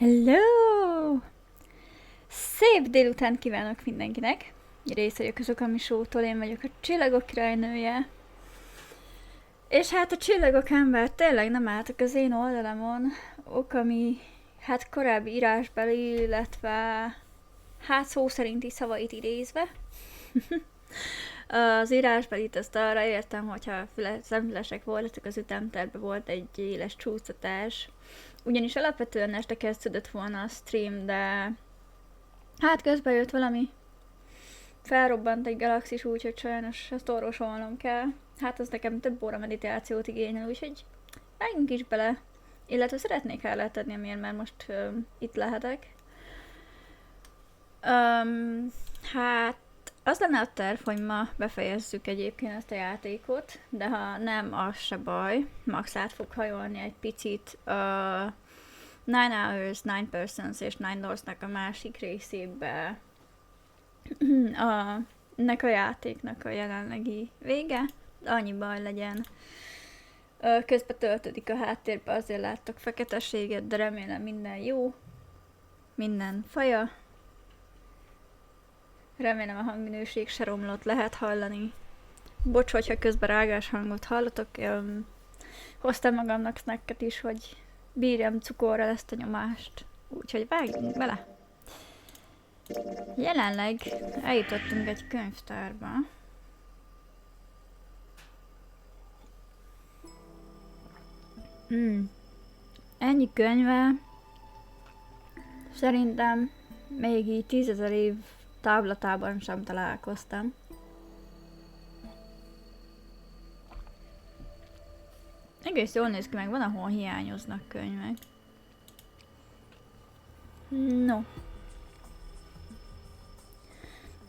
Hello! Szép délután kívánok mindenkinek! Rész vagyok az Okami Show-tól, én vagyok a Csillagok királynője. És hát a csillagok ember tényleg nem álltak az én oldalamon. Okami, hát korábbi írásbeli, illetve hát szó szerinti szavait idézve. Az írásbelit azt arra értem, hogyha szemfülesek voltatok, az ütemtervben volt egy éles csúsztatás. Ugyanis alapvetően este kezdődött volna a stream, de hát közben jött valami. Felrobbant egy galaxis, úgyhogy sajnos ezt orvosolnom kell. Hát az nekem több óra meditációt igényel, úgyhogy vágjunk is bele. Illetve szeretnék tenni, amiért már most itt lehetek. Hát az lenne a terv, hogy ma befejezzük egyébként ezt a játékot, de ha nem, az se baj. Max át fog hajolni egy picit 9 Hours, 9 Persons és 9 Doors-nak a másik részébe ennek a játéknak a jelenlegi vége, de annyi baj legyen. Közben töltődik a háttérbe, azért láttok feketeséget, de remélem minden jó, minden faja. Remélem a hangminőség se romlott, lehet hallani. Bocs, hogyha közben rágás hangot hallotok, hoztam magamnak snacket is, hogy bírjam cukorral ezt a nyomást. Úgyhogy vágjunk bele! Jelenleg eljutottunk egy könyvtárba. Ennyi könyve szerintem még így 10 000 év távlatában sem találkoztam. Egész jól néz ki, meg van, ahol hiányoznak könyvek. No.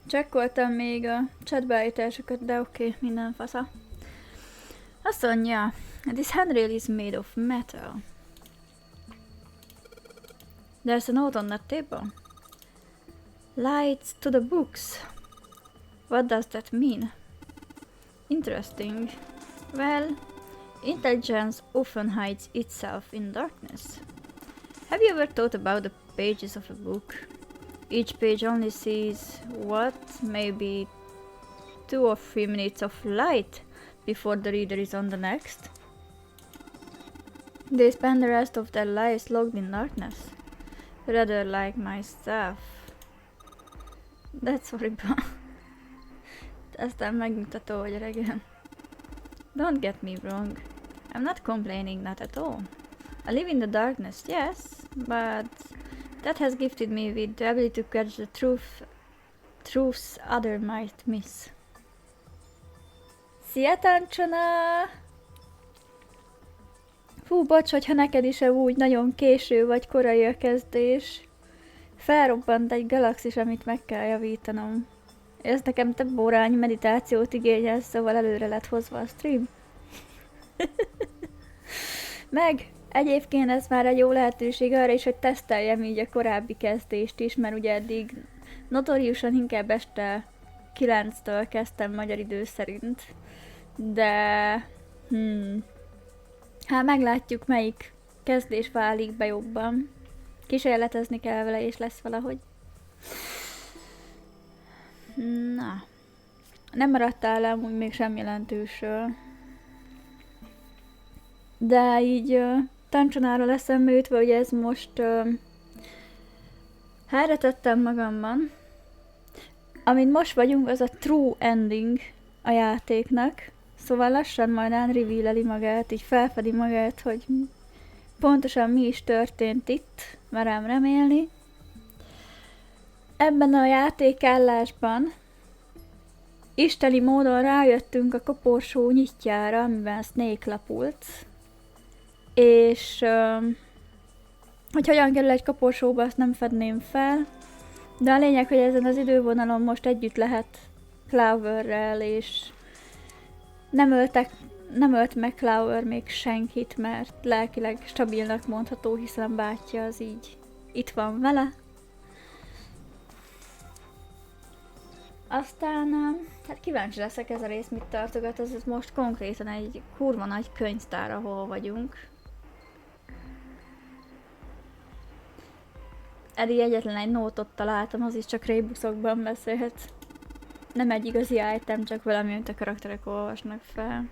Csekkoltam még a chatbeállításokat, de oké, minden fasza. Azt mondja, this handrail is made of metal. There's a note on the table. Lights to the books. What does that mean? Interesting. Well, intelligence often hides itself in darkness. Have you ever thought about the pages of a book? Each page only sees what, maybe 2 or 3 minutes of light before the reader is on the next. They spend the rest of their lives locked in darkness, rather like myself. That's horrible. Aztán megmutató, hogy reggel. Don't get me wrong. I'm not complaining, not at all. I live in the darkness, yes, but that has gifted me with the ability to catch the truths other might miss. Szia, Tancsona! Fú, bocs, hogyha neked is úgy nagyon késő vagy korai a kezdés. Felrobbant egy galaxis, amit meg kell javítanom. Ez nekem több órányi meditációt igényel, szóval előre lett hozva a stream. Meg egyébként ez már egy jó lehetőség arra is, hogy teszteljem így a korábbi kezdést is, mert ugye eddig notóriusan inkább este 9-től kezdtem magyar idő szerint. De hát meglátjuk, melyik kezdés válik be jobban. Kísérletezni kell vele, és lesz valahogy. Na. Nem maradtál amúgy még sem jelentősről. De így Tancsonáról eszembe jutva, hogy ez most helyre tettem magamban. Amin most vagyunk, az a true ending a játéknak. Szóval lassan majd unreveal-eli magát, így felfedi magát, hogy pontosan mi is történt itt, merem remélni. Ebben a játékállásban isteni módon rájöttünk a koporsó nyitjára, amiben Snake lapult. És hogy hogyan kerül egy koporsóba, azt nem fedném fel. De a lényeg, hogy ezen az idővonalon most együtt lehet Cloverrel, és nem ölt meg Clover még senkit, mert lelkileg stabilnak mondható, hiszen bátyja az így itt van vele. Aztán, hát kíváncsi leszek, ez a rész mit tartogat, ez most konkrétan egy kurva nagy könyvtár, ahol vagyunk. Eddig egyetlen egy nótot találtam, az is csak Raybuxokban beszélhet. Nem egy igazi item, csak valami, amit a karakterek olvasnak fel.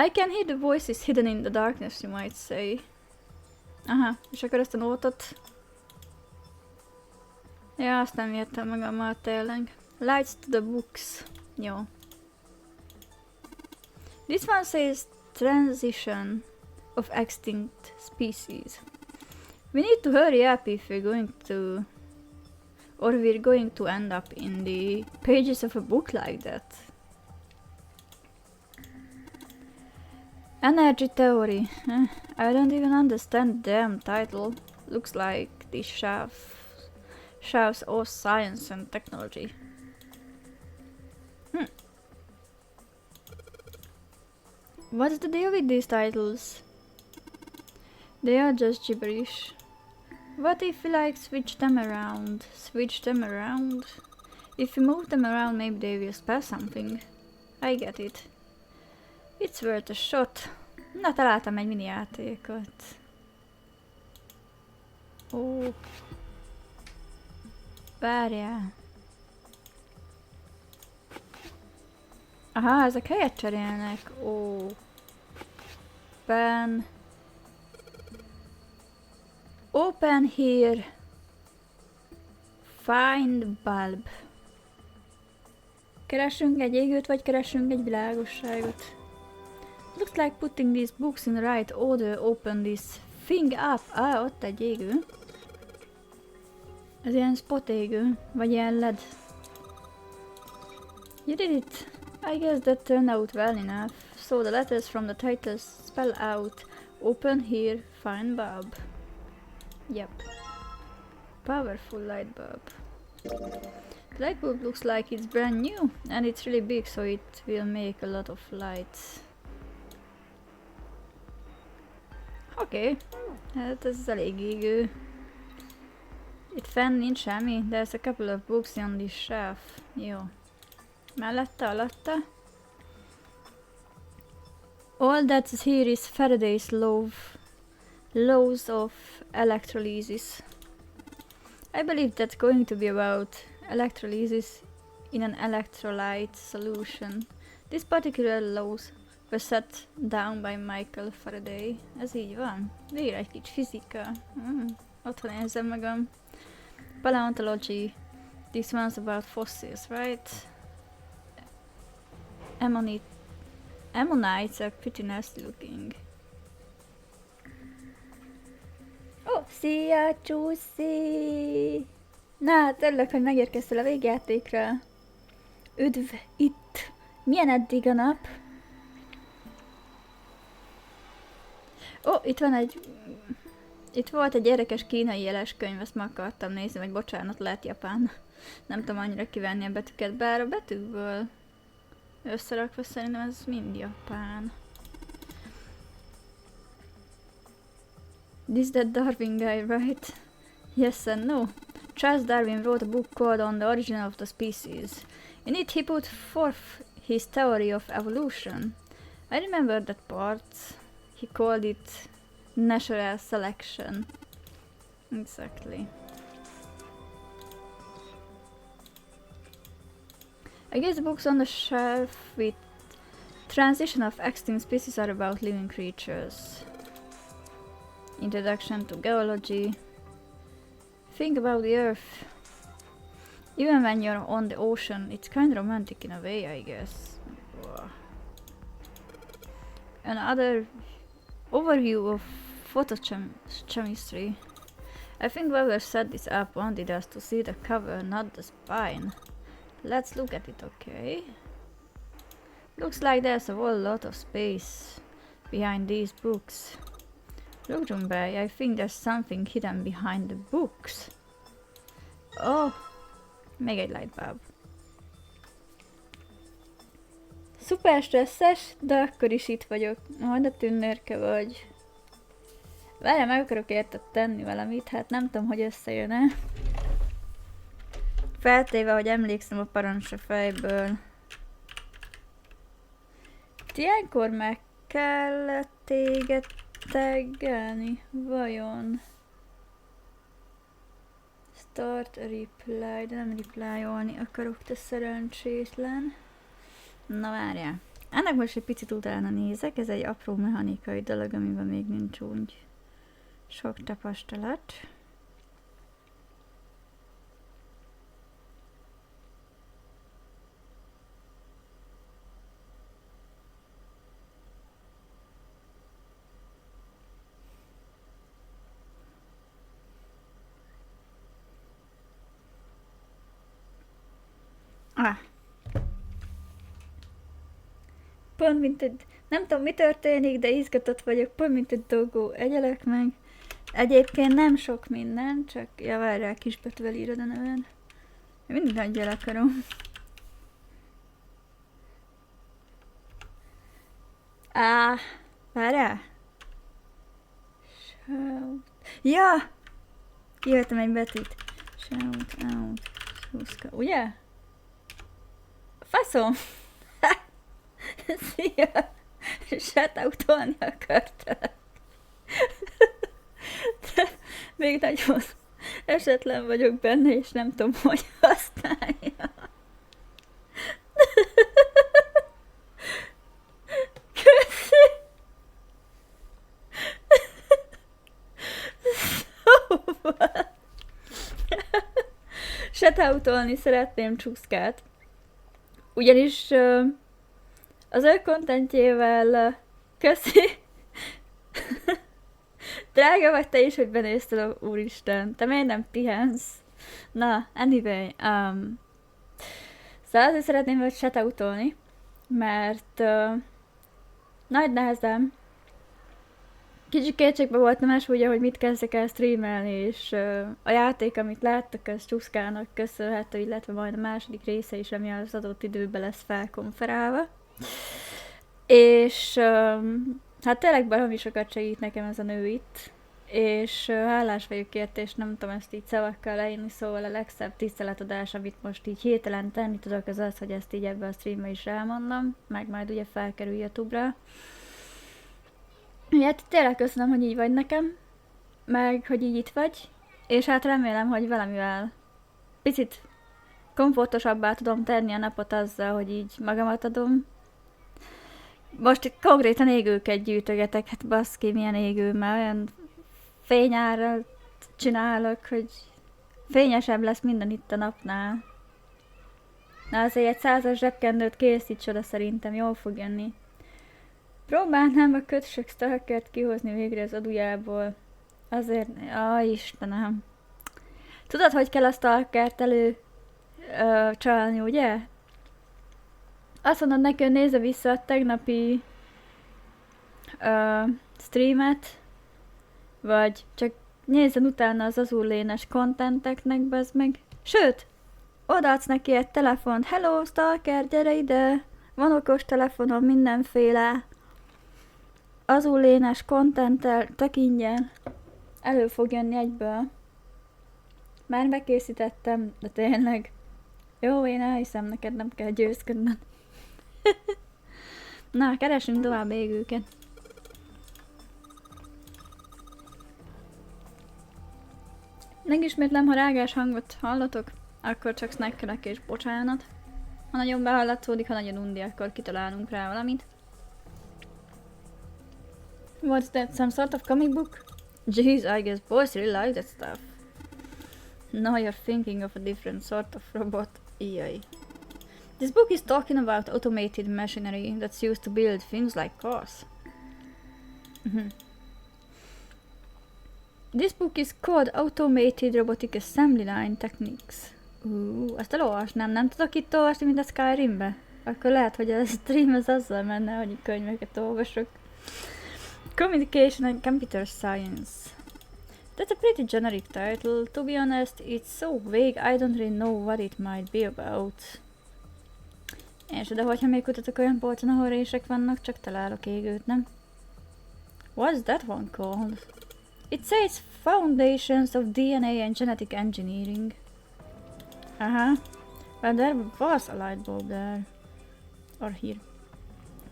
I can hear the voices hidden in the darkness, you might say. Aha, és akkor ezt a nótot... Ja, azt nem írtam magammal tényleg. Lights to the books. Jó. This one says transition of extinct species. We need to hurry up if we're going to... or we're going to end up in the pages of a book like that. Energy theory. I don't even understand the damn title. Looks like this shelves all science and technology. What's the deal with these titles? They are just gibberish. What if we like switch them around? Switch them around? If we move them around, maybe they will spell something. I get it. It's worth a shot. Na, találtam egy mini játékot. Ó. Várjál. Aha, ezek helyet cserélnek. Ó. Open here. Find bulb. Keresünk egy égőt, vagy keresünk egy világosságot? Looks like putting these books in the right order. Open this thing up. Ah, ott egy égő. Ez ilyen spot égő, vagy ilyen LED. You did it. I guess that turned out well enough. So the letters from the titles spell out open here, find bulb. Yep. Powerful light bulb. The light bulb looks like it's brand new and it's really big, so it will make a lot of light. Oké. Hát ez elég égő. Itt fenn nincs semmi, there's a couple of books on this shelf. Jó. Mellette, alatta. All that's here is Faraday's laws of electrolysis. I believe that's going to be about electrolysis in an electrolyte solution. These particular laws were set down by Michael Faraday. Ez így van. Végre egy kicsi fizika. Otthon érzem magam. Paleontology. This one's about fossils, right? Ammonites are pretty nasty looking. Oh, szia, Csúszi! Na, hát örülök, hogy megérkeztél a végjátékra. Üdv itt! Milyen eddig a nap? Ó, itt volt egy érdekes kínai jeles könyv, ezt meg akartam nézni, vagy bocsánat, lehet japán. Nem tudom annyira kivenni a betűket, bár a betűkből összerakva szerintem ez mind japán. This that Darwin guy, right? Yes and no. Charles Darwin wrote a book called On the Origin of the Species. In it he put forth his theory of evolution. I remember that part. He called it natural selection. Exactly. I guess the books on the shelf with transition of extinct species are about living creatures. Introduction to geology. Think about the earth. Even when you're on the ocean, it's kind of romantic in a way, I guess. Another overview of photochemistry. I think whoever set this up wanted us to see the cover, not the spine. Let's look at it, okay? Looks like there's a whole lot of space behind these books. Look, Junbei, I think there's something hidden behind the books. Oh, még egy lightbulb. Szuper stresszes, de akkor is itt vagyok. Majd a tündérke vagy. Várjál, meg akarok érted tenni valamit, hát nem tudom, hogy összejön-e. Feltéve, hogy emlékszem a parancsra fejből. Ilyenkor meg kellett téged taggelni, vajon? Start a reply, de nem reply-olni akarok, te szerencsétlen. Na várjál. Ennek most egy picit utána nézek, ez egy apró mechanikai dolog, amiben még nincs úgy sok tapasztalat. Pont mint egy... Nem tudom, mi történik, de izgatott vagyok. Pont mint egy dogó. Egyelek meg. Egyébként nem sok minden, csak várjál, kisbetűvel írod a neved. Mindig nagyjal akarom. Várjál. Shout. Ja! Kijöttem egy betűt. Shout out. Szuszka. Ugye? Faszom! Szia! Shoutoutolni akartalak. De még nagyon esetlen vagyok benne, és nem tudom, hogy használja. Köszi! Szóval... Shoutoutolni szeretném Csúszkát. Ugyanis az ő kontentjével köszi. Drága vagy te is, hogy benézted, úristen. Te miért nem pihensz? Na, anyway. Szóval azért szeretném őt shoutoutolni, mert nagy nehezem. Kicsit kétségbe voltam esve, hogy mit kezdek el streamelni, és a játék, amit láttak, az Csúszkának köszönhető, illetve majd a második része is, ami az adott időben lesz felkonferálva. És hát tényleg baromi sokat segít nekem ez a nő itt, és hálás vagyok érte, és nem tudom ezt így szavakkal leírni, szóval a legszebb tiszteletadás, amit most így hirtelen tenni tudok, az az, hogy ezt így ebben a streamben is elmondom, meg majd ugye felkerül YouTube-ra. Hát tényleg köszönöm, hogy így vagy nekem, meg hogy így itt vagy, és hát remélem, hogy valamivel picit komfortosabbá tudom tenni a napot azzal, hogy így magamat adom. Most itt konkrétan égőket gyűjtögetek, hát baszki, milyen égő, mert olyan fényárral csinálok, hogy fényesebb lesz minden itt a napnál. Na azért egy 100-as zsebkendőt készíts oda, szerintem jól fog jönni. Próbálnám a kötsök stalkert kihozni végre az adujából. Azért... Istenem. Tudod, hogy kell a stalkert csalni, ugye? Azt mondod neki, hogy nézze vissza a tegnapi streamet, vagy csak nézzen utána az azullénes kontenteknek, bazd meg. Sőt, odaadsz neki egy telefont. Hello, stalker, gyere ide! Van okos telefonom, mindenféle azullénes kontenttel, tök ingyen. Elő fog jönni egyből. Már bekészítettem, de tényleg. Jó, én elhiszem, neked nem kell győzködnöd. Na, keresünk tovább égőket. Megismétlem, ha rágás hangot hallatok, akkor csak snackelek és bocsánat. Ha nagyon behallatszódik, ha nagyon undi, akkor kitalálunk rá valamit. What's that? Some sort of comic book? Jeez, I guess boys really like that stuff. Now you're thinking of a different sort of robot. EA. This book is talking about automated machinery that's used to build things like cars. This book is called Automated Robotic Assembly Line Techniques. Ezt elolvasnám, nem tudok itt olvasni, mint a Skyrimbe? Akkor lehet, hogy a stream az azzal menne, hogy könyveket olvasok. Communication and Computer Science. That's a pretty generic title. To be honest, it's so vague, I don't really know what it might be about. És de hogyha még kutatok olyan polcon, ahol rések vannak, csak találok égőt, nem? What's that one called? It says Foundations of DNA and Genetic Engineering. Well, there was a light bulb there. Or here.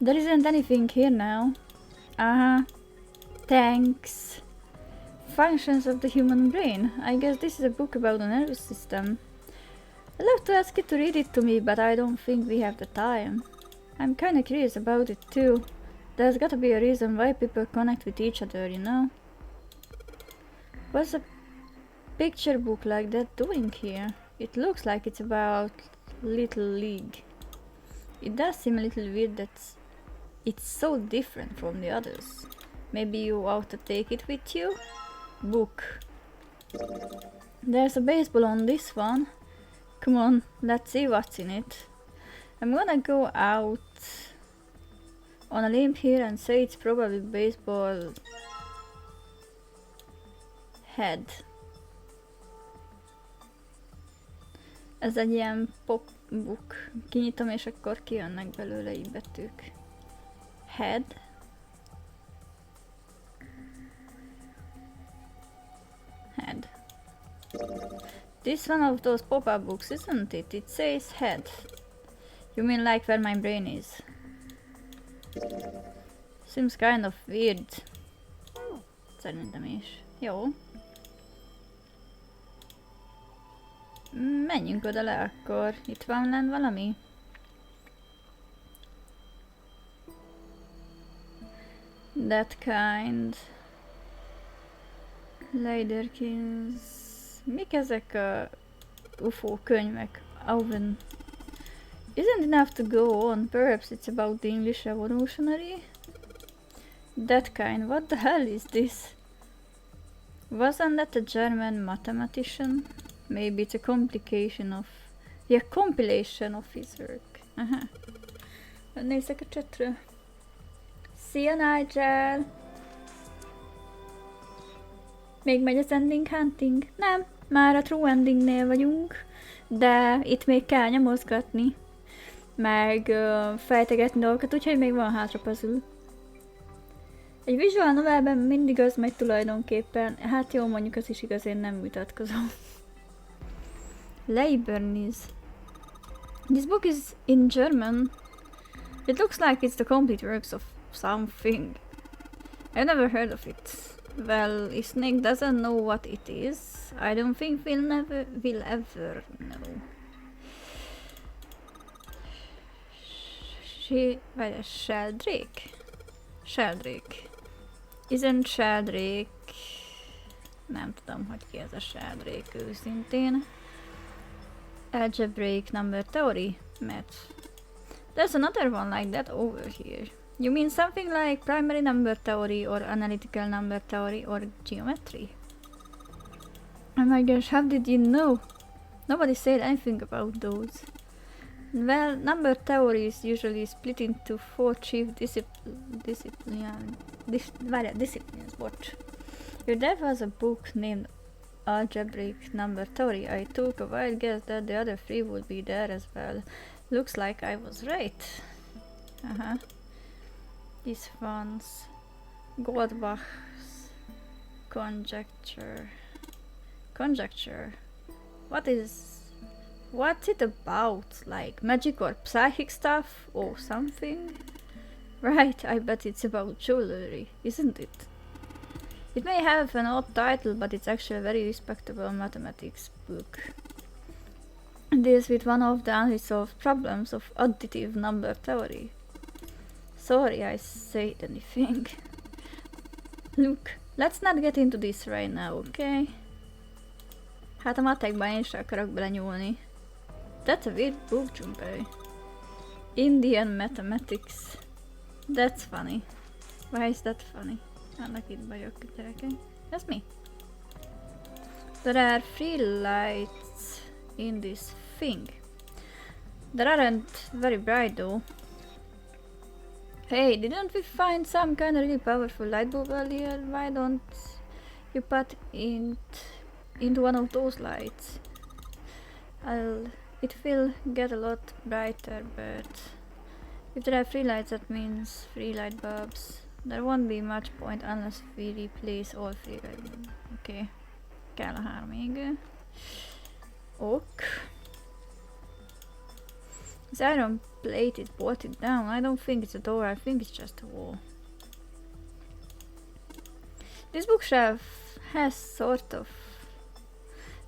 There isn't anything here now. Thanks. Functions of the human brain. I guess this is a book about the nervous system. I'd love to ask you to read it to me, but I don't think we have the time. I'm kinda curious about it too. There's gotta be a reason why people connect with each other, you know? What's a picture book like that doing here? It looks like it's about Little League. It does seem a little weird that it's so different from the others. Maybe you ought to take it with you? Book. There's a baseball on this one. Come on, let's see what's in it. I'm gonna go out on a limb here and say it's probably baseball head. Ez egy ilyen pop book. Kinyitom és akkor kijönnek belőle így betűk. Head. Head. This one of those pop-up books, isn't it? It says head. You mean like where my brain is? Seems kind of weird. Szerintem is. Jó. Menjünk oda le akkor. Itt van lenn valami? That kind. Leiderkins. Mik ezek a UFO könyvek? Owen. Isn't enough to go on. Perhaps it's about the English Revolutionary? That kind. What the hell is this? Wasn't that a German mathematician? Maybe it's a compilation of his work. Aha. Nézzek a chatről. Szia Nigel! Még megy az ending hunting? Nem, már a true endingnél vagyunk, de itt még kell nyomozgatni, meg fejtegetni dolgokat, úgyhogy még van hátra puzzle. Egy visual novelben mindig az megy tulajdonképpen, hát jó, mondjuk az is igaz, én nem vitatkozom. Leibernis. This book is in German. It looks like it's the complete works of something. I've never heard of it. Well, if Snake doesn't know what it is, I don't think we'll ever know. Sheldrake? Sheldrake. Isn't Sheldrake... Nem tudom, hogy ki ez a Sheldrake őszintén. Algebraic number theory? Math. There's another one like that over here. You mean something like primary number theory or analytical number theory or geometry? Oh my gosh, how did you know? Nobody said anything about those. Well, number theory is usually split into 4 chief disciplines. Watch. If there was a book named Algebraic Number Theory, I took a wild guess that the other 3 would be there as well. Looks like I was right. This one's Goldbach's conjecture. What's it about? Like magic or psychic stuff or something? Right, I bet it's about jewelry, isn't it? It may have an odd title, but it's actually a very respectable mathematics book. It deals with one of the unresolved problems of additive number theory. Sorry I said anything. Look, let's not get into this right now, okay? Hát a matekban én sem akarok belenyúlni. That's a weird book, Junpei. Indian mathematics. That's funny. Why is that funny? Annak itt bajok, gyerekek. Ez mi? There are 3 lights in this thing. They aren't very bright though. Hey, didn't we find some kind of really powerful light bulb earlier? Why don't you put it into one of those lights? It will get a lot brighter, but if there are 3 lights, that means 3 light bulbs. There won't be much point unless we replace all 3 light bulbs. Okay. Kell a 3 égő. Ok. This iron plate is bolted down. I don't think it's a door, I think it's just a wall. This bookshelf has sort of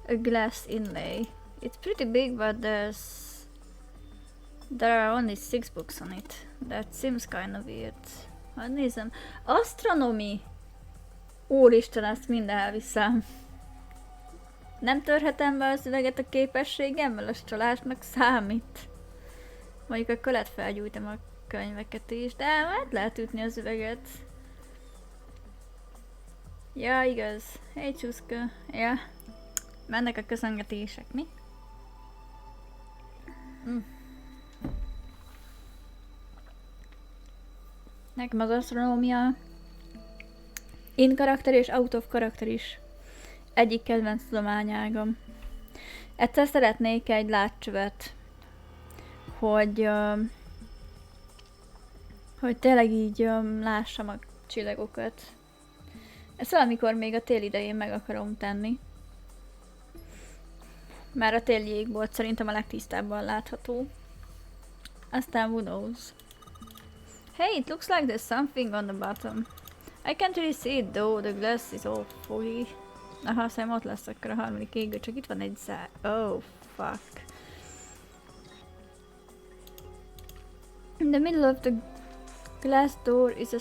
a glass inlay. It's pretty big, but there are only 6 books on it. That seems kind of weird. Hadd nézem. Astronomy! Úristen, ezt mind elviszem. Nem törhetem be az üveget a képességemmel? Az csalásnak számít. Mondjuk akkor lehet felgyújtom a könyveket is, de hát lehet ütni az üveget. Ja, igaz. Hey, csuszka. Ja. Mennek a köszöngetések, mi? Nekem az asztronómia in karakter és out of karakter is egyik kedvenc tudományágam. Egyszer szeretnék egy látcsövet, hogy tényleg így lássam a csillagokat. Ezt valamikor még a tél idején meg akarom tenni. Már a téli égbolt szerintem a legtisztábban látható. Aztán who knows. Hey, it looks like there's something on the bottom. I can't really see it though, the glass is all foggy. Aha, azt hiszem ott lesz akkor a harmadik égő, csak itt van egy zár. Oh, fuck. In the middle of the glass door is a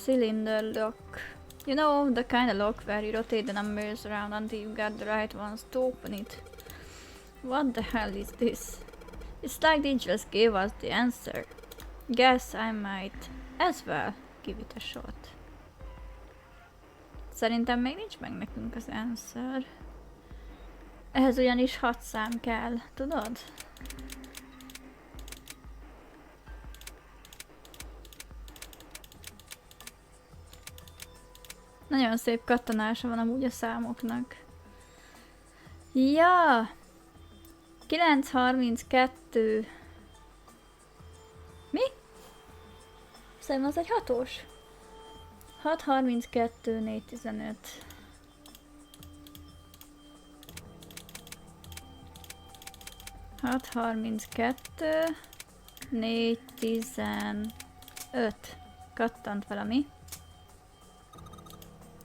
cylinder lock. You know, the kind of lock where you rotate the numbers around until you got the right ones to open it. What the hell is this? It's like they just gave us the answer. Guess I might as well give it a shot. Szerintem még nincs meg nekünk az answer. Ehhez ugyanis 6 szám kell, tudod? Nagyon szép kattanása van amúgy a számoknak. Ja! 932. Mi? Szerintem az egy 6-os. 632, 415. Hat 32, 415. Kattant valami.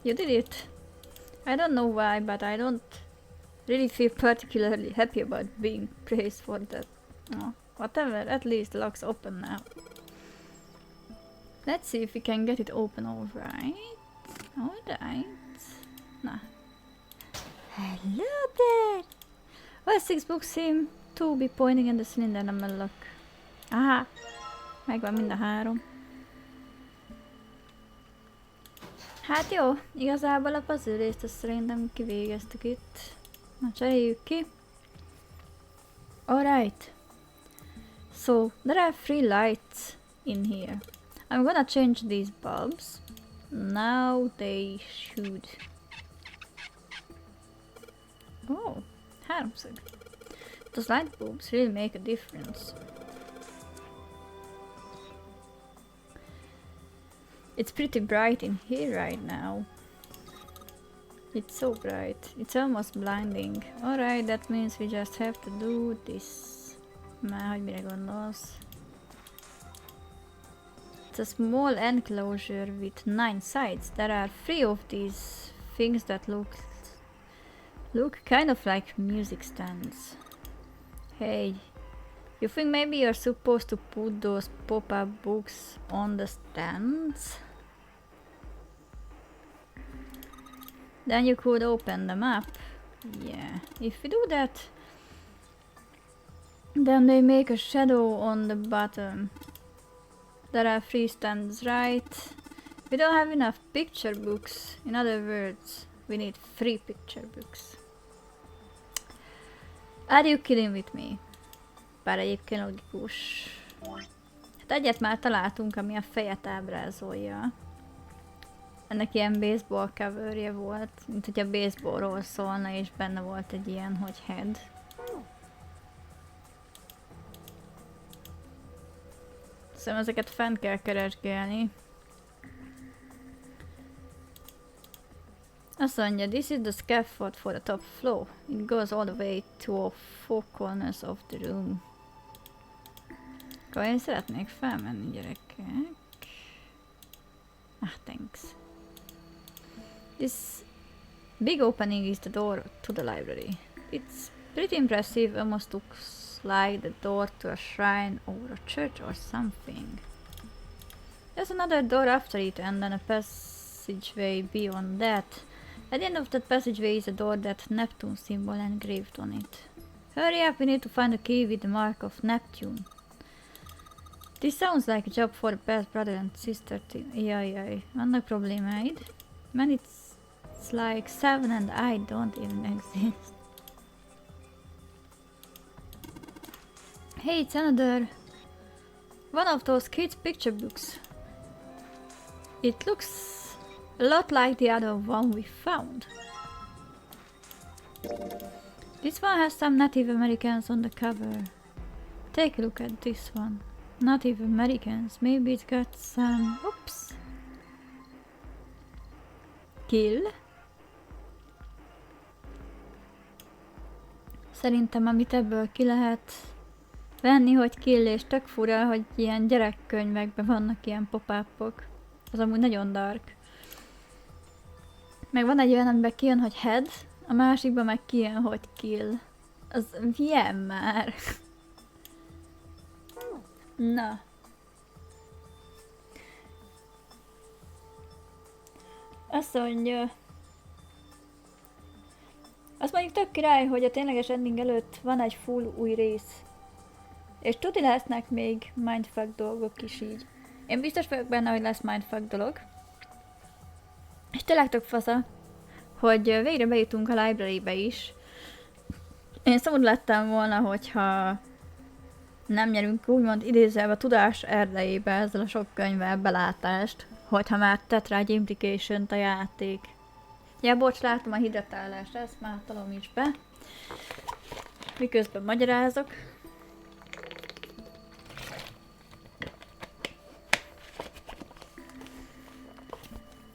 You did it. I don't know why, but I don't really feel particularly happy about being praised for that. Oh, whatever, at least the lock's open now. Let's see if we can get it open, alright. Alright. Nah. Hello there! Well, 6 books seem to be pointing at the cylinder, nem mellak. Aha! Megvan mind a 3. Hát jó, igazából a puzzle részt azt szerintem kivégeztük itt. Na, cseréljük ki. Alright. So, there are 3 lights in here. I'm gonna change these bulbs. Now they should... Oh, 3-szög. Those light bulbs really make a difference. It's pretty bright in here right now. It's so bright. It's almost blinding. Alright, that means we just have to do this. Már hogy mire gondolsz? It's a small enclosure with 9 sides. There are 3 of these things that look kind of like music stands. Hey, you think maybe you're supposed to put those pop-up books on the stands? Then you could open them up. Yeah, if we do that, then they make a shadow on the bottom. There are 3 stands, right? We don't have enough picture books. In other words, we need 3 picture books. Are you kidding with me? Bár egyébként logikus. Hát egyet már találtunk, ami a fejet ábrázolja. Ennek ilyen baseball coverje volt, mint hogy a baseballról szólna, és benne volt egy ilyen, hogy head. Szerintem ezeket fent kell keresgélni. Azt mondja, this is the scaffold for the top floor. It goes all the way to the 4 corners of the room. Akkor én szeretnék felmenni, gyerekek. Ah, thanks. Big opening is the door to the library. It's pretty impressive, almost looks like the door to a shrine or a church or something. There's another door after it and then a passageway beyond that. At the end of that passageway is a door that Neptune symbol engraved on it. Hurry up, we need to find a key with the mark of Neptune. This sounds like a job for the best brother and sister team. Jaj, vannak problémáid. Man, it's like 7 and I don't even exist. Hey, it's another one of those kids' picture books. It looks a lot like the other one we found. This one has some Native Americans on the cover. Take a look at this one. Native Americans. Maybe it's got some... Oops. Kill. Szerintem amit ebből ki lehet venni, hogy kill, és tök fura, hogy ilyen gyerekkönyvekben vannak ilyen pop-upok. Az amúgy nagyon dark. Meg van egy olyan, amiben kijön, hogy head, a másikban meg kijön, hogy kill. Az milyen már? Na. Azt mondja... Azt mondjuk tök király, hogy a tényleges ending előtt van egy full új rész. És tudni lesznek még mindfuck dolgok is így. Én biztos vagyok benne, hogy lesz mindfuck dolog. És tényleg tök fasza, hogy végre bejutunk a librarybe is. Én szomorú lettem volna, hogyha nem nyerünk úgymond idézve a tudás erdejébe ezzel a sok könyvvel belátást, hogyha már tett rá egy implication-t a játék. Ja, bocs, látom a hidratálást, ezt már talom is be. Miközben magyarázok.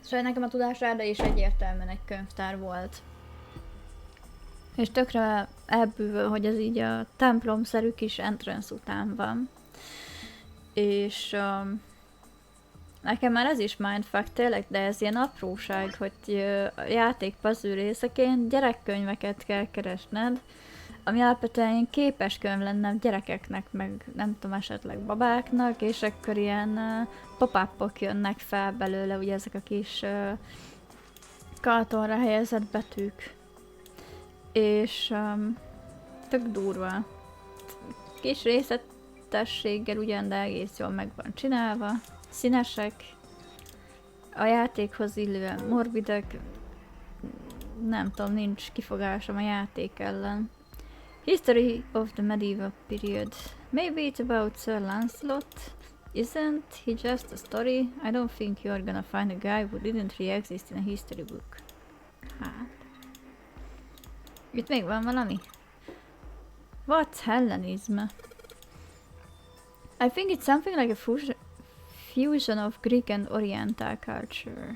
Szóval nekem a tudás erdei is egyértelműen egy könyvtár volt. És tökre elbűvöl, hogy ez így a templomszerű kis entrance után van. És nekem már ez is mindfuck tényleg, de ez ilyen apróság, hogy a játék puzzle részeként gyerekkönyveket kell keresned, ami alapvetően képes könyv lenne gyerekeknek, meg nem tudom, esetleg babáknak, és akkor ilyen pop-upok jönnek fel belőle, ugye ezek a kis kartonra helyezett betűk. És tök durva. Kis részletességgel ugyan, de egész jól meg van csinálva. Színesek, a játékhoz illően morbidek, nem tudom, nincs kifogásom a játék ellen. History of the medieval period. Maybe it's about Sir Lancelot. Isn't he just a story? I don't think you're gonna find a guy who didn't really exist in a history book. Hát. Itt még van valami? What's Hellenism? I think it's something like a fusion of Greek and Oriental culture.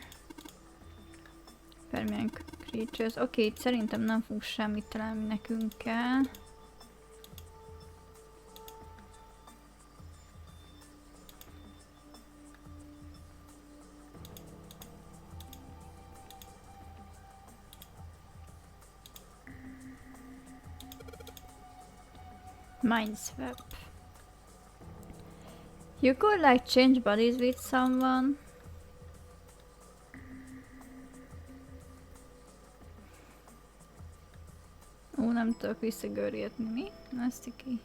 Permanent creatures. Oké, itt szerintem nem fog semmit találni, nekünk kell. Mindswap. You could like change bodies with someone. Ó, nem tudok visszagörgetni, mi? Ezt ki.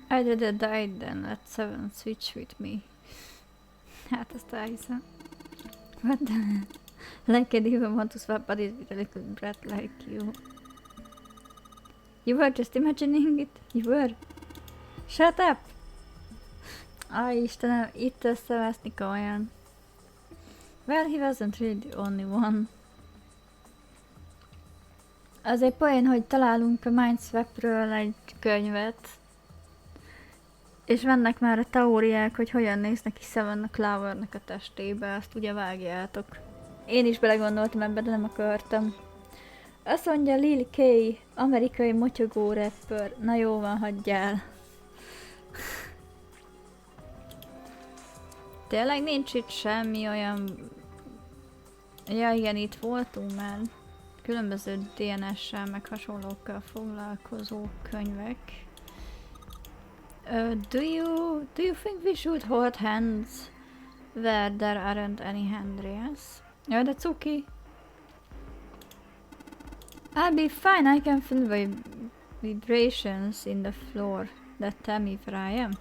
I'd rather die than let seven switch with me. Hát azt elhiszem. What the hell? Like I'd even want to swap bodies with a little brat like you. You were just imagining it? You were? Shut up! Aj, Istenem, itt összeveszni komolyan. Well, he wasn't really the only one. Azért poén, hogy találunk a Mindswapről egy könyvet. És vannak már a teóriák, hogy hogyan néz neki Seven a Clovernek a testébe, azt ugye vágjátok. Én is belegondoltam ebbe, de nem akartam. Azt mondja Lil K, amerikai motyogó rapper. Na jó van, hagyjál. Tényleg nincs itt semmi olyan Ja igen, itt voltunk már különböző DNS-sel, meg hasonlókkal foglalkozó könyvek. Do you think we should hold hands where there aren't any handrails? Yeah, that's okay. I'll be fine, I can feel vibrations in the floor that tell me where I am.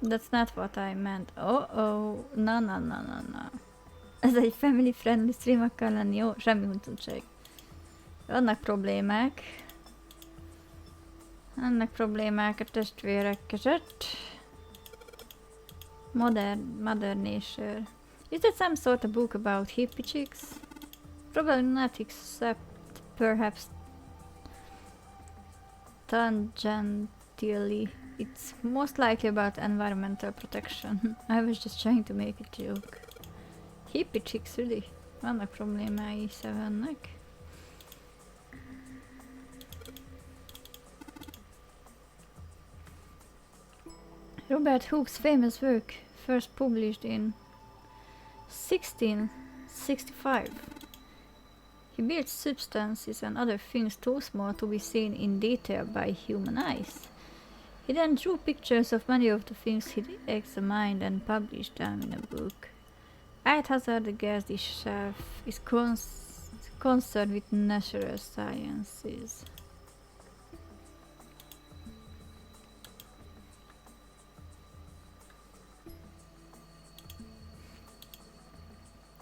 That's not what I meant. Oh, no. Ez egy family friendly stream akar lenni, jó? Semmi huncutság. Vannak problémák. Vannak problémák a testvérek között. Mother Nature. Is that some sort of book about hippie chicks? Probably not, except perhaps tangentially. It's most likely about environmental protection. I was just trying to make a joke. Hippie chicks, really? Vannak problémái Sevennek. Robert Hooke's famous work, first published in 1665. He built substances and other things too small to be seen in detail by human eyes. He then drew pictures of many of the things he examined and published them in a book. I'd hazard a guess this shelf is concerned with natural sciences.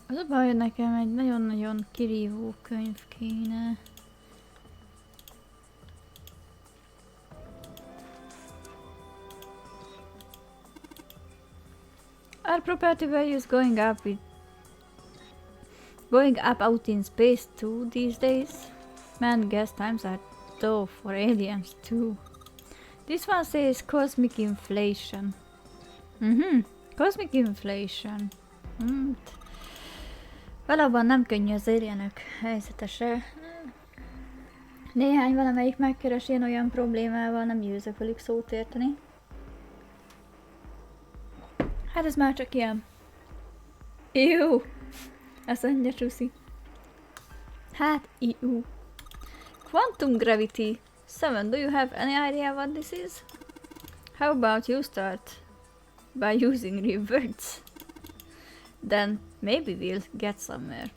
Az a baj, hogy nekem egy nagyon-nagyon kirívó könyv kéne. Are property values going up out in space too these days? Man, gas times are tough for aliens too. This one says cosmic inflation. Cosmic inflation. Valóban nem könnyű az alienök helyzetese. Néhány valamelyik megkeres ilyen olyan problémával, nem győzök velük szót érteni. Hát ez már csak ilyen. Jó! Azt mondja Csuszi. Hát, jó. Quantum gravity. 7, do you have any idea what this is? How about you start by using reverts? Then maybe we'll get somewhere.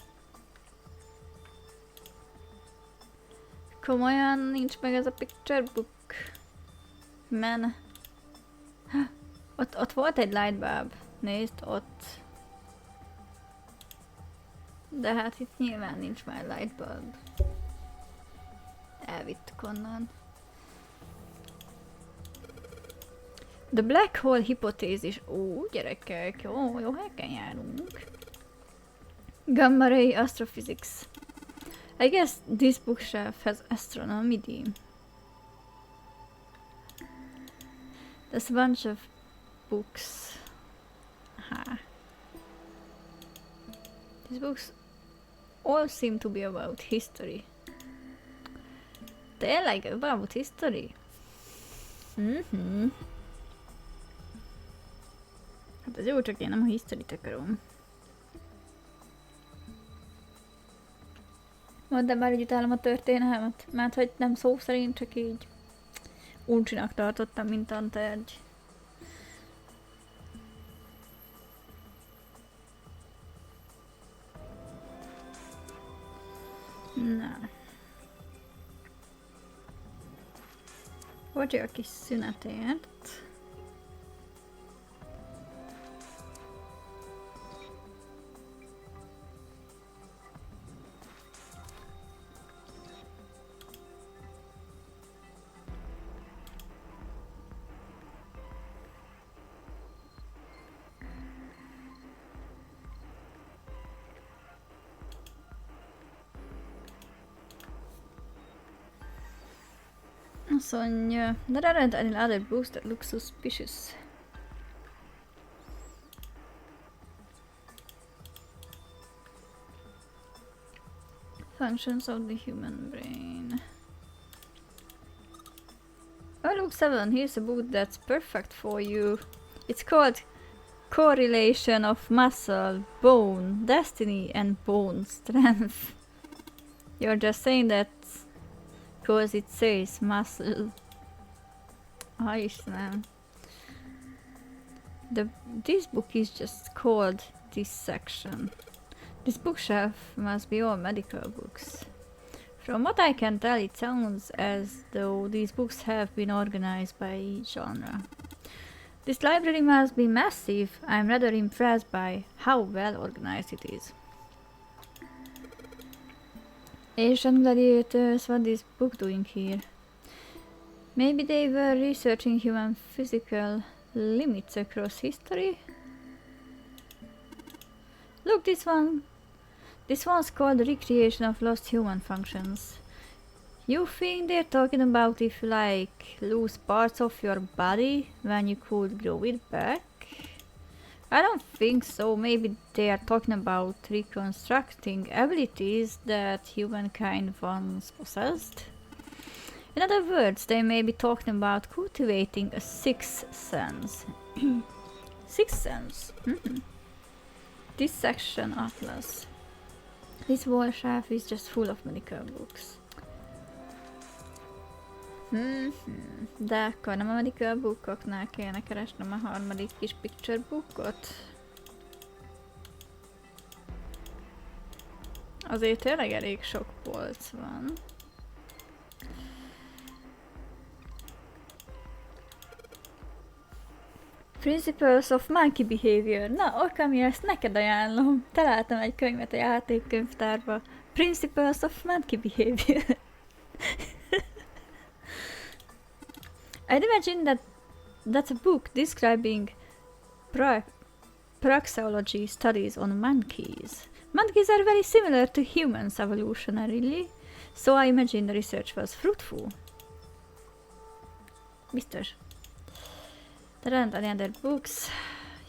Komolyan nincs meg ez a picture book. Man. Ott volt egy lightbulb. Nézd, ott. De hát itt nyilván nincs már lightbulb. Elvittük onnan. The black hole hypothesis. Ó, gyerekek, jó helyen járunk. Gamma ray astrophysics. I guess this bookshelf has astronomy theme. There's a bunch of books. These books all seem to be about history. Tényleg about history? Hát ez jó, csak én nem a historyt akarom. Mondd már, hogy utálom a történelmet, mert hogy nem szó szerint, csak így uncsinak tartottam, mint tantárgy. Na. Bocsi a kis szünetért. Azt mondja, there aren't any other books that look suspicious. Functions of the human brain. Oh look, 7, here's a book that's perfect for you. It's called correlation of muscle, bone, destiny and bone strength. You're just saying that because it says muscle. Iceland. This book is just called this section. This bookshelf must be all medical books. From what I can tell, it sounds as though these books have been organized by genre. This library must be massive. I'm rather impressed by how well organized it is. Asian gladiators, what is this book doing here? Maybe they were researching human physical limits across history? Look, this one's called Recreation of Lost Human Functions. You think they're talking about if you like lose parts of your body when you could grow it back? I don't think so. Maybe they are talking about reconstructing abilities that humankind once possessed. In other words, they may be talking about cultivating a sixth sense. Sixth sense? This section atlas. This wall shelf is just full of medical books. De akkor nem a medical bookoknál kéne keresnem a harmadik kis picture bookot. Azért tényleg elég sok polc van. Principles of Monkey Behavior. Na, Okami, ezt neked ajánlom. Találtam egy könyvet a játékkönyvtárba. Principles of Monkey Behavior. I'd imagine that's a book describing praxeology studies on monkeys. Monkeys are very similar to humans evolutionarily, so I imagine the research was fruitful. Biztos. There aren't any other books.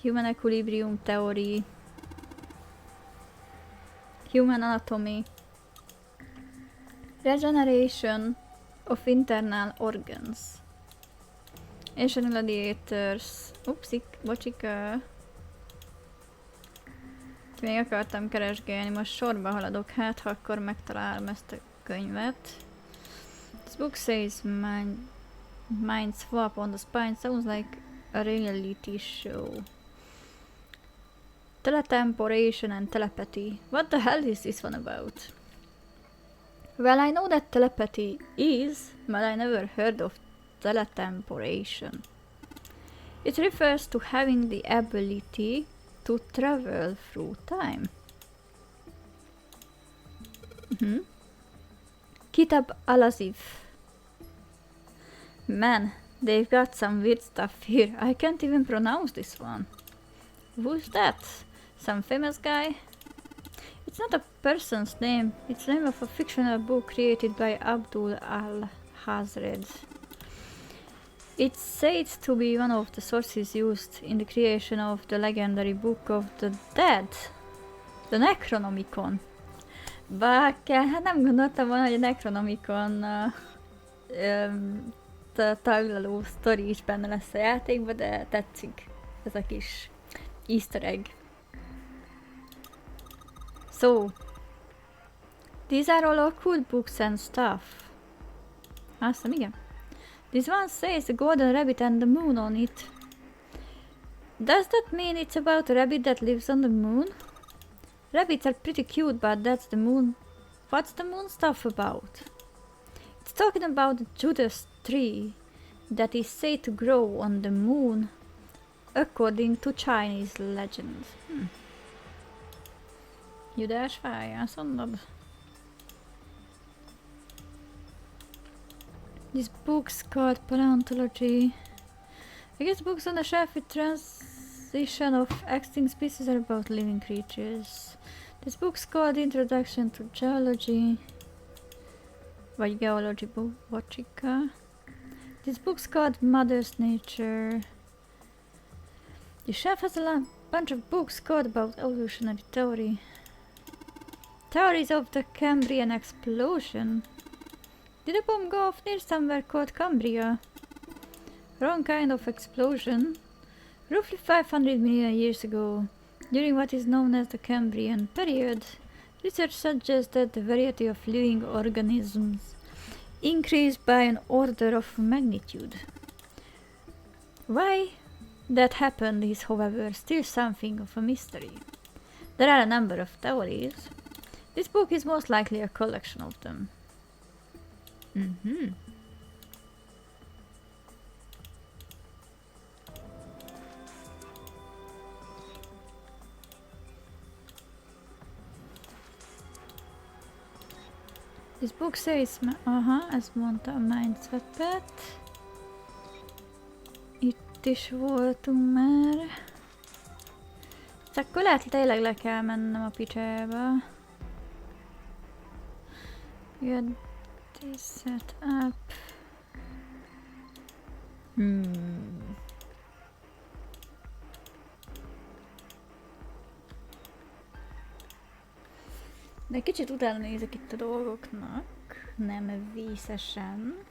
Human equilibrium theory. Human anatomy. Regeneration of internal organs. Asian gladiators. Upsik, bocsika. Még akartam keresgélni, most sorba haladok, hát ha akkor megtalálom ezt a könyvet. This book says mind swap on the spine. Sounds like a reality show. Teletemporation and telepathy. What the hell is this one about? Well, I know that telepathy is, but I never heard of teletemporation. It refers to having the ability to travel through time. Kitab al-Azif. Man, they've got some weird stuff here. I can't even pronounce this one. Who's that? Some famous guy? It's not a person's name. It's the name of a fictional book created by Abdul al-Hazred. It's said to be one of the sources used in the creation of the legendary Book of the Dead. The Necronomicon. Bakker, hát nem gondoltam volna, hogy a Necronomicon taglaló sztori is benne lesz a játékban, de tetszik ez a kis easter egg. So, these are all occult books and stuff. Azt hiszem, igen. This one says the golden rabbit and the moon on it. Does that mean it's about a rabbit that lives on the moon? Rabbits are pretty cute, but that's the moon. What's the moon stuff about? It's talking about the Judas tree that is said to grow on the moon, according to Chinese legend. Judás fája, azt mondod? This book's called Paleontology. I guess books on the shelf with transition of extinct species are about living creatures. This book's called Introduction to Geology. Vagy Geology bocsika. This book's called Mother's Nature. The shelf has a bunch of books called about evolutionary theory. Theories of the Cambrian explosion. Did a bomb go off near somewhere called Cambria? Wrong kind of explosion. Roughly 500 million years ago, during what is known as the Cambrian period, research suggests that the variety of living organisms increased by an order of magnitude. Why that happened is, however, still something of a mystery. There are a number of theories. This book is most likely a collection of them. This book says, ezt mondta a mindsetet. Itt is voltunk már. Akkor lehet, tényleg le kell mennem a picsába. Get this set up. De kicsit utána nézek itt a dolgoknak, nem vészesen.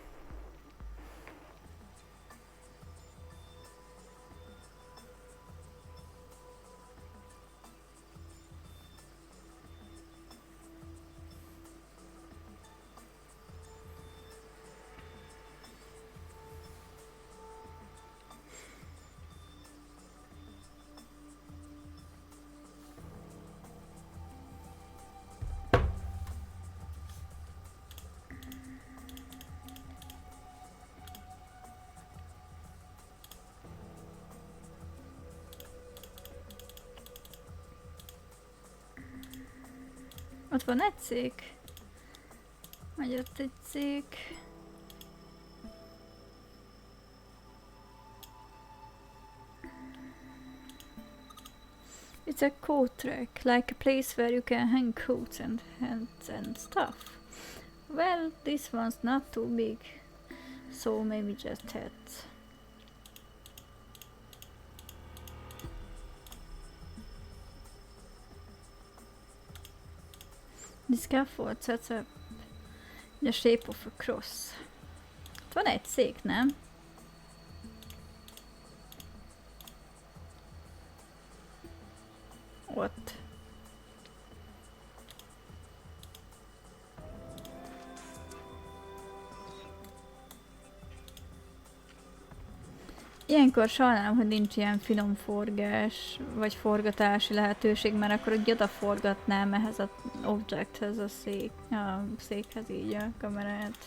Ott van egy szék. Vagy ott egy szék. It's a coat rack, like a place where you can hang coats and hats and stuff. Well, this one's not too big, so maybe just hats. The scaffold sets up in the shape of a cross. Ott van egy szék, nem? Ott. Ilyenkor sajnálom, hogy nincs ilyen finom forgás, vagy forgatási lehetőség, mert akkor úgy odaforgatnám ehhez az objecthez a székhez így a kamerát.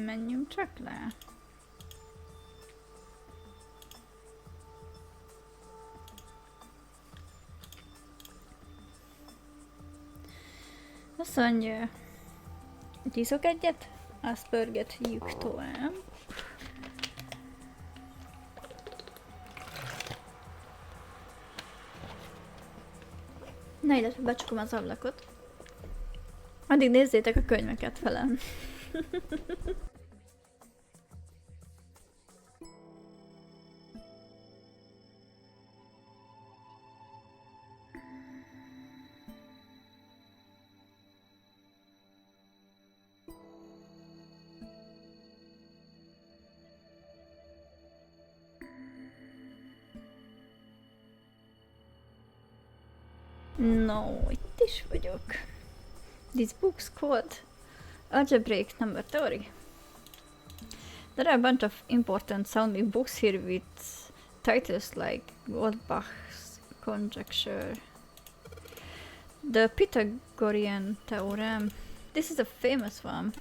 Menjünk csak le. Azt mondja, iszok egyet, azt pörgetjük tovább. Na, illetve becsukom az ablakot. Addig nézzétek a könyveket velem. No, itt is vagyok. This book's called Algebraic Number Theory. There are a bunch of important sounding books here with titles like Goldbach's Conjecture, the Pythagorean Theorem. This is a famous one.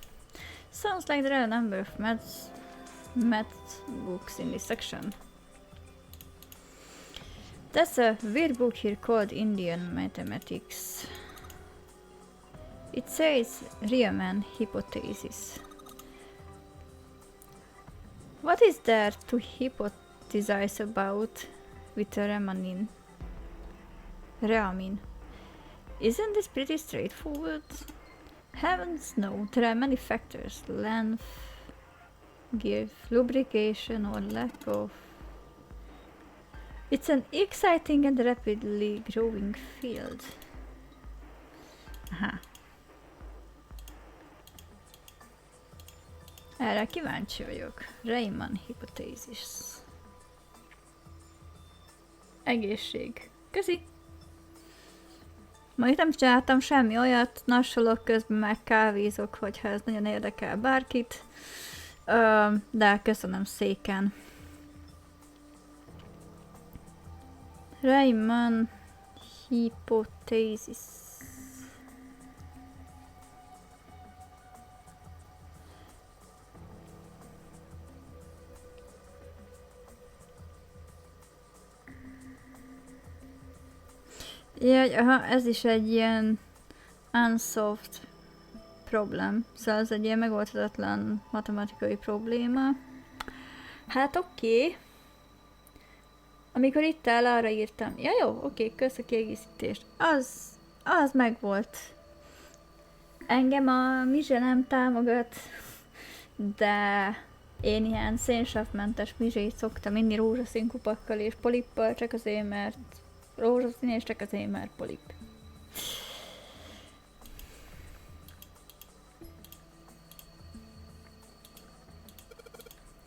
Sounds like there are a number of math books in this section. There's a weird book here called Indian Mathematics. It says Riemann hypothesis. What is there to hypothesize about with Reamin? Isn't this pretty straightforward? Heavens no, there are many factors. Length, give, lubrication or lack of. It's an exciting and rapidly growing field. Aha. Erre kíváncsi vagyok. Riemann hypothesis. Egészség. Köszi! Ma itt nem csináltam semmi olyat, nassolok közben, meg kávézok, hogyha ez nagyon érdekel bárkit. De köszönöm széken. Riemann hypothesis. Ja, aha, ez is egy ilyen unsolved problem. Szóval ez egy ilyen megoldhatatlan matematikai probléma. Hát oké. Amikor itt áll, arra írtam. Ja jó, oké, kösz a kiegészítést. Az megvolt. Engem a Mizse nem támogat, de én ilyen szénsavmentes Mizsét szoktam inni rózsaszín kupakkal és polippal, csak azért, mert rózsaszín és csak azért, mert polipp.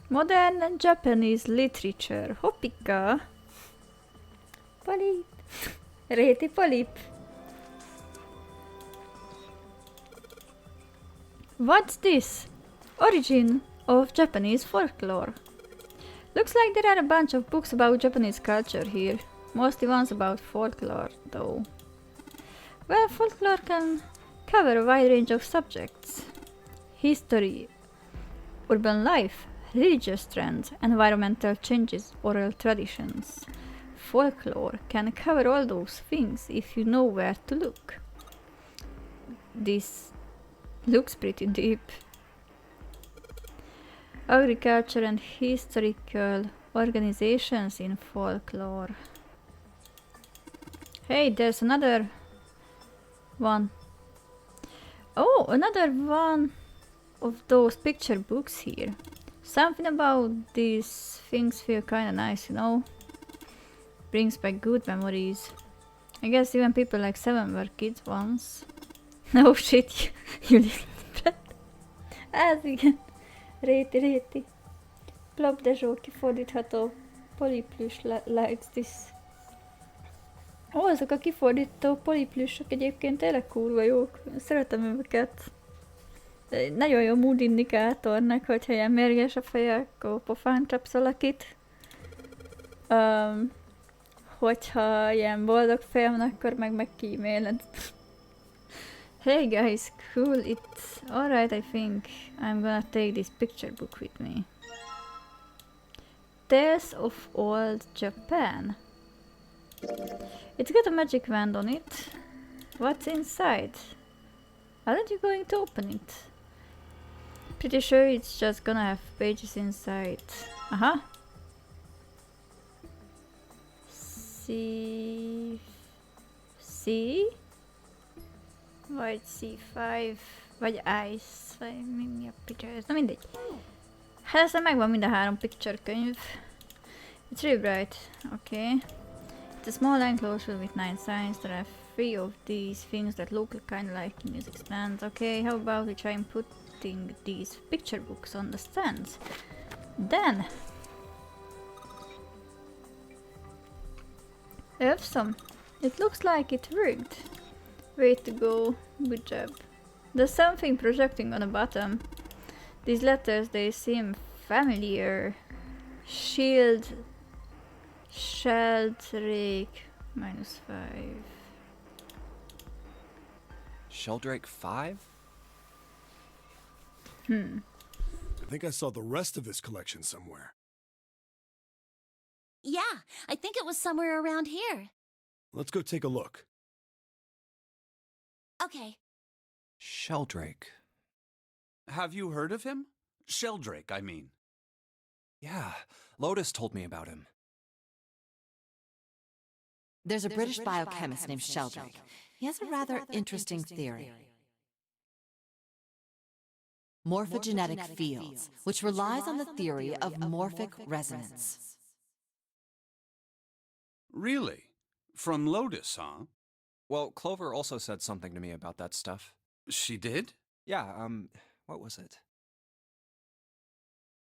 Modern and Japanese literature. Hoppika! Polip! Réti polip! What's this? Origin of Japanese folklore. Looks like there are a bunch of books about Japanese culture here. Mostly ones about folklore, though. Well, folklore can cover a wide range of subjects. History, urban life, religious trends, environmental changes, oral traditions. Folklore can cover all those things if you know where to look. This looks pretty deep. Agriculture and historical organizations in folklore. Hey, there's another one. Oh, another one of those picture books here. Something about these things feel kinda nice, you know? Brings back good memories. I guess even people like Seven were kids once. No shit, you little brat. Ez igen. Réti. Plop Dezsó kifordítható. Polyplus likes this. Ó, azok a kifordító poliplüsök egyébként tényleg kurva jók. Szeretem őket. Nagyon jó mood indikátornak, hogyha ilyen mérges a feje, akkor pofán csapsz valakit. Hogyha ilyen boldog feje van, akkor meg kíméled. Hey guys, cool, it's alright, I think. I'm gonna take this picture book with me. Tales of Old Japan. It's got a magic wand on it. What's inside? Aren't you going to open it? Pretty sure it's just gonna have pages inside. Aha. C? Vagy C5, vagy Ice, vagy mi a picture, ez na mindegy. Hát aztán megvan mind a három picture könyv. It's really bright, okay. It's a small enclosure with 9 signs. There are 3 of these things that look kind of like music stands. Okay, how about we try and putting these picture books on the stands? Then awesome. It looks like it worked. Way to go, good job. There's something projecting on the bottom. These letters, they seem familiar. Sheldrake -5. Sheldrake 5? I think I saw the rest of this collection somewhere. Yeah, I think it was somewhere around here. Let's go take a look. Okay. Sheldrake. Have you heard of him? Sheldrake, I mean. Yeah, Lotus told me about him. There's a British biochemist named Sheldrake. He has a rather interesting theory. Morphogenetic fields, which relies on the theory of morphic resonance. Really? From Lotus, huh? Well, Clover also said something to me about that stuff. She did? Yeah, what was it?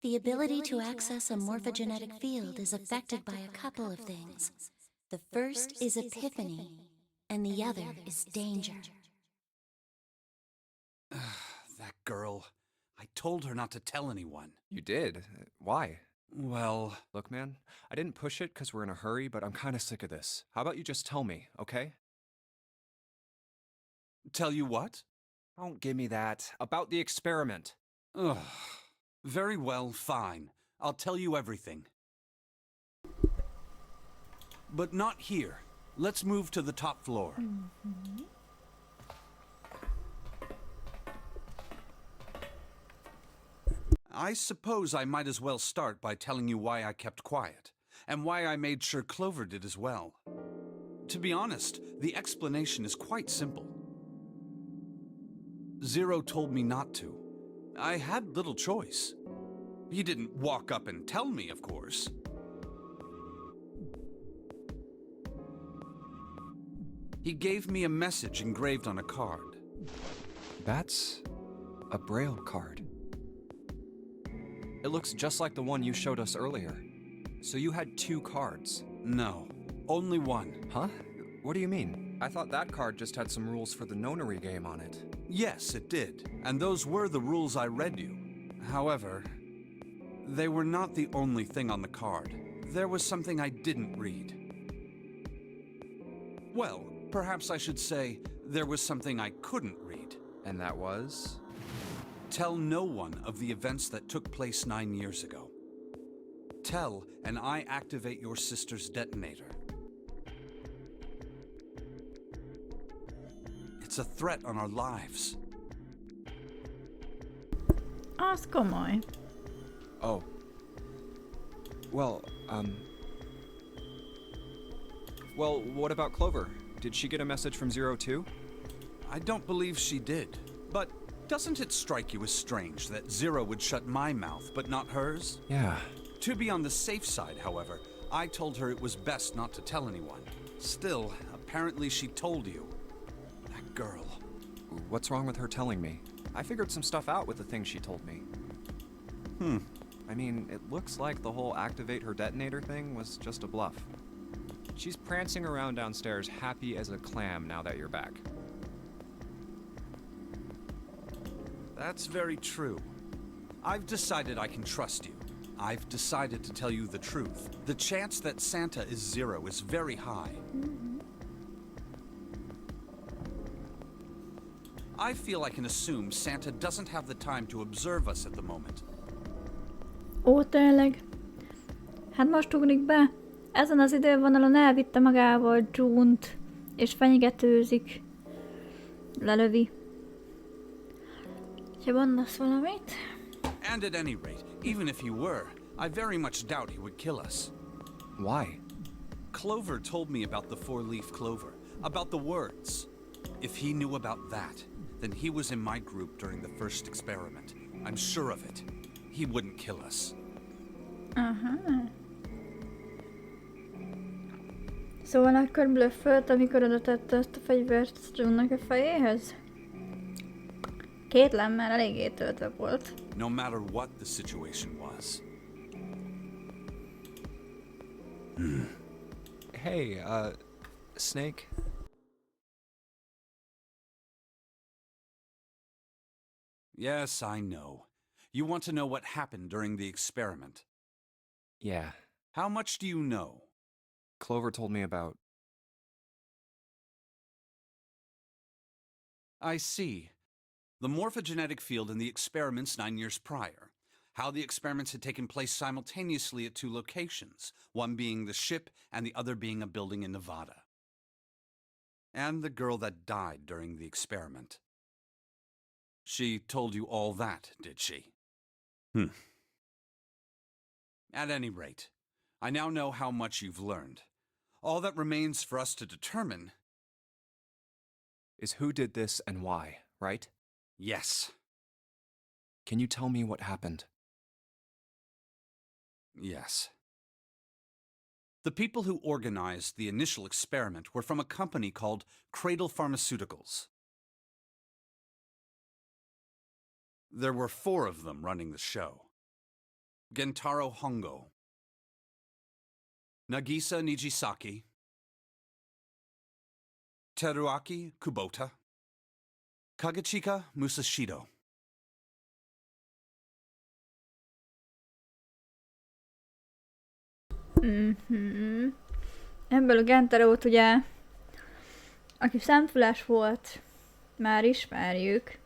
The ability to access a morphogenetic field is affected by a couple of things. The first is epiphany, and the other is danger. That girl. I told her not to tell anyone. You did? Why? Well, Look, man, I didn't push it because we're in a hurry, but I'm kind of sick of this. How about you just tell me, okay? tell you what? Don't give me that. About the experiment. Ugh. Very well, fine. I'll tell you everything. But not here. Let's move to the top floor. I suppose I might as well start by telling you why I kept quiet, and why I made sure Clover did as well. To be honest, the explanation is quite simple. Zero told me not to. I had little choice. He didn't walk up and tell me, of course. He gave me a message engraved on a card. That's a Braille card. It looks just like the one you showed us earlier. So you had 2 cards. No, only one. Huh? What do you mean? I thought that card just had some rules for the nonary game on it. Yes, it did, and those were the rules I read you. However, they were not the only thing on the card. There was something I didn't read. Well, perhaps I should say there was something I couldn't read. And that was? Tell no one of the events that took place 9 years ago. Tell, and I activate your sister's detonator. It's a threat on our lives. Az komoly. Oh. Well, Well, what about Clover? Did she get a message from Zero too? I don't believe she did. But doesn't it strike you as strange that Zero would shut my mouth, but not hers? Yeah. To be on the safe side, however, I told her it was best not to tell anyone. Still, apparently she told you. That girl. What's wrong with her telling me? I figured some stuff out with the things she told me. I mean, it looks like the whole activate her detonator thing was just a bluff. She's prancing around downstairs happy as a clam now that you're back. That's very true. I've decided I can trust you. I've decided to tell you the truth. The chance that Santa is Zero is very high. I feel I can assume Santa doesn't have the time to observe us at the moment. Ó, tényleg. Hát most ugrik be. Ezen az idővonalon elvitte magával June-t, és fenyegetőzik. Lelövi. Ha mondasz valamit? And at any rate, even if he were, I very much doubt he would kill us. Why? Clover told me about the 4-leaf clover, about the words. If he knew about that, then he was in my group during the first experiment. I'm sure of it. He wouldn't kill us. Aha. Szóval akkor blöffölt, amikor oda tette ezt a fegyvert June-nak a fejéhez? Kétlem, már eléggé töltve volt. No matter what the situation was. Hey, Snake? Yes, I know. You want to know what happened during the experiment. Yeah. How much do you know? Clover told me about... I see. The morphogenetic field in the experiments 9 years prior. How the experiments had taken place simultaneously at 2 locations, one being the ship and the other being a building in Nevada. And the girl that died during the experiment. She told you all that, did she? At any rate, I now know how much you've learned. All that remains for us to determine Is who did this and why, right? yes. Can you tell me what happened? Yes. The people who organized the initial experiment were from a company called Cradle Pharmaceuticals. There were 4 of them running the show. Gentaro Hongo, Nagisa Nijisaki, Teruaki Kubota, Kagechika Musashido. Ebből a Genterót ugye, aki szemfüles volt, már ismerjük.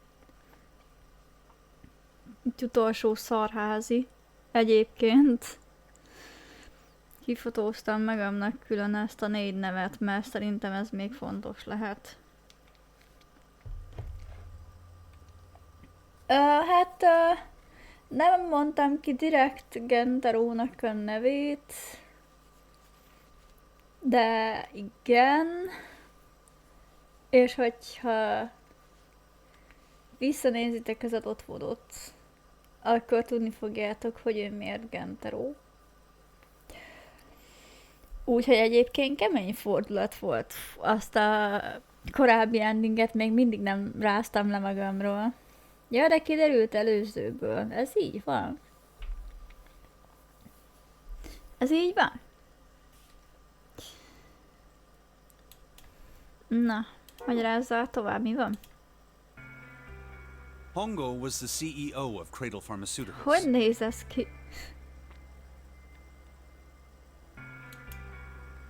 Itt utolsó szarházi. Egyébként kifotóztam magamnak külön ezt a 4 nevet, mert szerintem ez még fontos lehet. Nem mondtam ki direkt Genterónak a nevét, de igen, és hogyha visszanézitek az adott vodot, akkor tudni fogjátok, hogy ő miért Genteró. Úgyhogy egyébként kemény fordulat volt. Azt a korábbi endinget még mindig nem ráztam le magamról. Ja, de kiderült előzőből. Ez így van? Ez így van? Na, magyarázzál tovább, mi van? Hongo was the CEO of Cradle Pharmaceuticals. Hogy néz ez ki?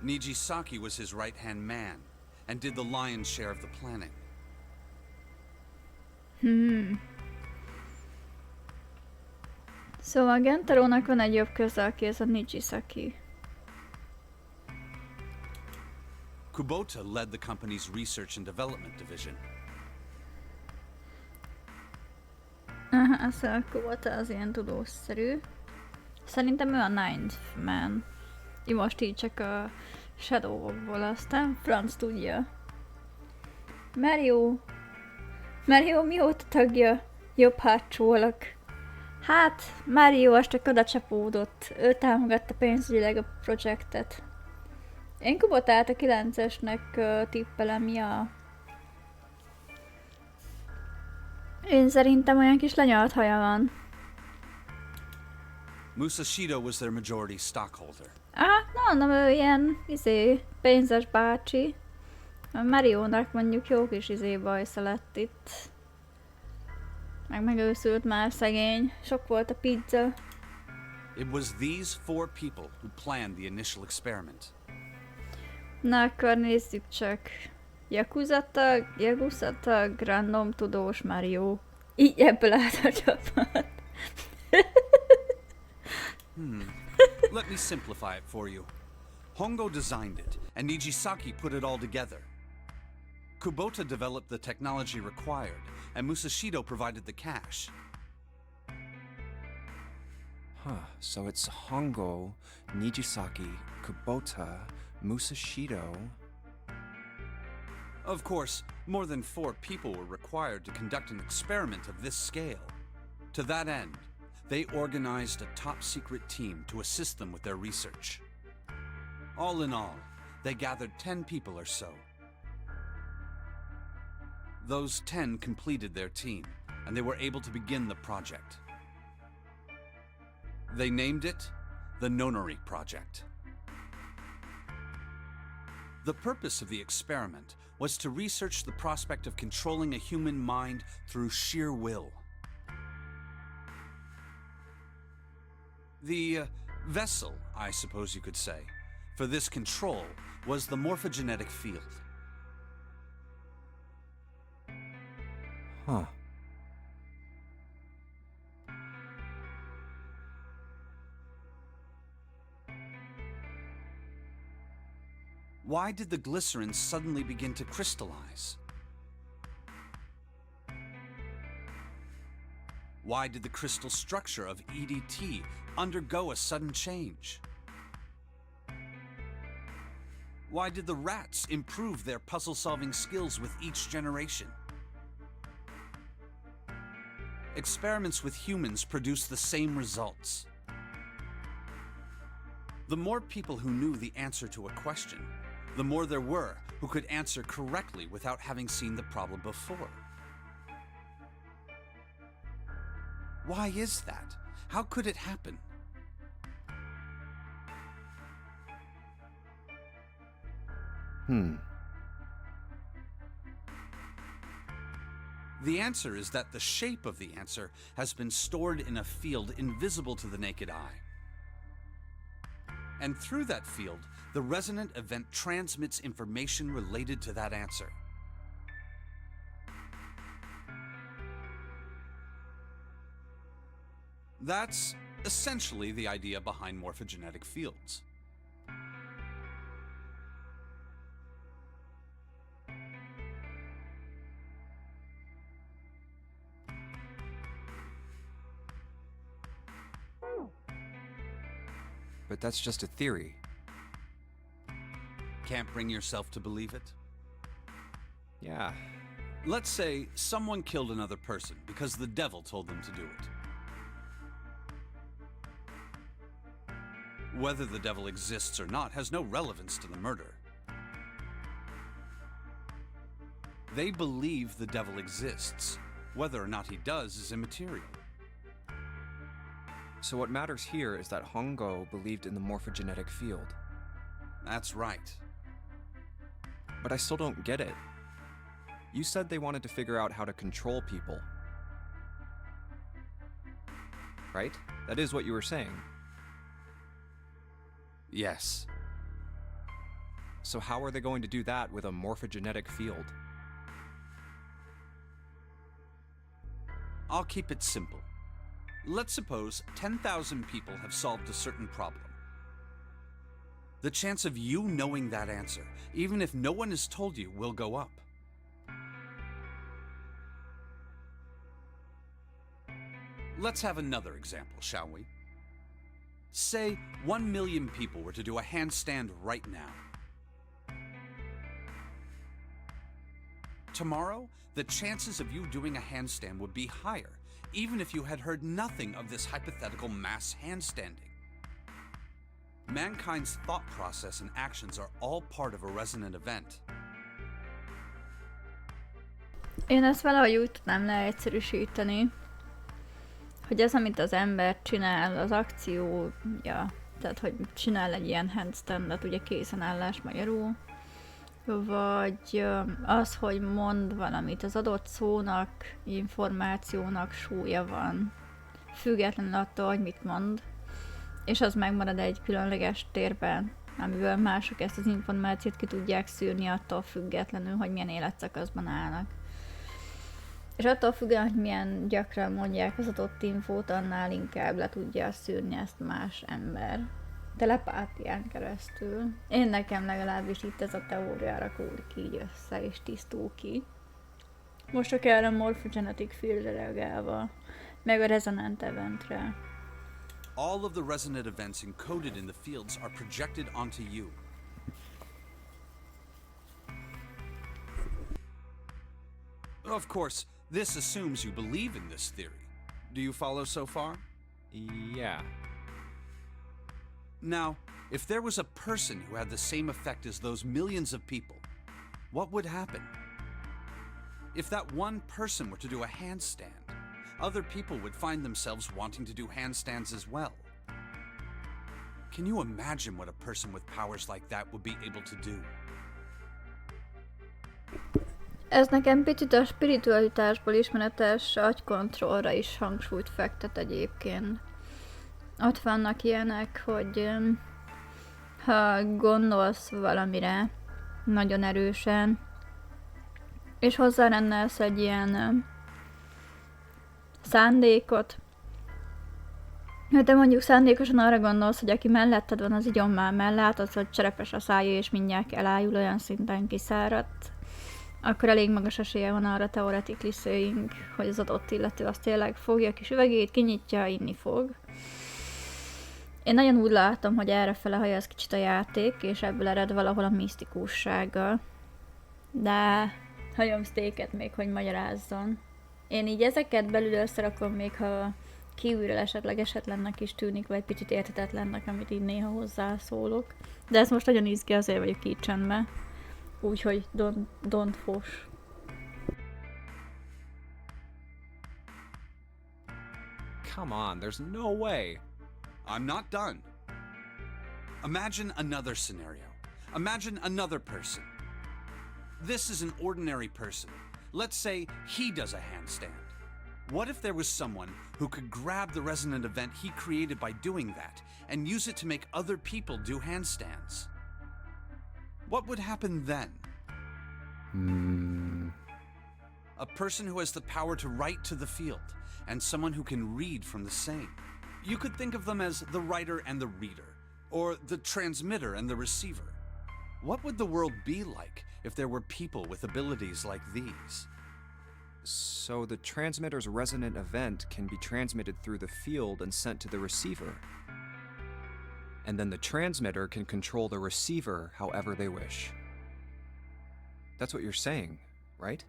Nijisaki was his right-hand man and did the lion's share of the planning. Szóval Genterónak van egy jobb köze, aki ez a Nijisaki. Kubota led the company's research and development division. Aha, szóval Kubota az ilyen tudósszerű. Szerintem ő a Ninth Man. Most így csak a Shadow-okból, aztán franc tudja. Mario mióta tagja? Jobb hátsó alak. Hát, Mario az csak oda csapódott. Ő támogatta pénzügyileg a projektet. Én Kubotát a 9-esnek tippelem, ja. Én szerintem olyan kis lenyalt haja van. Musashido was their majority stockholder. Mondom, ő ilyen, pénzes bácsi. A Mariónak mondjuk jó kis bajsza lett itt. Megőszült már szegény. Sok volt a pizza. It was these 4 people who planned the initial experiment. Na, akkor nézzük csak. Yakuza tag, random tudós Mario. Így ebből állt a csapat. Let me simplify it for you. Hongo designed it, and Nijisaki put it all together. Kubota developed the technology required, and Musashido provided the cash. So it's Hongo, Nijisaki, Kubota, Musashido. Of course, more than 4 people were required to conduct an experiment of this scale. To that end, they organized a top-secret team to assist them with their research. All in all, they gathered 10 people or so. Those 10 completed their team, and they were able to begin the project. They named it the Nonori Project. The purpose of the experiment was to research the prospect of controlling a human mind through sheer will. The vessel, I suppose you could say, for this control was the morphogenetic field. Why did the glycerin suddenly begin to crystallize? Why did the crystal structure of EDT undergo a sudden change? Why did the rats improve their puzzle-solving skills with each generation? Experiments with humans produce the same results. The more people who knew the answer to a question, the more there were who could answer correctly without having seen the problem before. Why is that? How could it happen? The answer is that the shape of the answer has been stored in a field invisible to the naked eye. And through that field, the resonant event transmits information related to that answer. That's essentially the idea behind morphogenetic fields. But that's just a theory. Can't bring yourself to believe it? Yeah. Let's say someone killed another person because the devil told them to do it. Whether the devil exists or not has no relevance to the murder. They believe the devil exists. Whether or not he does is immaterial. So what matters here is that Hongo believed in the morphogenetic field. That's right. But I still don't get it. You said they wanted to figure out how to control people. Right? That is what you were saying. Yes. So how are they going to do that with a morphogenetic field? I'll keep it simple. Let's suppose 10,000 people have solved a certain problem. The chance of you knowing that answer, even if no one has told you, will go up. Let's have another example, shall we? Say 1 million people were to do a handstand right now. Tomorrow, the chances of you doing a handstand would be higher, even if you had heard nothing of this hypothetical mass handstanding. Mankind's thought process and actions are all part of a resonant event. Én ezt valahogy úgy tudnám leegyszerűsíteni, hogy ez, amit az ember csinál, az akciója, tehát hogy csinál egy ilyen handstandet, ugye készenállás magyarul, vagy az, hogy mond valamit, az adott szónak, információnak súlya van, függetlenül attól, hogy mit mond, és az megmarad egy különleges térben, amiből mások ezt az információt ki tudják szűrni attól függetlenül, hogy milyen életszakaszban állnak. És attól függően, hogy milyen gyakran mondják az adott infót, annál inkább le tudja szűrni ezt más ember. Telepátián keresztül. Én nekem legalábbis itt ez a teória rakódik így össze és tisztul ki. Most csak erre a morphogenetic fieldre reagálva, meg a resonant eventre. All of the resonant events encoded in the fields are projected onto you. Of course, this assumes you believe in this theory. Do you follow so far? Yeah. Now, if there was a person who had the same effect as those millions of people, what would happen? If that one person were to do a handstand, other people would find themselves wanting to do handstands as well. Can you imagine what a person with powers like that would be able to do? Ez nekem picit a spiritualitásból ismeretes agykontrollra is hangsúlyt fektet egyébként. Ott vannak ilyenek, hogy ha gondolsz valamire nagyon erősen, és hozzárendelsz egy ilyen szándékot, hogy te mondjuk szándékosan arra gondolsz, hogy aki melletted van, az igyon már mellé, látod, hogy cserepes a szája, és mindjárt elájul, olyan szinten kiszáradt, akkor elég magas esélye van arra theoretically saying, hogy az adott illető azt tényleg fogja a kis üvegét, kinyitja, inni fog. Én nagyon úgy látom, hogy errefele hajaz kicsit a játék, és ebből ered valahol a misztikussága. De hagyom Steaket még, hogy magyarázzon. Én így ezeket belül összerakom, még ha kívülről esetleg esetlennek is tűnik, vagy picit érthetetlennek, amit így néha hozzászólok. De ez most nagyon izgi, azért vagyok így csendben. Úgyhogy don't fos. Come on, there's no way. I'm not done. Imagine another scenario. Imagine another person. This is an ordinary person. Let's say he does a handstand. What if there was someone who could grab the resonant event he created by doing that and use it to make other people do handstands? What would happen then? A person who has the power to write to the field, and someone who can read from the same. You could think of them as the writer and the reader, or the transmitter and the receiver. What would the world be like if there were people with abilities like these? So the transmitter's resonant event can be transmitted through the field and sent to the receiver. And then the transmitter can control the receiver however they wish. That's what you're saying, right?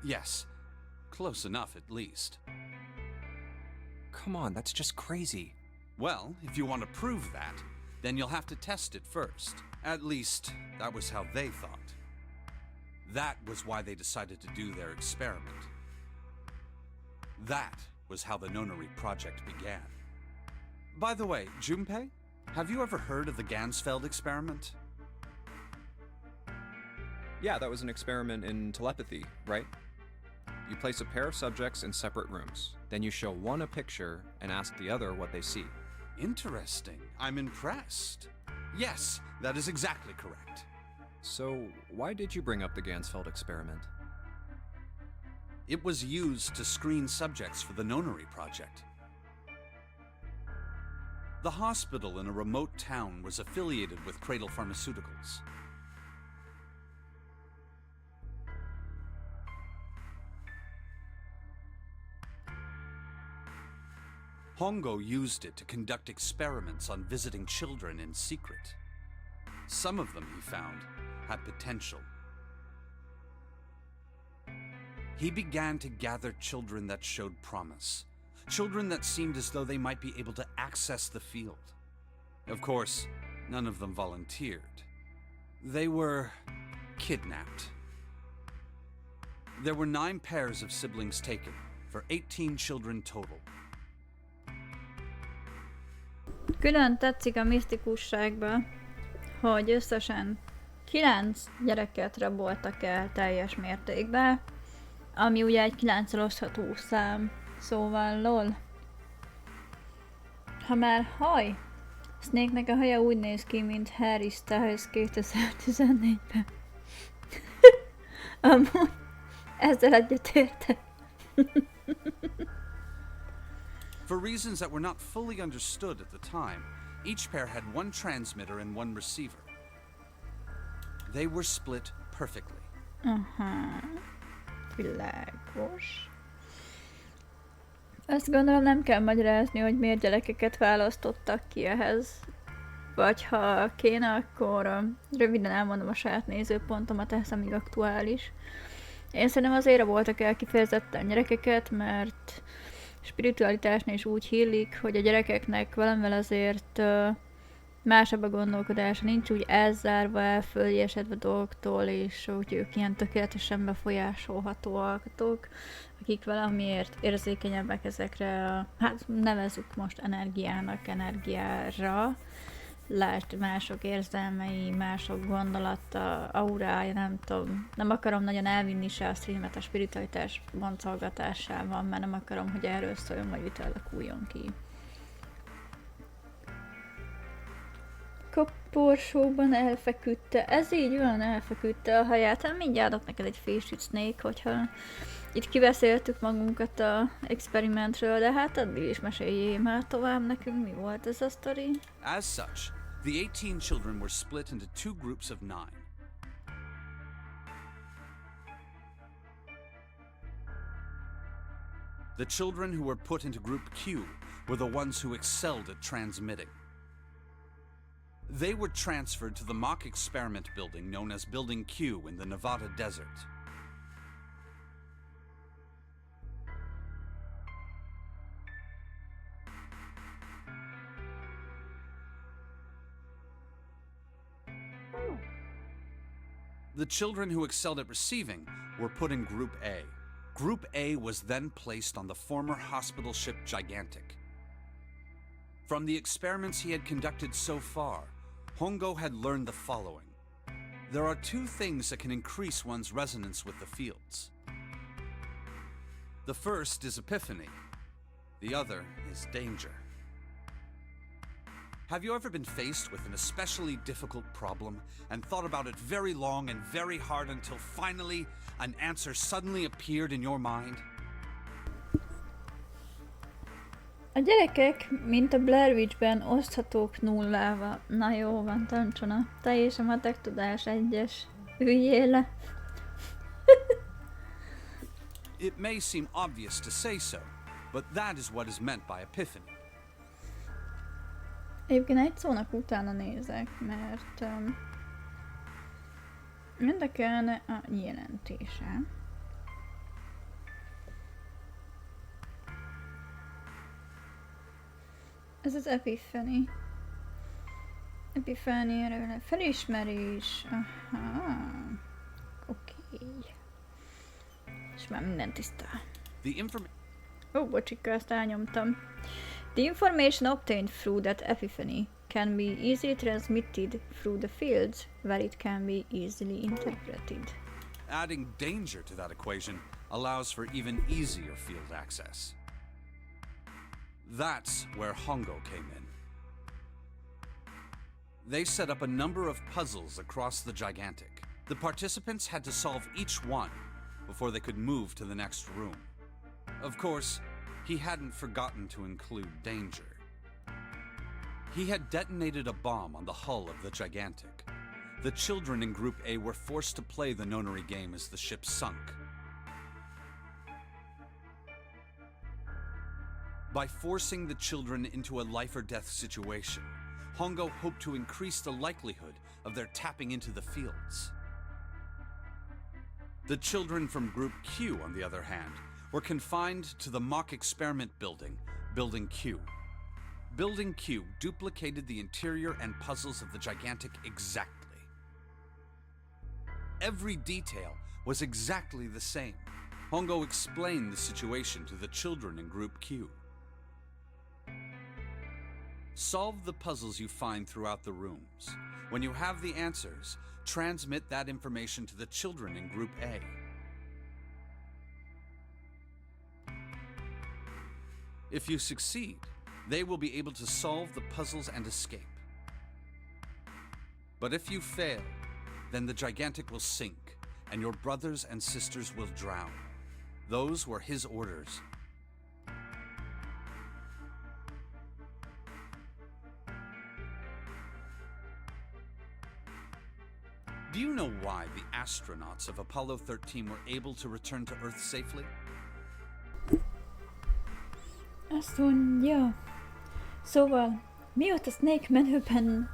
Yes, close enough at least. Come on, that's just crazy. Well, if you want to prove that, then you'll have to test it first. At least, that was how they thought. That was why they decided to do their experiment. That was how the Nonary project began. By the way, Junpei, have you ever heard of the Gansfeld experiment? Yeah, that was an experiment in telepathy, right? You place a pair of subjects in separate rooms. Then you show one a picture and ask the other what they see. Interesting. I'm impressed. Yes, that is exactly correct. So, why did you bring up the Gansfeld experiment? It was used to screen subjects for the Nonary project. The hospital in a remote town was affiliated with Cradle Pharmaceuticals. Hongo used it to conduct experiments on visiting children in secret. Some of them, he found, had potential. He began to gather children that showed promise, children that seemed as though they might be able to access the field. Of course, none of them volunteered. They were kidnapped. There were 9 pairs of siblings taken, for 18 children total. Külön tetszik a misztikusságban, hogy összesen 9 gyereket raboltak el teljes mértékben, ami ugye egy 9-szer osztható szám, szóval lol. Ha már haj, Snake-nek a haja úgy néz ki, mint Harry Styles 2014-ben. Amúgy ezzel egyetértek. For reasons that were not fully understood at the time, each pair had one transmitter and one receiver. They were split perfectly. Világos. Azt gondolom, nem kell magyarázni, hogy miért gyerekeket választottak ki ehhez. Vagy ha kéne, akkor röviden elmondom a saját nézőpontomat, ez amíg aktuális. Én szerintem azért voltak el kifejezetten gyerekeket, mert spiritualitásnál is úgy hílik, hogy a gyerekeknek valamivel azért másabb a gondolkodása, nincs úgy elzárva, elföljesedve dolgoktól, és úgy ők ilyen tökéletesen befolyásolható alkotók, akik valamiért érzékenyebbek ezekre a, hát nevezzük most energiára, lásd mások érzelmei, mások gondolata, aurája, nem tudom. Nem akarom nagyon elvinni se a streamet a spiritualitás boncolgatásával, mert nem akarom, hogy erről szóljon, vagy vita alakuljon ki. Koporsóban elfeküdte, ez így van, elfeküdte a haját. Hát mindjárt adok neked egy fésűt, Snake, hogyha itt kibeszéltük magunkat a experimentről, de hát addig is meséljél már tovább nekünk, mi volt ez a sztori. As such, the 18 children were split into 2 groups of 9. The children who were put into Group Q were the ones who excelled at transmitting. They were transferred to the mock experiment building known as Building Q in the Nevada desert. The children who excelled at receiving were put in Group A. Group A was then placed on the former hospital ship Gigantic. From the experiments he had conducted so far, Hongo had learned the following. There are two things that can increase one's resonance with the fields. The first is epiphany. The other is danger. Have you ever been faced with an especially difficult problem and thought about it very long and very hard until finally an answer suddenly appeared in your mind? A gyerekek, mint a Blair Witchben, oszthatók nullával. Na jó van, tancsona. Te és a matek tudás egyes. Üljél le. It may seem obvious to say so, but that is what is meant by epiphany. Egyébként egy szónak utána nézek, mert érdekelne a jelentése. Ez az epiphany. Epiphany, felismerés. Aha. Oké. És már minden tiszta. Bocsika, ezt elnyomtam. The information obtained through that epiphany can be easily transmitted through the fields, where it can be easily interpreted. Adding danger to that equation allows for even easier field access. That's where Hongo came in. They set up a number of puzzles across the Gigantic. The participants had to solve each one before they could move to the next room. Of course, he hadn't forgotten to include danger. He had detonated a bomb on the hull of the Gigantic. The children in Group A were forced to play the nonary game as the ship sunk. By forcing the children into a life-or-death situation, Hongo hoped to increase the likelihood of their tapping into the fields. The children from Group Q, on the other hand, were confined to the mock experiment building, Building Q. Building Q duplicated the interior and puzzles of the Gigantic exactly. Every detail was exactly the same. Hongo explained the situation to the children in Group Q. Solve the puzzles you find throughout the rooms. When you have the answers, transmit that information to the children in Group A. If you succeed, they will be able to solve the puzzles and escape. But if you fail, then the Gigantic will sink, and your brothers and sisters will drown. Those were his orders. Do you know why the astronauts of Apollo 13 were able to return to Earth safely? Azt mondja. Szóval, mióta Snake menőben...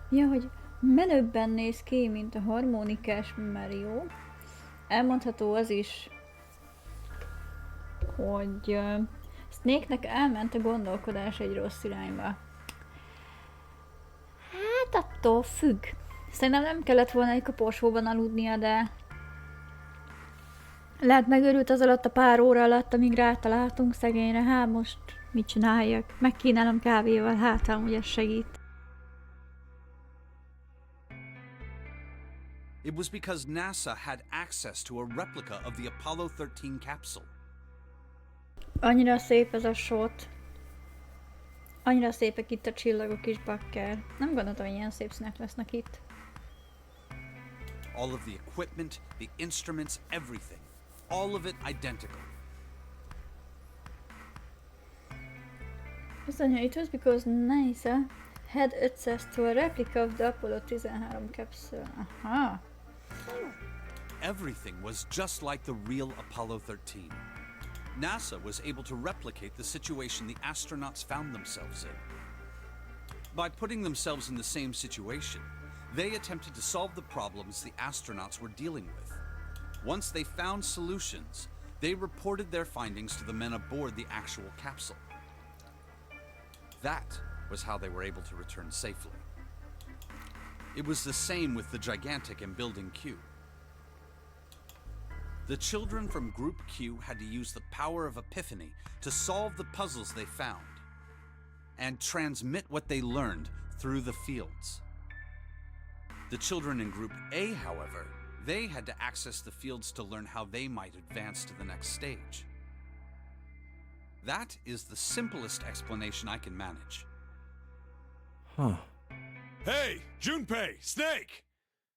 Ja, hogy menőbben néz ki, mint a harmonikás Mario, elmondható az is, hogy Snake-nek elment a gondolkodás egy rossz irányba. Hát attól függ. Szerintem nem kellett volna egy koporsóban aludnia, de... Lehet megörült az alatt a pár óra alatt, amíg rátaláltunk szegényre. Hát most mit csináljak? Megkínálom kávéval, hát amúgy ez segít. It was because NASA had access to a replica of the Apollo 13 capsule. Annyira szép ez a shot. Annyira szépek itt a csillagok is, bakker. Nem gondoltam, hogy ilyen szép színek lesznek itt. All of the equipment, the instruments, everything. All of it identical. Azt mondja, it was because NASA had access to a replica of the Apollo 13 capsule. Aha. Everything was just like the real Apollo 13. NASA was able to replicate the situation the astronauts found themselves in. By putting themselves in the same situation, they attempted to solve the problems the astronauts were dealing with. Once they found solutions, they reported their findings to the men aboard the actual capsule. That was how they were able to return safely. It was the same with the gigantic in Building Q. The children from Group Q had to use the power of epiphany to solve the puzzles they found and transmit what they learned through the fields. The children in Group A, however, they had to access the fields to learn how they might advance to the next stage. That is the simplest explanation I can manage. Huh. Hey, Junpei, Snake!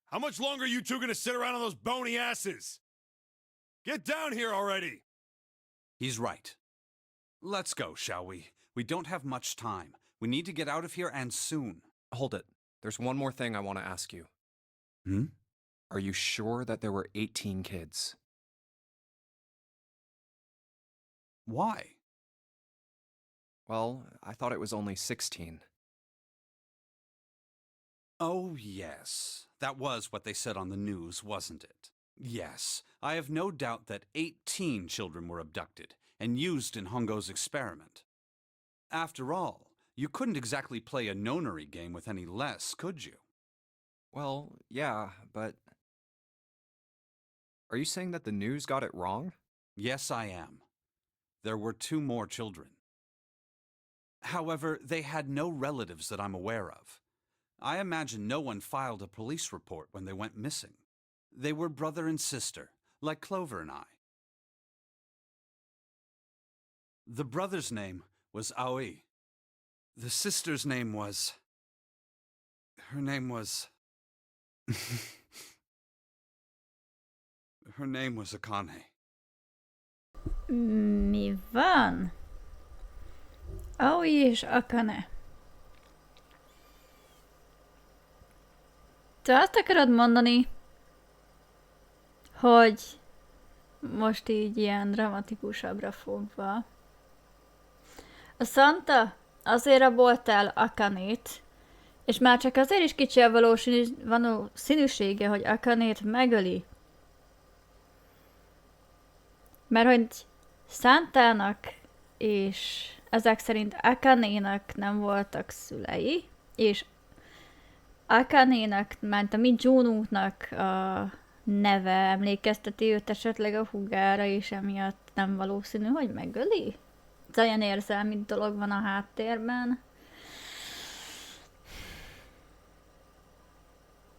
How much longer are you two gonna sit around on those bony asses? Get down here already! He's right. Let's go, shall we? We don't have much time. We need to get out of here, and soon. Hold it. There's one more thing I want to ask you. Hmm? Are you sure that there were 18 kids? Why? Well, I thought it was only 16. Oh, yes. That was what they said on the news, wasn't it? Yes, I have no doubt that 18 children were abducted and used in Hongo's experiment. After all, you couldn't exactly play a nonary game with any less, could you? Well, yeah, but... Are you saying that the news got it wrong? Yes, I am. There were 2 more children. However, they had no relatives that I'm aware of. I imagine no one filed a police report when they went missing. They were brother and sister, like Clover and I. The brother's name was Aoi. The sister's name was... Her name was Akane. Mi van? Aoi és Akane. Te azt akarod mondani, hogy most így ilyen dramatikusabbra fogva a Santa azért rabolt el Akanét, és már csak azért is kicsi a valószínűsége, hogy Akanét megöli. Mert hogy Santának és ezek szerint Akanénak nem voltak szülei, és Akanénak, ment a mi Jununknak a neve emlékezteti őt esetleg a húgára, és emiatt nem valószínű, hogy megöli? Ez olyan érzelmi dolog van a háttérben.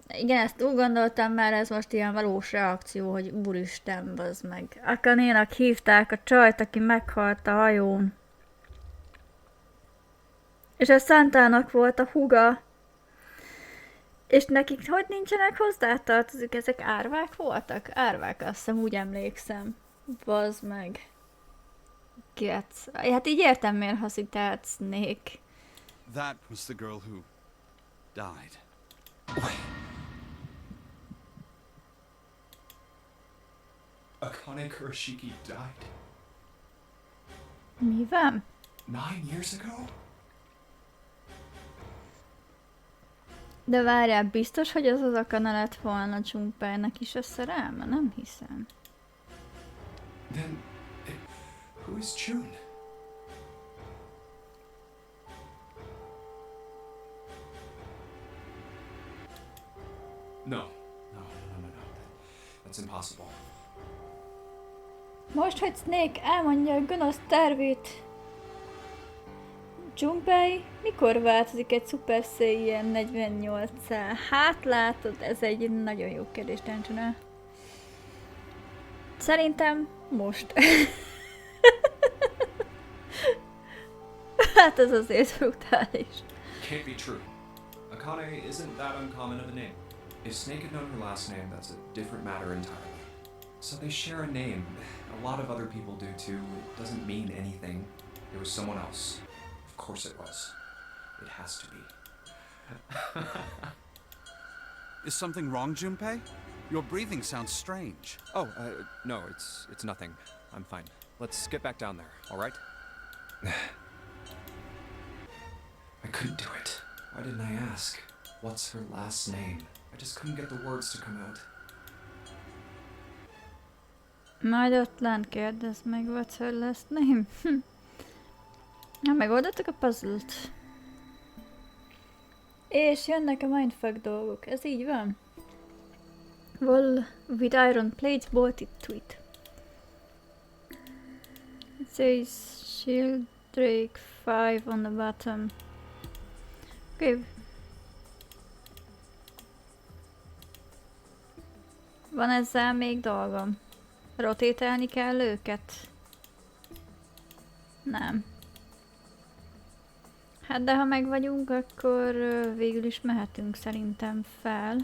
Igen, ezt úgy gondoltam, mert ez most ilyen valós reakció, hogy úristen, bazd meg. Akanénak hívták a csajt, aki meghalt a hajón. És a Santának volt a húga. És nekik hogy nincsenek hozzátartozik? Ezek árvák voltak? Árvák, azt hiszem, úgy emlékszem. Bazd meg. Getsz. Hát így értem, miért használtál Snake. That was the girl who died. Akane Kurashiki died Mi van? 9 years ago? De várjál, biztos, hogy az az Akane lett volna Junpeinek is a szerelme? Nem hiszem. Then, who is June? No. That's impossible. Most, hogy Snake elmondja a gonosz tervét, Junpei mikor változik egy Super Saiyan 48-szá? Hát látod, ez egy nagyon jó kérdés, Tencsone. Szerintem most. Hát ez azért brutális. Can't be true. Akane isn't that uncommon of a name. If Snake had known her last name, that's a different matter entirely. So they share a name. A lot of other people do too. It doesn't mean anything. It was someone else. Of course it was. It has to be. Is something wrong, Junpei? Your breathing sounds strange. Oh, no, it's nothing. I'm fine. Let's get back down there, alright? I couldn't do it. Why didn't I ask? What's her last name? I just couldn't get the words to come out. Majd ott lent kérdezd meg, what's her last name? Na, megoldottuk a puzzle-t. És jönnek a mindfuck dolgok, ez így van. Wall with iron plates bolted to it. It says shield drake 5 on the bottom. Okay. Van ezzel még dolgom? Rotételni kell őket? Nem. Hát de ha meg vagyunk, akkor végül is mehetünk szerintem fel.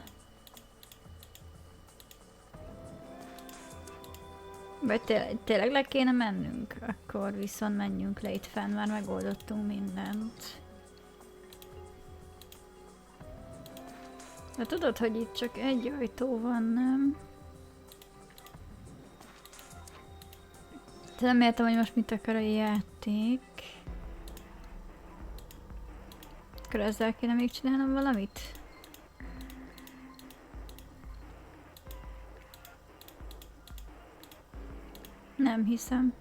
Vagy tényleg le kéne mennünk? Akkor viszont menjünk le itt fenn, már megoldottunk mindent. De tudod, hogy itt csak egy ajtó van, nem? De nem értem, hogy most mit akar a játék. Akkor ezzel kéne még csinálnom valamit? Nem hiszem.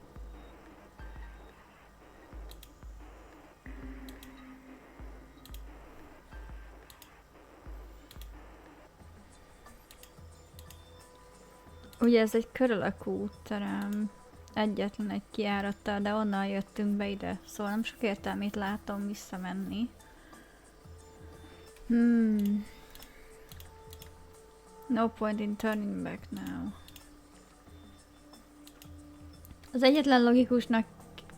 Ugye ez egy kör alakú útterem. Egyetlen egy kijárattal, de onnan jöttünk be ide. Szóval nem sok értelmét látom visszamenni. No point in turning back now. Az egyetlen logikusnak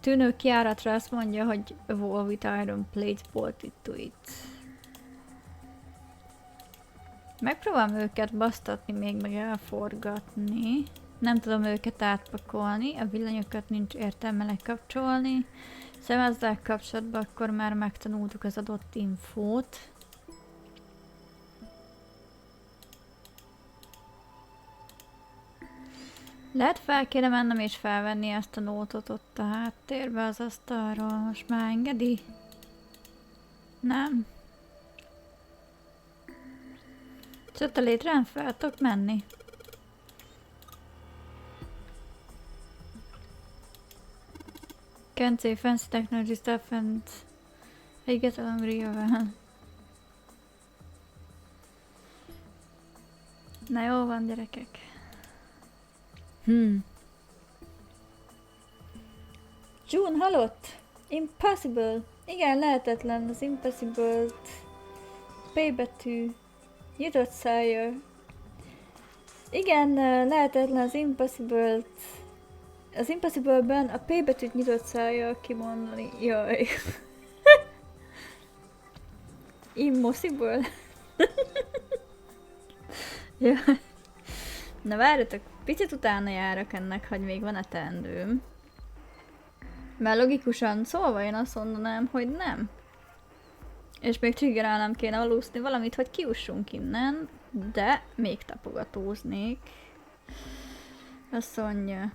tűnő kijáratra azt mondja, hogy a wall with iron plates bolted to it. Megpróbálom őket basztatni, még meg elforgatni. Nem tudom őket átpakolni, a villanyokat nincs értelme lekapcsolni. Szóval ezzel kapcsolatban akkor már megtanultuk az adott infót. Lehet fel kéne mennem és felvenni ezt a nótot ott a háttérbe az asztalról. Most már engedi? Nem. Csak a létrán fel tudok menni. Can't say fancy technology stuff and I get along real well. Na jó van, gyerekek. June halott! Impossible! Igen, lehetetlen az impossible-t. P betű. Nyitott szájjal. Igen, lehetetlen az impossible-t. Az impossible-ben a P betűt nyitott szájjal kimondani. Jaj. Impossible. Ja. Na várjatok, picit utána járok ennek, hogy még van-e teendőm. Mert logikusan szólva én azt mondanám, hogy nem. És még triggerálnom kéne aludni valamit, hogy kiussunk innen, de még tapogatóznék. Azt mondja.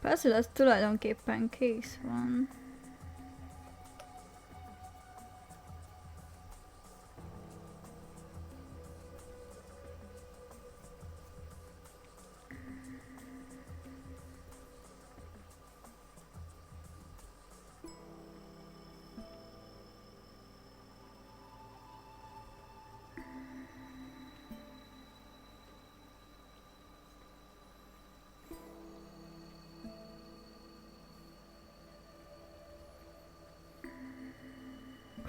Puzzle az tulajdonképpen kész van.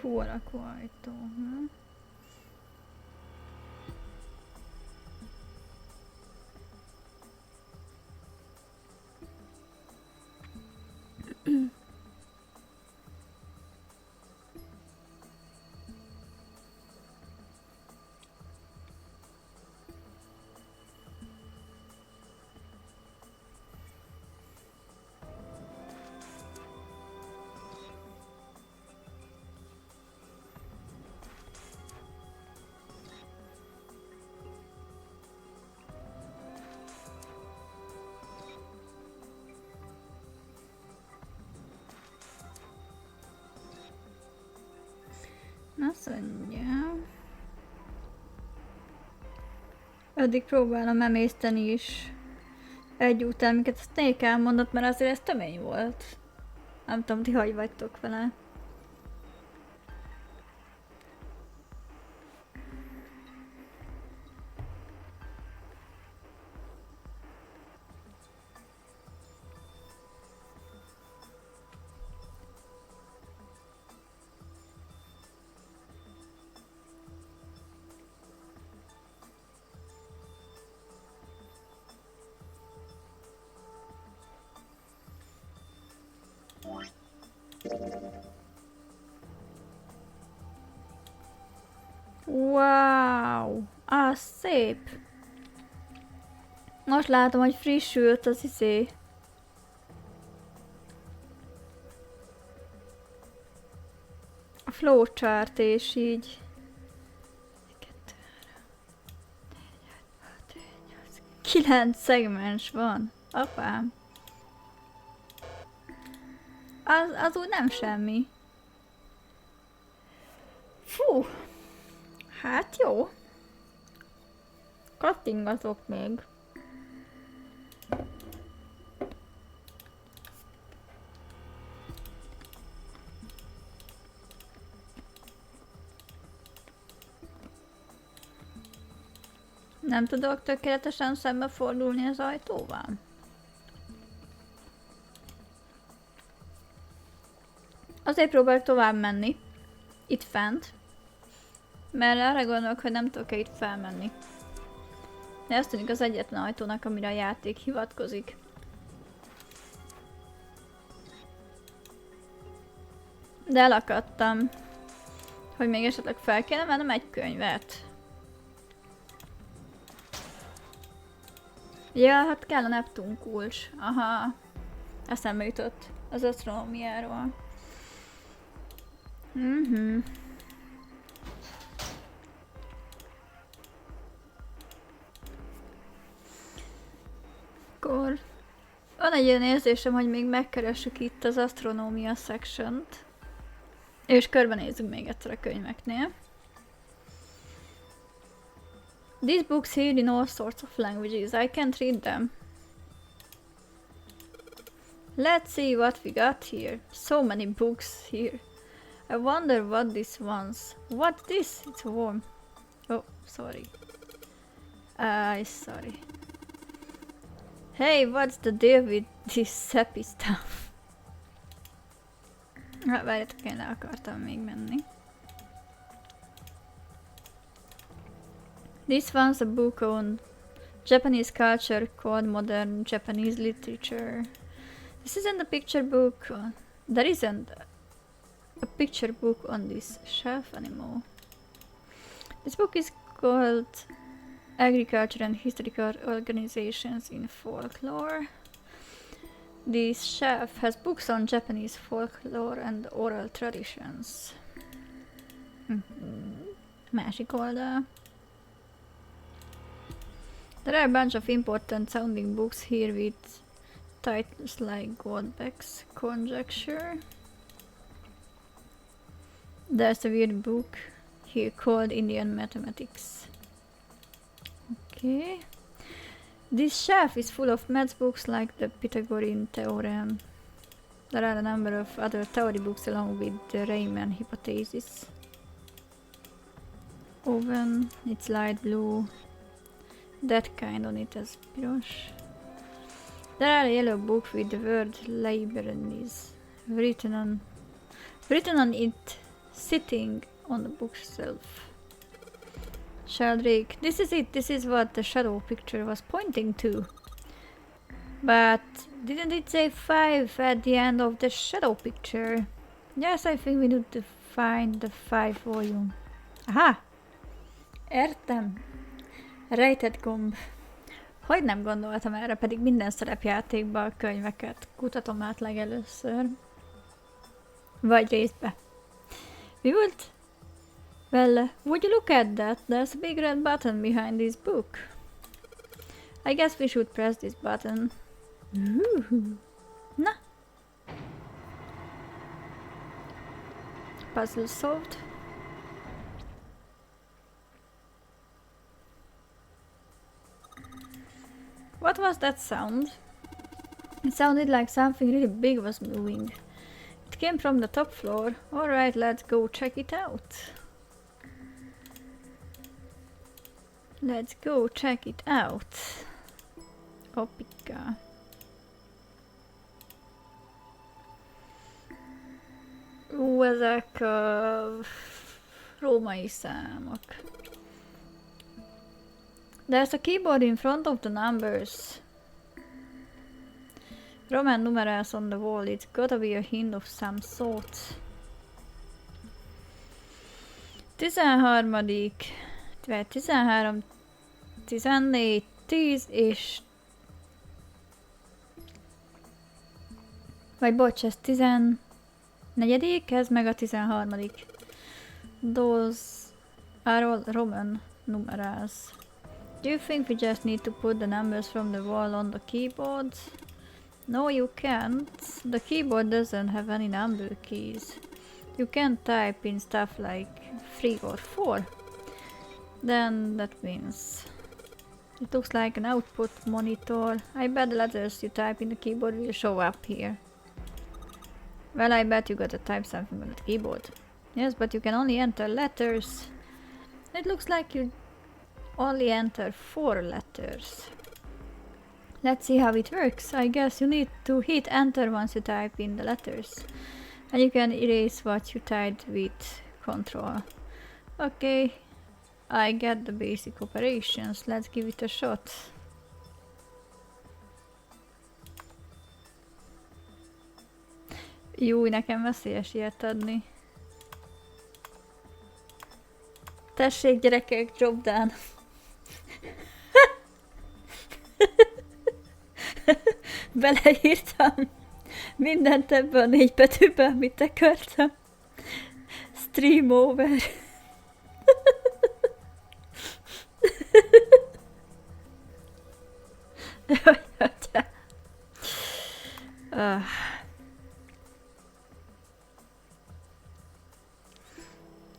Hú, alakú ajtó, hm? Azt mondja. Addig próbálom emészteni is. Egy után, amiket a Snake elmondott, mert azért ez tömény volt. Nem tudom, ti hogy vagytok vele. Wow! Szép! Most látom, hogy frissült az izé. A flowchart és így. 9 szegmens van. Apám. Az úgy nem semmi. Fú! Hát jó. Kattingatok még. Nem tudok tökéletesen szembefordulni az ajtóval? Azért próbálok tovább menni. Itt fent. Mert arra gondolok, hogy nem tudok itt felmenni. De ezt tűnik az egyetlen ajtónak, amire a játék hivatkozik. De elakadtam. Hogy még esetleg fel kéne mennem egy könyvet. Ja, hát kell a Neptun kulcs. Aha. Eszembe jutott az asztronómiáról. Akkor van egy olyan érzésem, hogy még megkeressük itt az asztronómia section-t. És körbenézzünk még egyszer a könyveknél. These books here in all sorts of languages. I can't read them. Let's see what we got here. So many books here. I wonder what this one's. What's this? It's warm. Oh, sorry. Sorry. Hey, what's the deal with this sappy stuff? Várjátok, én le akartam még menni. This one's a book on Japanese culture called Modern Japanese Literature. This isn't a picture book. There isn't a picture book on this shelf anymore. This book is called Agriculture and Historical Organizations in Folklore. This shelf has books on Japanese folklore and oral traditions. Másik oldal. There are a bunch of important sounding books here with titles like Goldbeck's Conjecture. There's a weird book here called Indian Mathematics. Okay. This shelf is full of maths books like the Pythagorean theorem. There are a number of other theory books along with the Riemann hypothesis. Oven, it's light blue. That kind on it as piros. There are a yellow book with the word Liberalism written on it, sitting on the bookshelf. Sheldrake, this is it. This is what the shadow picture was pointing to. But didn't it say 5 at the end of the shadow picture? Yes, I think we need to find the 5 volume. Aha! Értem. Rejtett gomb. Hogy nem gondoltam erre, pedig minden szerepjátékban a könyveket kutatom át legelőször. Vagy részbe. Mi volt? Well, would you look at that? There's a big red button behind this book. I guess we should press this button. Na. Puzzle solved. was that sound? It sounded like something really big was moving. It came from the top floor. Alright, let's go check it out. Let's go check it out. Opika. Ezek római számok. There's a keyboard in front of the numbers. Roman numerals on the wall. It's gotta be a hint of some sort. 13. 13, 14, 10 és... Vagy bocs, ez 14. Ez meg a 13. Those are all Roman numerals. Do you think we just need to put the numbers from the wall on the keyboard? No, you can't. The keyboard doesn't have any number keys. You can't type in stuff like 3 or 4. Then that means it looks like an output monitor. I bet the letters you type in the keyboard will show up here. Well, I bet you gotta type something on the keyboard. Yes, but you can only enter letters. It looks like you only enter 4 letters. Let's see how it works. I guess you need to hit enter once you type in the letters. And you can erase what you typed with control. Okay, I get the basic operations. Let's give it a shot. Jó, nekem veszélyes ilyet adni. Tessék gyerekek, job done. Beleírtam mindent ebbe a 4 betűbe, amit akartam. Stream over.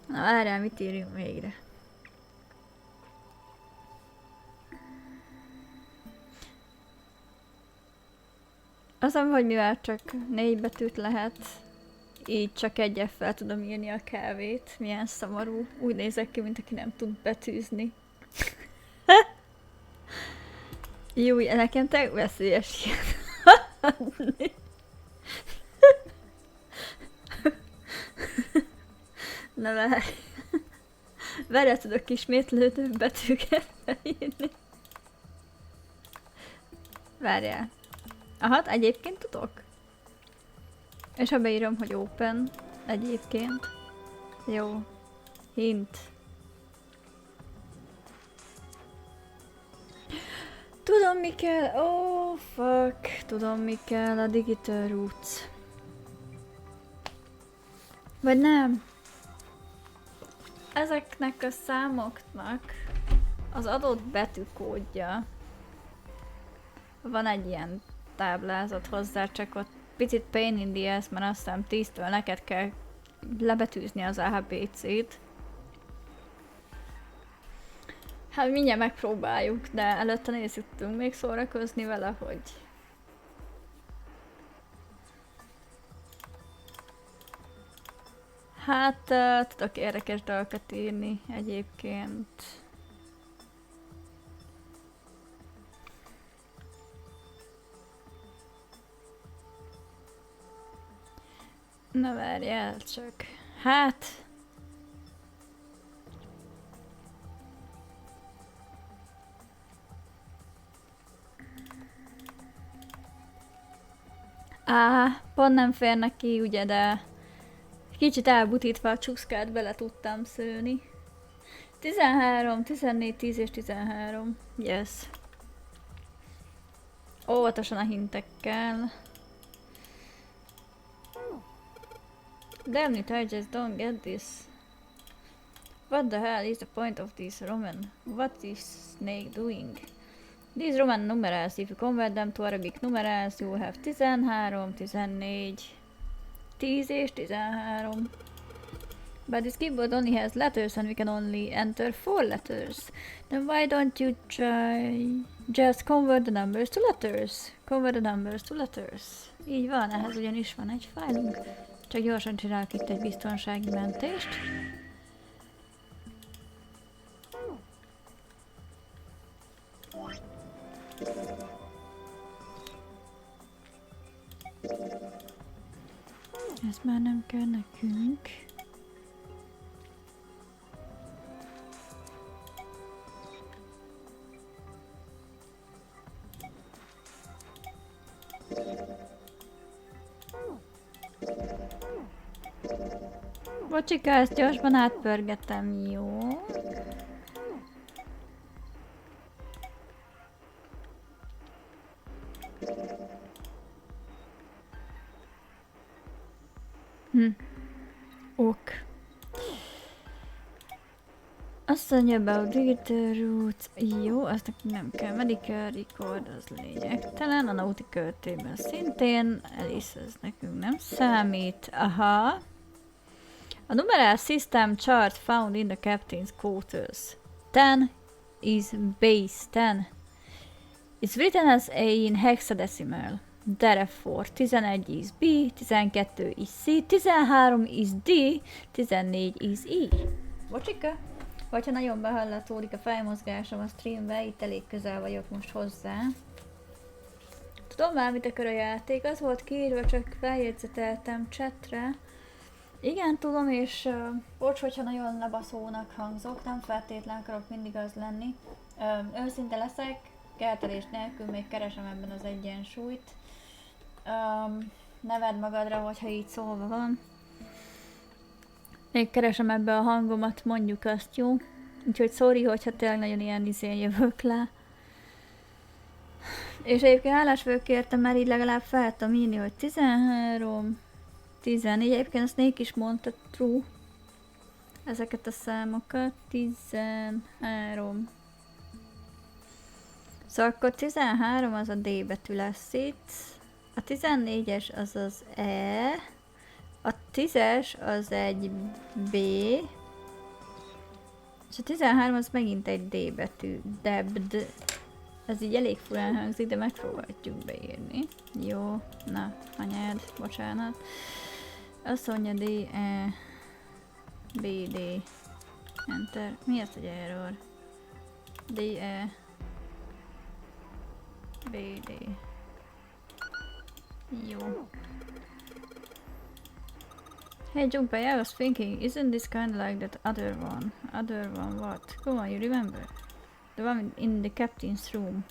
Na várjál, mit írjunk végre? Azon, hogy mivel csak 4 betűt lehet, így csak egy F-fel tudom írni a kávét. Milyen szomorú. Úgy nézek ki, mint aki nem tud betűzni. Jó, nekem te veszélyes ilyen. Na várj. Várjál, tudok ismétlődő betűket beírni. Várjál. Aha, egyébként tudok. És ha beírom, hogy open, egyébként. Jó. Hint. Tudom mi kell. Oh fuck. Tudom mi kell a digital roots. Vagy nem. Ezeknek a számoknak az adott betűkódja. Van egy ilyen táblázat hozzá, csak ott picit pain in the ass, mert azt hiszem 10-től neked kell lebetűzni az ABC-t. Hát mindjárt megpróbáljuk, de előtte nézzük még szórakozni vele, hogy... Hát tudok érdekes dolgokat írni egyébként. Na várjál csak. Hát... pont nem fér neki, ugye, de... Kicsit elbutítva a csúszkát bele tudtam szőni. 13, 14, 10 és 13. Yes. Óvatosan a hintekkel. Damn it, I just don't get this. What the hell is the point of this Roman? What is Snake doing? These Roman numerals, if you convert them to Arabic numerals, you have 13, 14, 10 és 13. But this keyboard only has letters and we can only enter 4 letters. Then why don't you try just convert the numbers to letters? Convert the numbers to letters. Így van, ehhez ugyanis van egy fájlunk. Csak gyorsan csinálok itt egy biztonsági mentést. Ez már nem kell nekünk. Bocsika, ezt gyorsban átpörgetem, jó? Ok. Azt mondja, about digital roots. Jó, azt nem kell. Medical record, az lényegtelen. A nautical table szintén. Alice, ez nekünk nem számít. Aha. A numeral system chart found in the captain's quarters. 10 is base 10. It's written as A in hexadecimal. Therefore, 11 is B, 12 is C, 13 is D, 14 is E. Bocsika? Hogyha nagyon behallatódik a fejmozgásom a streambe, itt elég közel vagyok most hozzá. Tudom már, mit akar a játék, az volt kiírva, csak feljegyzeteltem chatre. Igen, tudom, és bocs, hogyha nagyon lebaszónak hangzok, nem feltétlen akarok mindig az lenni. Őszinte leszek, keltelés nélkül még keresem ebben az egyensúlyt. Ne vedd magadra, hogyha így szólva van. Még keresem ebbe a hangomat, mondjuk azt, jó? Úgyhogy sorry, hogyha tényleg nagyon ilyen izén jövök le. És egyébként állásfők kértem, mert így legalább fel tudom írni, hogy 13, 14, egyébként a Snake is mondta, true. Ezeket a számokat, 13. Szóval akkor 13 az a D betű lesz itt. A 14-es az az E. A 10-es az egy B. És a 13 az megint egy D betű. Debd. Ez így elég furán hangzik, de megpróbáljuk beírni. Jó, na, anyád, bocsánat. Azt mondja D, E, B, D. Enter. Mi az, hogy error? D, E, B, D. Jó. Hey Junpei, I was thinking, isn't this kind of like that other one? Other one what? Come on, you remember? The one in the captain's room.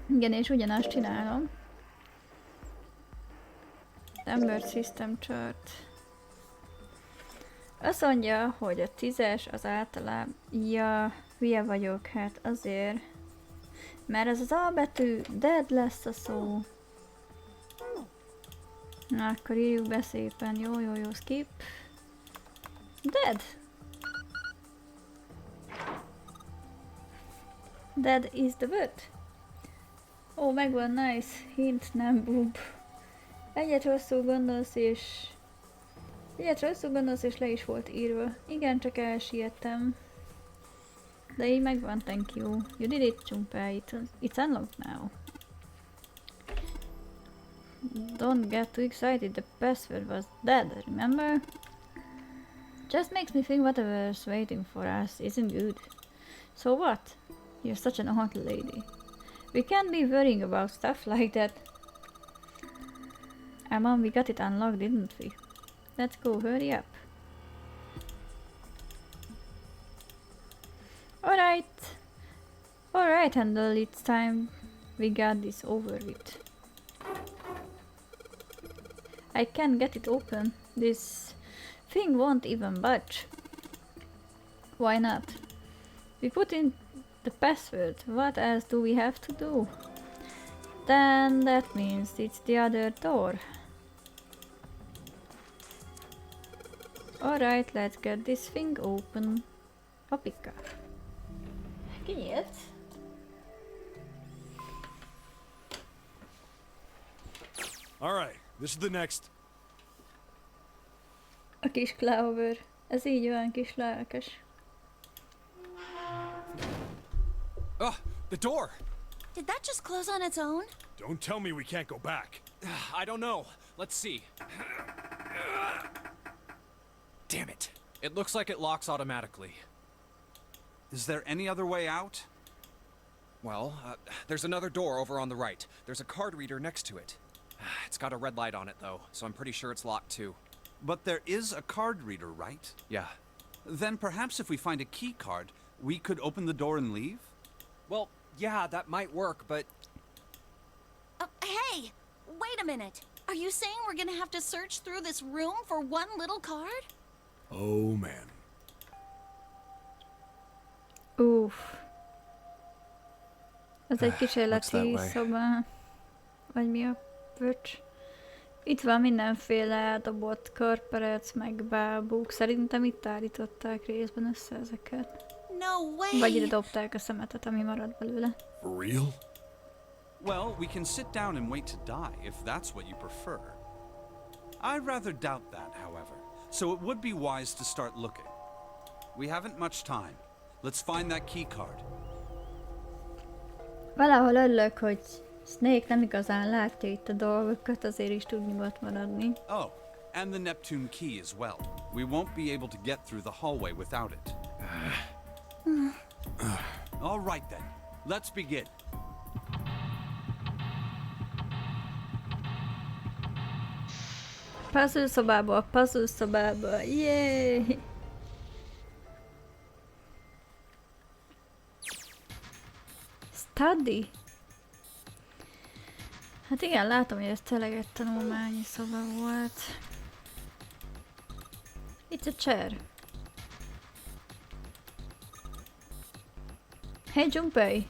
Igen, és ugyanazt csinálom. Number system chart. Azt mondja, hogy a 10-es az általában... Ja, hülye vagyok, hát azért. Mert ez az A betű, dead lesz a szó. Na, akkor írjuk be szépen. Jó, jó, jó, skip. Dead. Dead is the word. Ó, megvan, nice. Hint, nem boob. Egyet rosszul gondolsz és le is volt írva. Igen, csak elsiettem. De így megvan, thank you. You did it, Junpei. It's unlocked now. Don't get too excited, the password was dead, remember? Just makes me think whatever's waiting for us isn't good. So what? You're such an odd lady. We can't be worrying about stuff like that. Mom, we got it unlocked, didn't we? Let's go, hurry up. Alright, Handel, it's time we got this over with. I can't get it open. This thing won't even budge. Why not? We put in the password. What else do we have to do? Then that means it's the other door. Alright, let's get this thing open. Papika. Kinyílt. All right, this is the next. A A kis Clover. Ez így olyan kis lelkes. Ugh, the door! Did that just close on its own? Don't tell me we can't go back. I don't know. Let's see. Damn it. It looks like it locks automatically. Is there any other way out? Well, there's another door over on the right. There's a card reader next to it. It's got a red light on it, though, so I'm pretty sure it's locked, too. But there is a card reader, right? Yeah. Then perhaps if we find a key card, we could open the door and leave? Well, yeah, that might work, but... Hey! Wait a minute. Are you saying we're gonna have to search through this room for one little card? Oh, man. Uff. Ez egy Looks that kísérleti way. szoba. Vagy mi a pöcs? Itt van mindenféle dobott körperec, meg bábuk. Szerintem itt állították részben össze ezeket. No way! Vagy ide dobták a szemetet, ami maradt belőle. For real? Well, we can sit down and wait to die, if that's what you prefer. I rather doubt that, however, so it would be wise to start looking. We haven't much time. Let's find that key card. Valahol örülök, hogy Snake nem igazán látja itt a dolgokat, azért is tud nyugodt maradni. Oh, and the Neptune key as well. We won't be able to get through the hallway without it. All right then, let's begin. Puzzle szobából, puzzle szobából, yay! Study? Hát igen, látom, hogy ez tényleg egy tanulmányi szoba volt. It's a chair. Hey Junpei,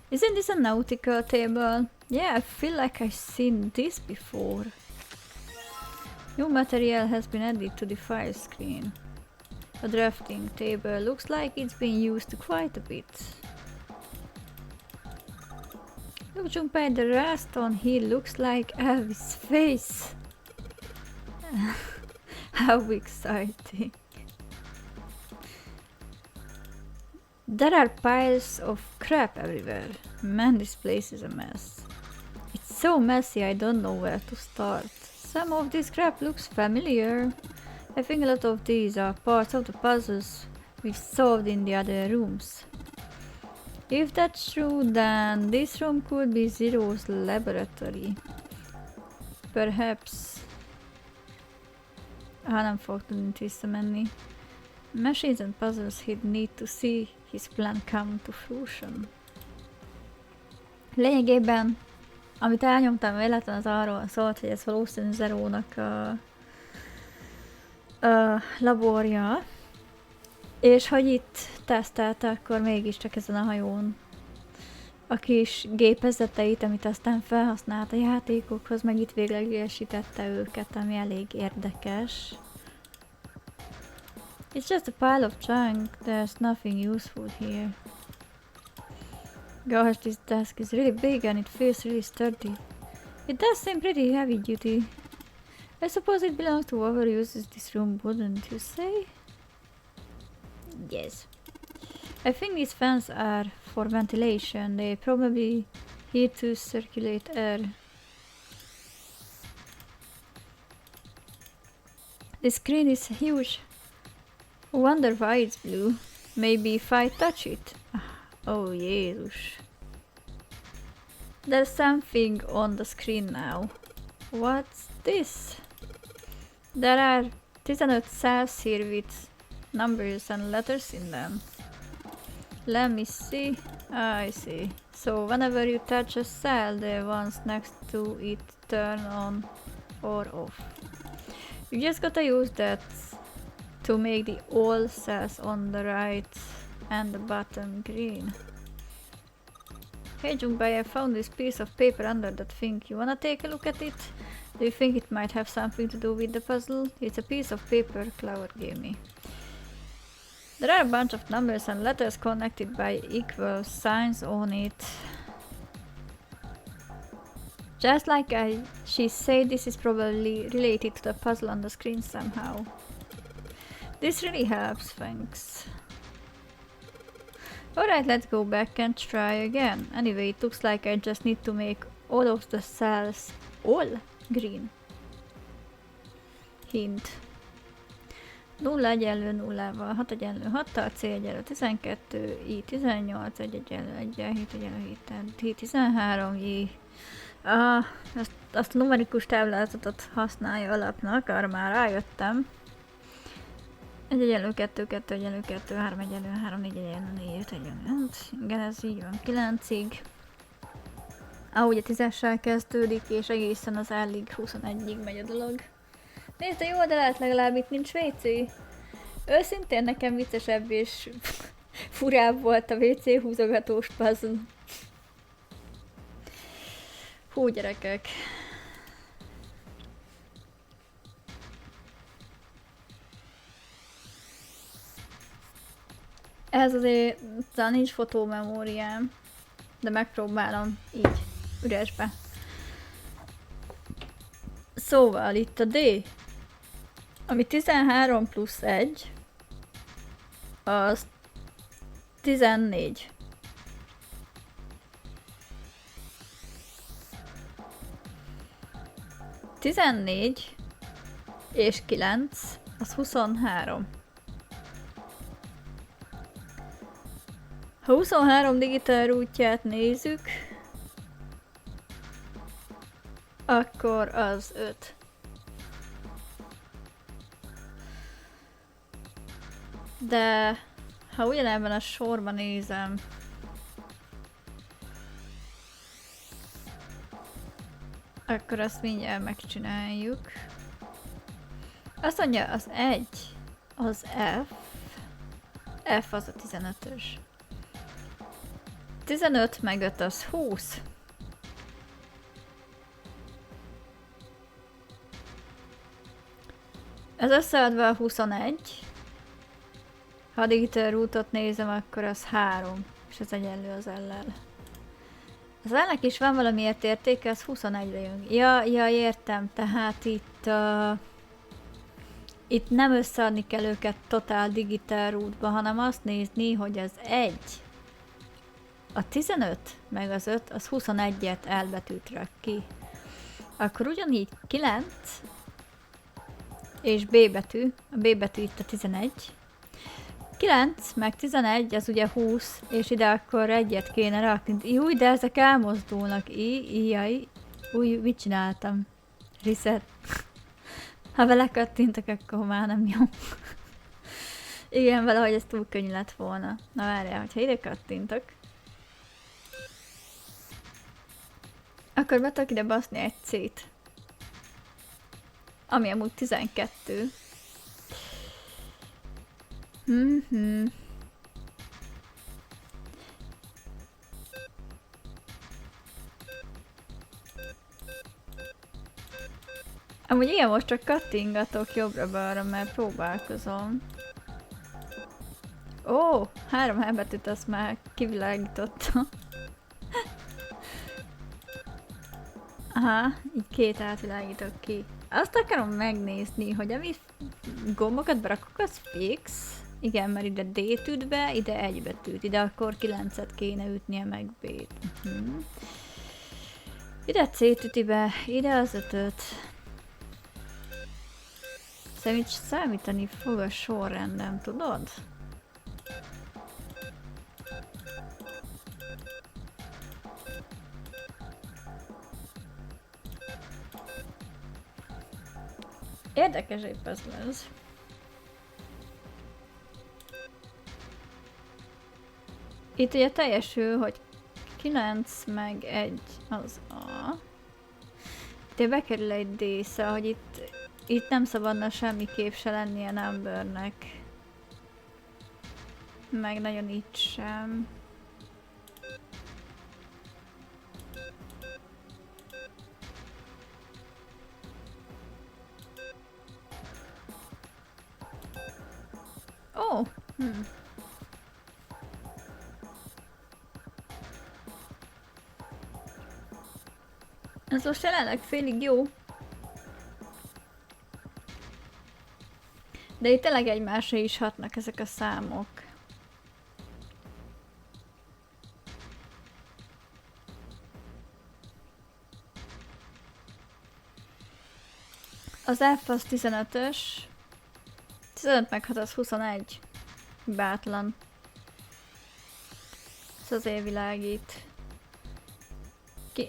isn't this a nautical table? Yeah, I feel like I've seen this before. New material has been added to the file screen. A drafting table looks like it's been used quite a bit. Look, Junpei, the rust on here looks like Elvis' face. How exciting. There are piles of crap everywhere. Man, this place is a mess. It's so messy I don't know where to start. Some of this crap looks familiar. I think a lot of these are parts of the puzzles we've solved in the other rooms. If that's true, then this room could be Zero's laboratory. Perhaps... nem fog tudni visszamenni. Machines and puzzles he'd need to see his plan come to fruition. Lényegében, amit elnyomtam véletlen, az arról szólt, hogy ez valószínűleg Zerónak a laborja, és hogy itt tesztelte akkor mégiscsak ezen a hajón a kis gépezeteit, amit aztán felhasznált a játékokhoz, meg itt véglegesítette őket, ami elég érdekes. It's just a pile of junk, there's nothing useful here. Gosh, this desk is really big and it feels really sturdy. It does seem pretty heavy duty. I suppose it belongs to whoever uses this room, wouldn't you say? Yes. I think these fans are for ventilation. They probably here to circulate air. The screen is huge. Wonder why it's blue. Maybe if I touch it. Oh Jesus. There's something on the screen now. What's this? There are 15 cells here with numbers and letters in them. Let me see. I see. So whenever you touch a cell, the ones next to it turn on or off. You just gotta use that to make the all cells on the right and the bottom green. Hey Junpei, I found this piece of paper under that thing. You wanna take a look at it? Do you think it might have something to do with the puzzle? It's a piece of paper Cloud gave me. There are a bunch of numbers and letters connected by equal signs on it. Just like she said, this is probably related to the puzzle on the screen somehow. This really helps, thanks. Alright, let's go back and try again. Anyway, it looks like I just need to make all of the cells all green. Hint. 0 egyenlő 0-val, 6 egyenlő 6-tal, C egyenlő 12, I 18, 1 egyenlő 1-jel, 7 egyenlő 7-tel, T 13, I. Azt a numerikus táblázatot használja alapnak, arra már rájöttem. 1 egyenlő 2, 2 egyenlő 2, 3 egyenlő 3, 4 egyenlő 4, 5 egyenlő 5. Igen, ez így van 9-ig. Ahogy a 10-essel kezdődik, és egészen az L-ig 21-ig megy a dolog. Nézd a jó oldalát, legalább itt nincs WC. Őszintén nekem viccesebb és furább volt a WC húzogatós puzzle. Hú, gyerekek. Ez azért talán nincs fotómemóriám, de megpróbálom így, üresbe. Szóval itt a D, ami 13 plusz 1, az 14. Tizennégy és 9, az 23. Ha 23 digitál rútját nézzük, akkor az 5. De ha ugyanebben a sorban nézem, akkor azt mindjárt megcsináljuk. Azt mondja, az 1, az F, F az a 15-ös. 15 meg 5 az 20. Ez összeadva a 21. Ha a digital rootot nézem, akkor az 3, és ez egyenlő az L-lel. Az L-nek is van valamiért értéke, az 21-re jön. Ja, értem, tehát itt nem összeadni kell őket totál digital rootba, hanem azt nézni, hogy az 1, a 15 meg az 5, az 21-et elbetűt rak ki. Akkor ugyanígy 9 és B betű, a B betű itt a 11. 9 meg 11 az ugye 20, és ide akkor egyet kéne rakni. Új, de ezek elmozdulnak. Új, mit csináltam? Reset. Ha vele kattintok, akkor már nem jó. Igen, valahogy ez túl könnyű lett volna. Na várjál, hogyha ide kattintok, akkor be tudok ide baszni egy C-t. Ami amúgy 12. Amúgy igen, most csak kattingatok jobbra-balra, mert próbálkozom. Ó, 3 betűt azt már kivilágítottam. Aha, így 2 átvilágítok ki. Azt akarom megnézni, hogy amit gombokat berakok, az fix. Igen, mert ide D-t üt be, ide 1 betűt. Ide akkor 9-et kéne ütnie meg B-t. Ide C-t üti be, ide az 5-öt. Szerintem számítani fog a sorrendem, tudod? Érdekes épp ez lesz. Itt ugye teljesül, hogy 9 meg 1 az A. Itt bekerül egy D, szóval, hogy itt nem szabadna semmiképp se lennie numbernek. Meg nagyon itt sem. Ó! Ez most jelenleg félig jó. De itt tényleg egymásra is hatnak ezek a számok. Az F az 15-ös. 15 meg 6 az 21. Hibátlan. Ez azért világít.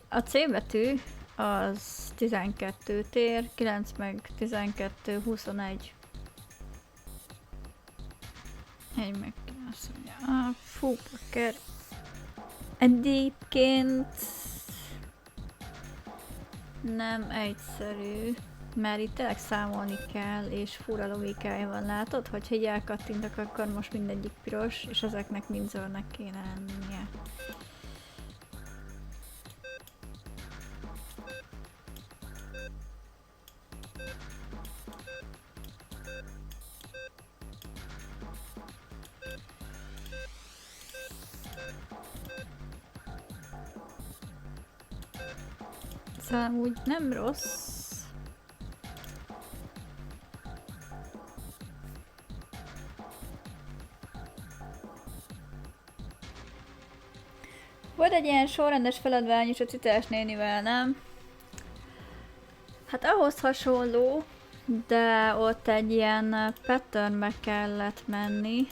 A C betű az 12 tér, 9 meg 12, 21. Egy meg azt mondja, fú, bakker. Egyébként nem egyszerű, mert itt tényleg számolni kell, és fura logikája van, látod? Hogyha így elkattintok, akkor most mindegyik piros, és ezeknek mind zöldnek kéne lennie. Szóval úgy nem rossz. Volt egy ilyen sorrendes feladvány is a Citás nénivel, nem? Hát ahhoz hasonló, de ott egy ilyen patternbe kellett menni.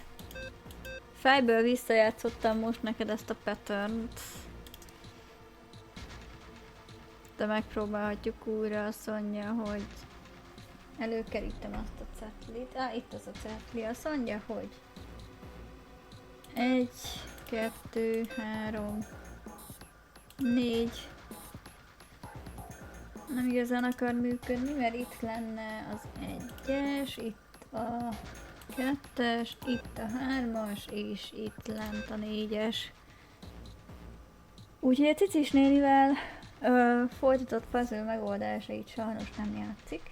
Fejből visszajátszottam most neked ezt a patternt. De megpróbálhatjuk újra, azt mondja, hogy előkerítem azt a cetlit. Itt az a cetli, azt mondja, hogy 1, 2, 3, 4. Nem igazán akar működni, mert itt lenne az 1-es, itt a 2-es, itt a 3-as, és itt lent a 4-es. Úgyhogy a Cicis nénivel folytatott puzzle megoldása itt sajnos nem játszik.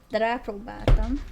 De rápróbáltam.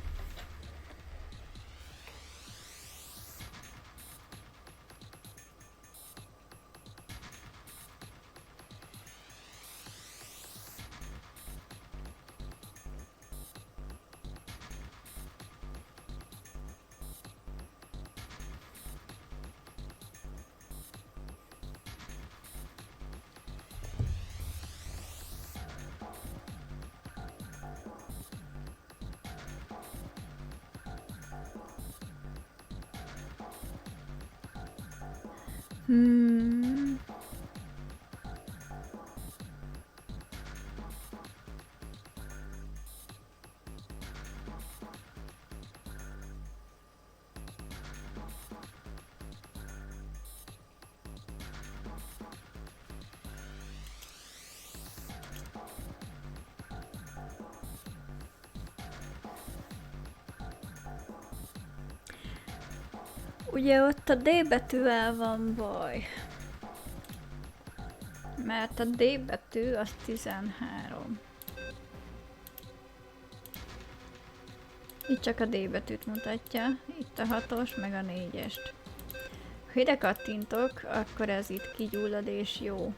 Ugye ott a D betűvel van baj. Mert a D betű az 13. Itt csak a D betűt mutatja, itt a 6-os, meg a 4-est. Ha ide kattintok, akkor ez itt kigyullad és jó.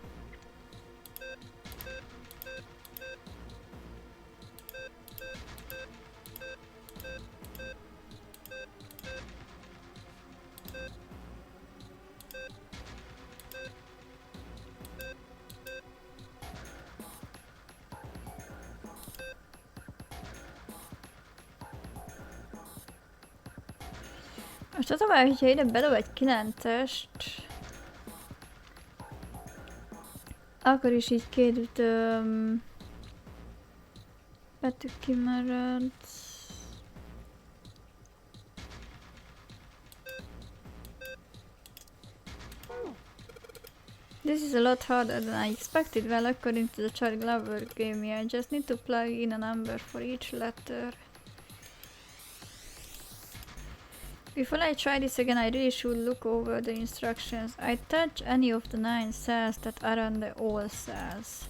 Most az a baj, hogyha ide bedob egy 9-est, akkor is így két betű kimarad. This is a lot harder than I expected. Well, according to the chart Glover gave me, I just need to plug in a number for each letter. Before I try this again, I really should look over the instructions. I touch any of the 9 cells that are on the all cells.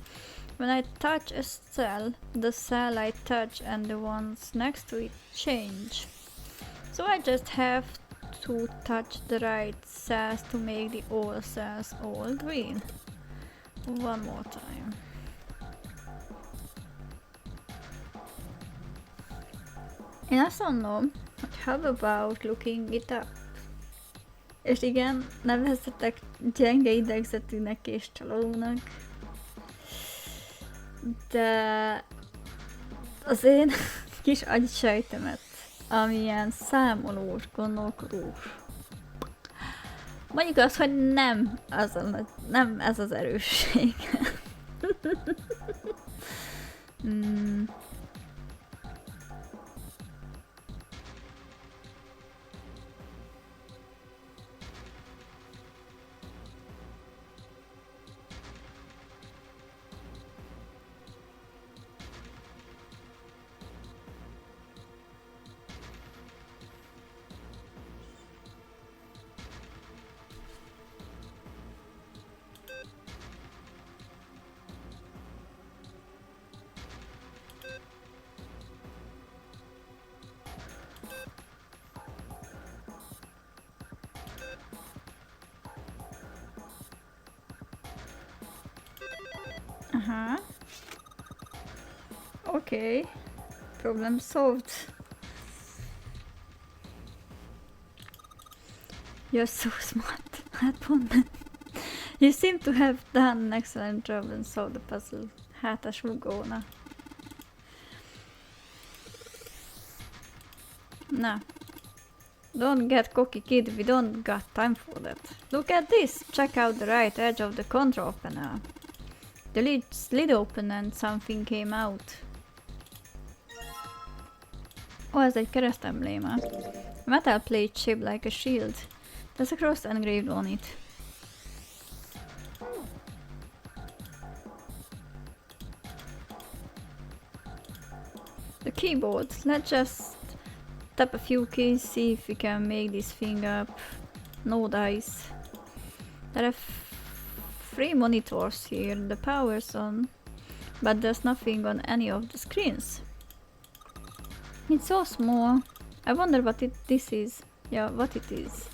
When I touch a cell, the cell I touch and the ones next to it change. So I just have to touch the right cells to make the all cells all green. One more time. Én azt mondom, hogy how about looking it up? És igen, nevezzetek gyenge idegzetűnek és csalónak. De az én kis agysejtemet, amilyen számolós, gondolkodós. Mondjuk azt, hogy nem ez az erősség. Aha. Okay. Problem solved. You're so smart. You seem to have done an excellent job and solved the puzzle. Hát a sugóna. Na. Don't get cocky, kid. We don't got time for that. Look at this. Check out the right edge of the control panel. The lid slid open and something came out. Ó, ez egy keresztembléma. A metal plate shaped like a shield. There's a cross engraved on it. The keyboard. Let's just tap a few keys, see if we can make this thing up. No dice. There are 3 monitors here. The power's on, but there's nothing on any of the screens. It's so small. I wonder what this is. Yeah, what it is.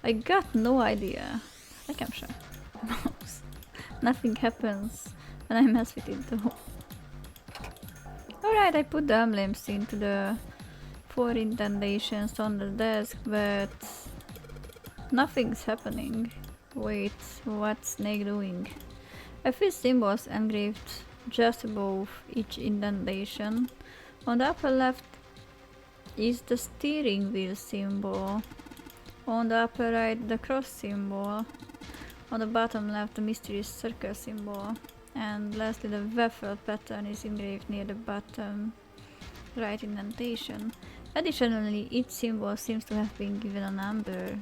I got no idea. Nekem sem. Mouse. Nothing happens when I mess with it though. Alright, I put the emblems into the 4 indentations on the desk, but nothing's happening. Wait, what's Snake doing? A few symbols engraved just above each indentation. On the upper left is the steering wheel symbol. On the upper right, the cross symbol. On the bottom left, the mysterious circle symbol. And lastly, the waffle pattern is engraved near the bottom right indentation. Additionally, each symbol seems to have been given a number.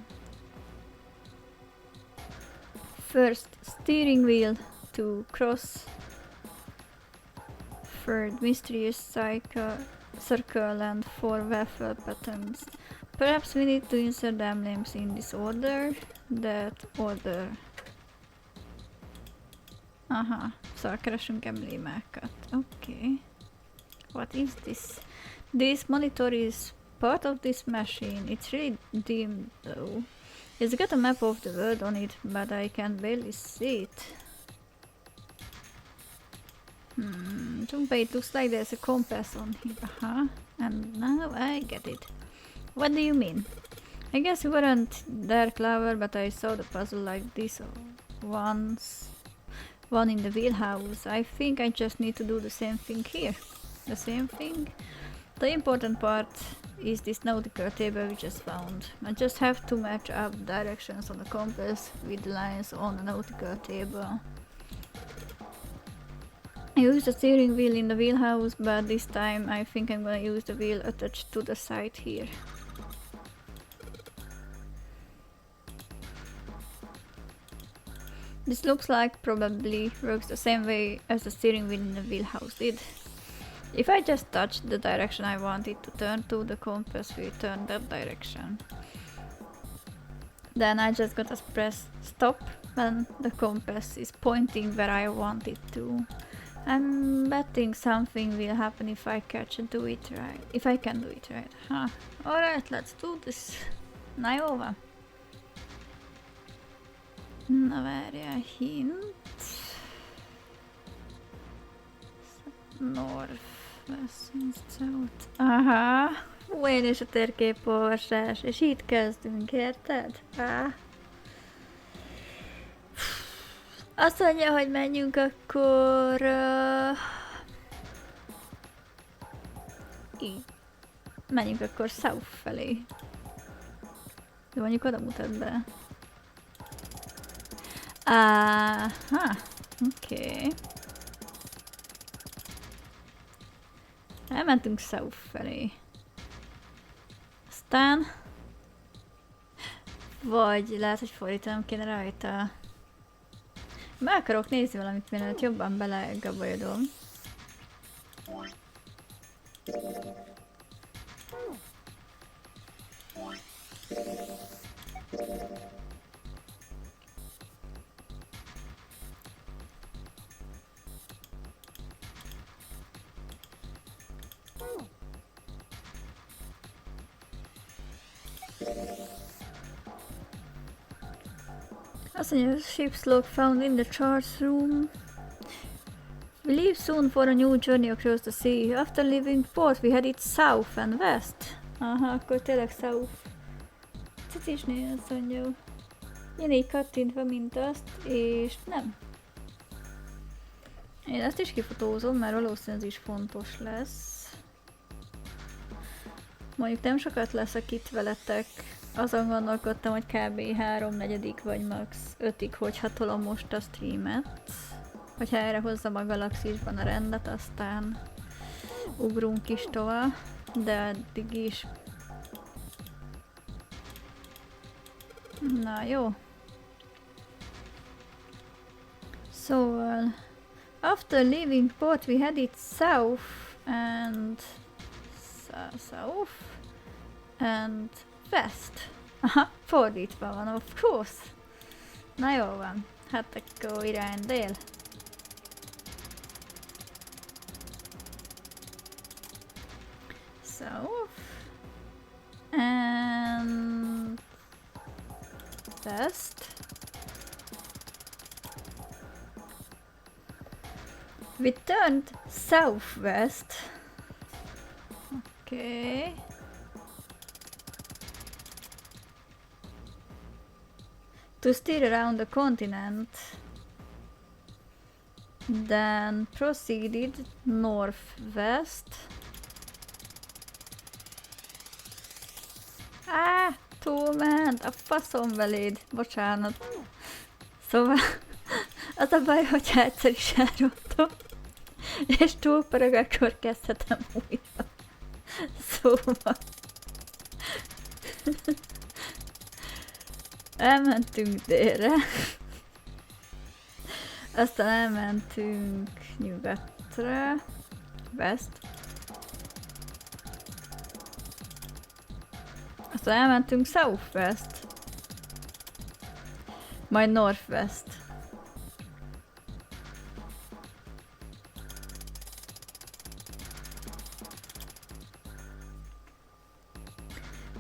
First, steering wheel, 2 cross. Third, mysterious circle and 4 waffle patterns. Perhaps we need to insert the emblems in this order, that order. Aha, szóval keresünk emblémákat. Okay. What is this? This monitor is part of this machine. It's really dim though. It's got a map of the world on it, but I can barely see it. It looks like there's a compass on here. And now I get it. What do you mean? I guess you weren't there clever, but I saw the puzzle like this once. One in the wheelhouse. I think I just need to do the same thing here. The same thing? The important part is this nautical table we just found. I just have to match up directions on the compass with the lines on the nautical table. I used the steering wheel in the wheelhouse, but this time I think I'm gonna use the wheel attached to the side here. This looks like probably works the same way as the steering wheel in the wheelhouse did. If I just touch the direction I want it to turn to, the compass will turn that direction. Then I just gotta press stop when the compass is pointing where I want it to. I'm betting something will happen if I do it right. If I can do it right. Alright, let's do this. Na jó van. Na várjál, hint. North, west, south. Aha. Fú, én és a térképolvasás, és itt kezdünk, érted? Á. Azt mondja, hogy menjünk akkor... így. Menjünk akkor south felé. Jó, mondjuk oda mutat be. Aha, oké. Elmentünk south felé. Aztán... vagy lehet, hogy fordítanom kéne rajta. Meg akarok nézni valamit, mielőtt jobban belegabajodom. Azt mondja, ship's log found in the charts room. We leave soon for a new journey across the sea. After leaving port, we headed south and west. Aha, akkor tényleg south. Cicisnél azt mondja. Én így kattintva, mint azt, és nem. Én ezt is kifotózom, mert valószínűleg ez is fontos lesz. Mondjuk nem sokat leszek itt veletek. Azon gondolkodtam, hogy kb. 3/4 vagy max. 5-ig, hogyha tolom most a streamet. Hogyha erre hozzam a galaxisban a rendet, aztán ugrunk is tovább. De addig is. Na jó. Szóval... After leaving port, we headed south and... south and west. Aha, fordítva van, of course. Na jó van, hát akkor irány dél. South and west. We turned southwest. Okay. To steer around the continent. Then proceeded northwest. Túlment a faszom beléd. Bocsánat. Szóval az a baj, hogyha egyszer is elrontom, és túlpörög, akkor kezdhetem újra. Szóval... elmentünk délre. Aztán elmentünk nyugatra. West. Aztán elmentünk southwest. Majd northwest.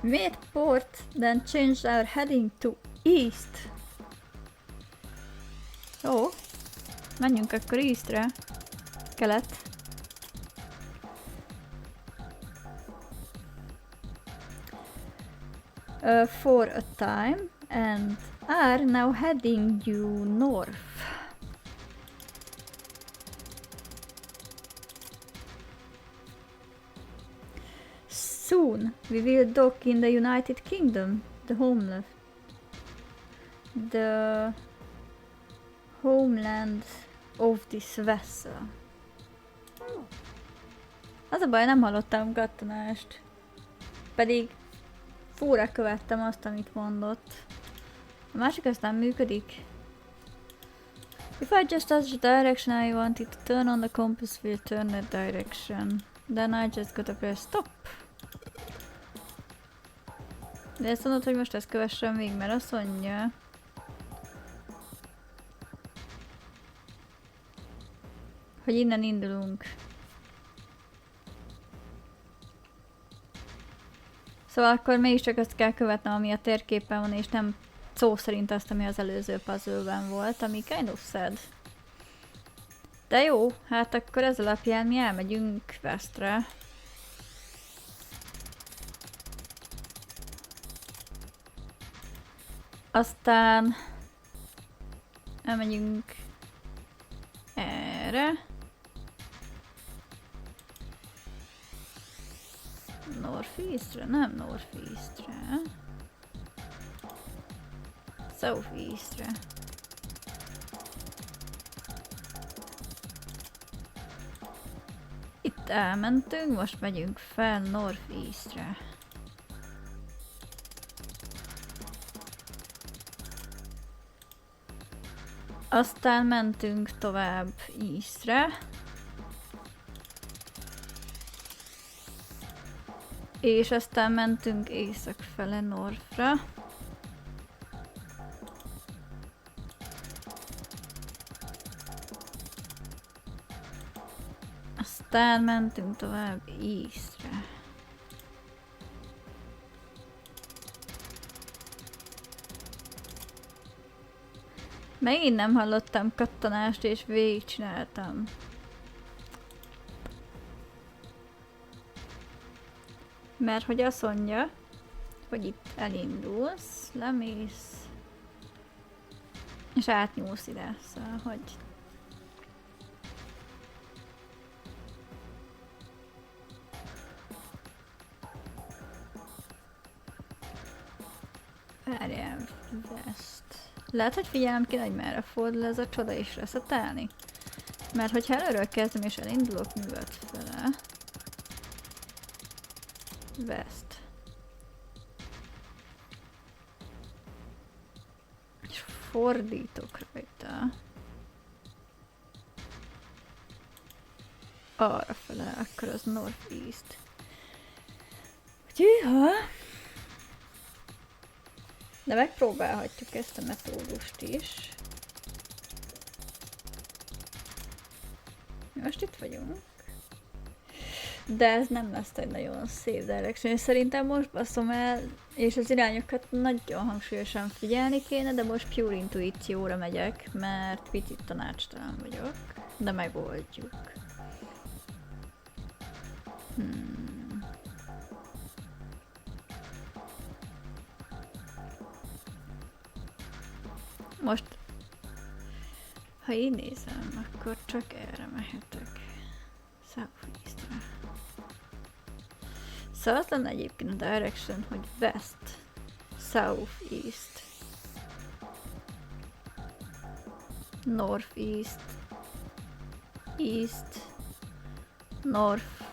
Made port, then changed our heading to east. Jó, menjünk akkor eastre. Kelet. For a time, and are now heading due north. Soon we will dock in the United Kingdom, the homeland of this vessel. Az a baj, nem hallottam kattanást. Pedig fúra követtem azt, amit mondott. A másik aztán működik. If I just touch the direction I wanted to turn on, the compass will turn that direction. Then I just gotta press stop. De ezt mondod, hogy most ezt kövessem még, mert azt mondja, hogy innen indulunk. Szóval akkor mégiscsak azt kell követnem, ami a térképen van, és nem szó szerint azt, ami az előző puzzle-ben volt, ami kind of sad. De jó, hát akkor ez alapján mi elmegyünk Westre. Aztán elmegyünk erre. Northeastre? Nem Northeastre. Southeastre. Itt elmentünk, most megyünk fel Northeastre. Aztán mentünk tovább Eastre. És aztán mentünk észak fele Northra. Aztán mentünk tovább Eastre. Megint nem hallottam kattanást és végigcsináltam. Mert hogy azt mondja, hogy itt elindulsz, lemész, és átnyúlsz ide, szóval, hogy... Várjál, West. Lehet, hogy figyelem kéne, hogy merre fordul ez a csoda is reszetelni. Mert hogyha előről kezdem és elindulok nyugat fele... West. És fordítok rajta. Arra fele, akkor az Northeast. Hűha! De megpróbálhatjuk ezt a metódust is. Most itt vagyunk. De ez nem lesz egy nagyon szép direction. Szerintem most baszom el, és az irányokat nagyon hangsúlyosan figyelni kéne, de most pure intuícióra megyek, mert picit tanácstalan vagyok. De megoldjuk. Most, ha így nézem, akkor csak erre mehetek. Southeastre. Szóval az lenne egyébként a direction, hogy west, southeast, northeast, east, north,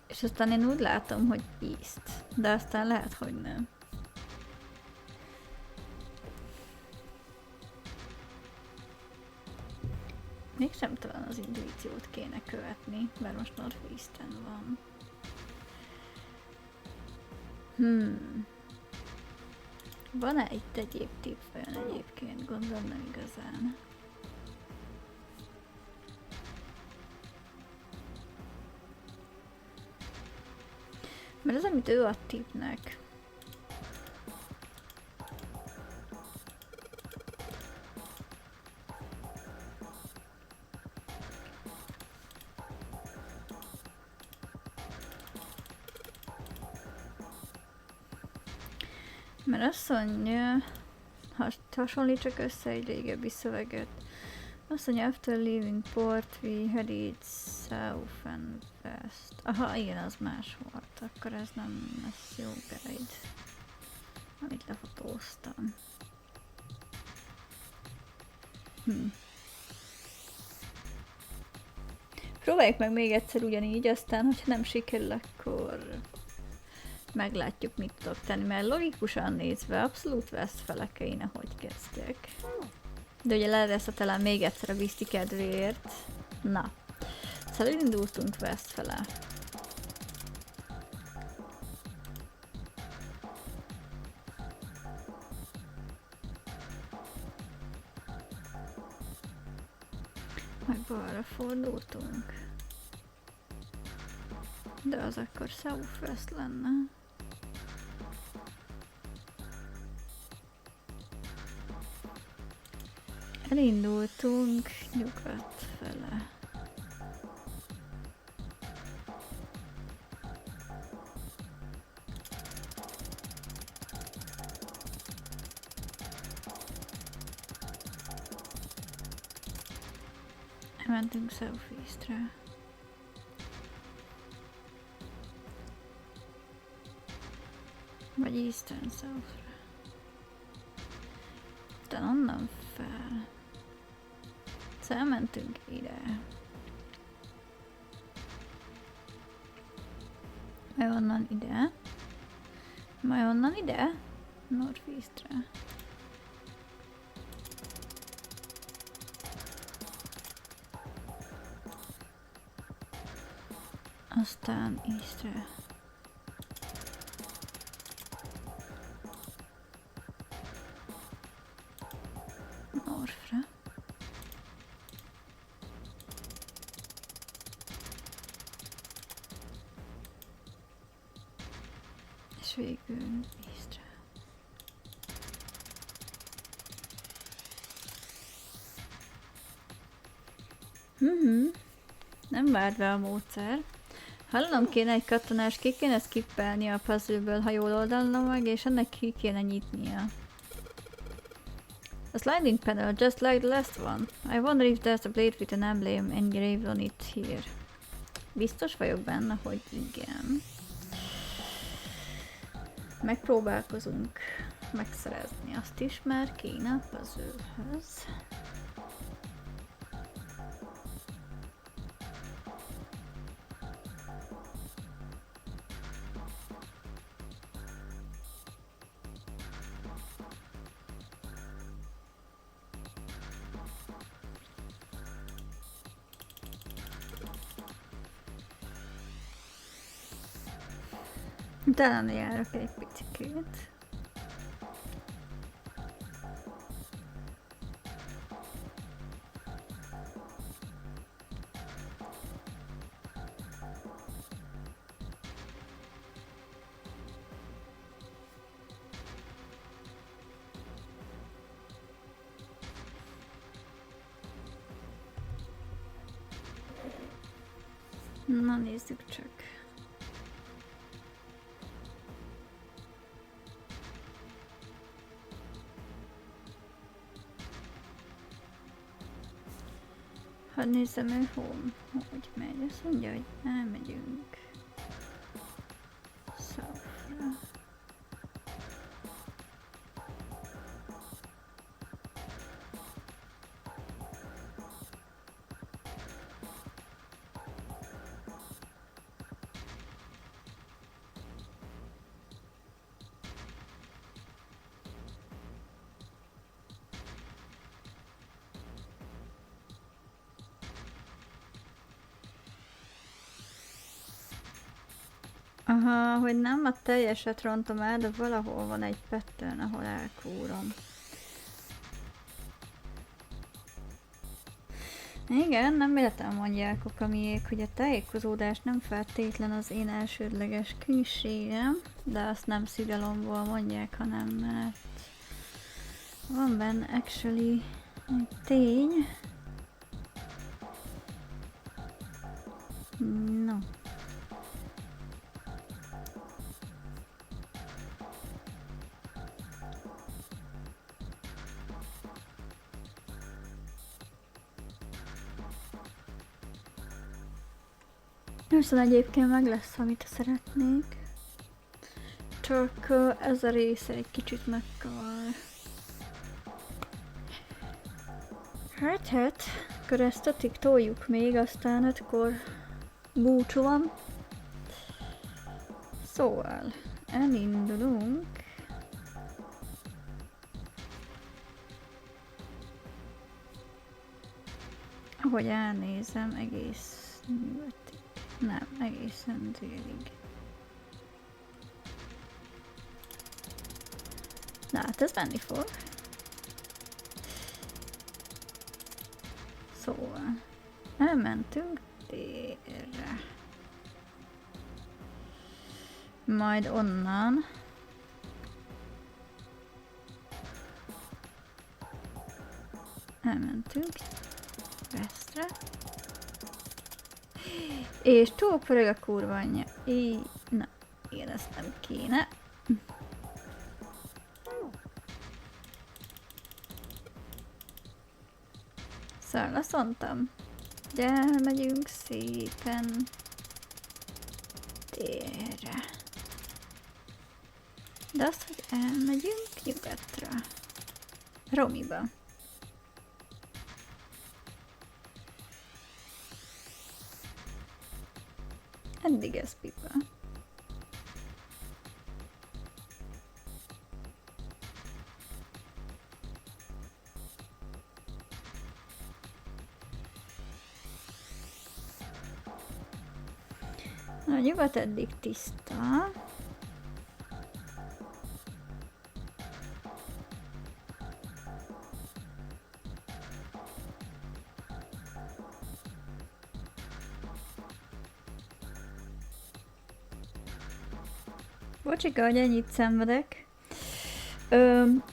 és aztán én úgy látom, hogy east, de aztán lehet, hogy nem. Mégsem talán az intuíciót kéne követni, mert most Northeastern van. Van-e itt egyéb tipp olyan egyébként? Gondolom nem igazán. Mert az, amit ő ad tippnek. Mert azt mondja, hasonlítsak össze egy régebbi szöveget. Azt mondja, after leaving port, we headed south and west. Aha, igen, az más volt. Akkor ez nem lesz jó guide, amit lefotóztam. Próbáljuk meg még egyszer ugyanígy, aztán, hogyha nem sikerül, akkor meglátjuk, mit tudok tenni, mert logikusan nézve abszolút west fele kéne, hogy kezdjek. De ugye lereszetelem még egyszer a vízti kedvéért. Na, szóval indultunk west fele. Meg balra fordultunk. De az akkor southwest lenne. Elindultunk nyugat fele. Mentünk Southeastre. Vagy Eastern Southra. Utána onnan fel. Szóval elmentünk ide. Majd onnan ide. Majd onnan ide. Northeastre. Aztán Eastre. Northra. És végül Eastre. Nem várt be a módszer. Hallom, kéne egy katonás, ki kéne skippelni a puzzle-ből, ha jól oldalna meg, és ennek ki kéne nyitnia. A sliding panel, just like the last one. I wonder if there's a blade with an emblem engraved on it here. Biztos vagyok benne, hogy igen. Megpróbálkozunk megszerezni azt is, már kéne a puzzle-höz. Utána járok egy picikét. Na nézzük csak. Hadd nézzem ő hogy megy. Azt mondja, hogy elmegyünk. Southra. Aha, hogy nem a teljeset rontom el, de valahol van egy pattern, ahol elkúrom. Igen, nem véletlenül mondják okamiék, hogy a tájékozódás nem feltétlen az én elsődleges kínségem, de azt nem szidalomból mondják, hanem mert van benne actually egy tény. No. Viszont egyébként meg lesz, amit szeretnék. Csak ez a része egy kicsit megkavar. Hát, akkor ezt a toljuk még, aztán 5-kor búcsú van. Szóval, elindulunk. Ahogy elnézem, egész nyugodtig. Nem, egészen délig. Na hát ez menni fog. Szóval, elmentünk délre. Majd onnan elmentünk westre. És túlpörög a kurva anyja. Na, igen, ezt nem kéne. Szóval azt mondtam, De elmegyünk szépen délre. De azt, hogy elmegyünk nyugatra. Romiba. Eddig ez pipa. A nyugat eddig tiszta. Bocsika, hogy ennyit szenvedek.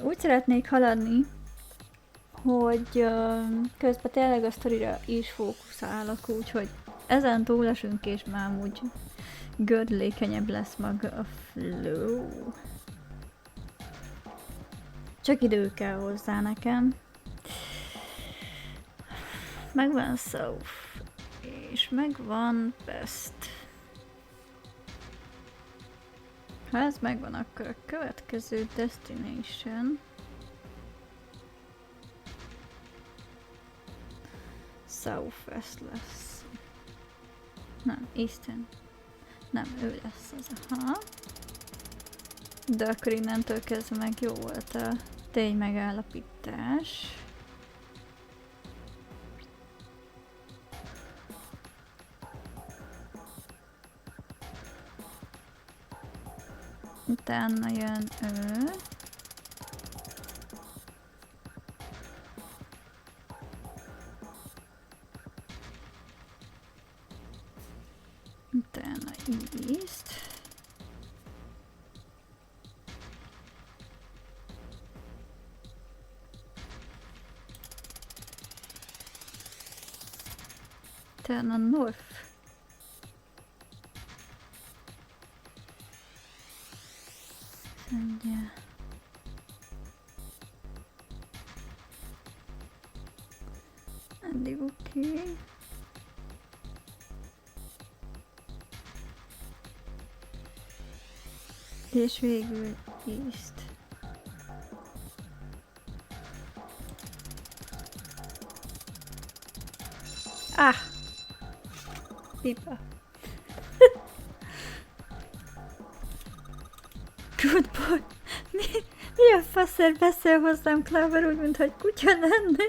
Úgy szeretnék haladni, hogy közben tényleg a sztorira is fókuszálok, úgyhogy ezen túlesünk, és már úgy gördülékenyebb lesz maga a flow. Csak idő kell hozzá nekem. Megvan South, és megvan West. Ha ez megvan, akkor a következő destination Southwest lesz. Nem, Eastern. Nem, ő lesz az. Aha. De akkor innentől kezdve meg jó volt a tény megállapítás. Utána jön ő. Utána East. Utána North. Szendje. Eddig oké. És végül East. Ah! Pipa. Good boy. Mi a faszer beszél hozzám Clover úgy, mintha egy kutya lenne?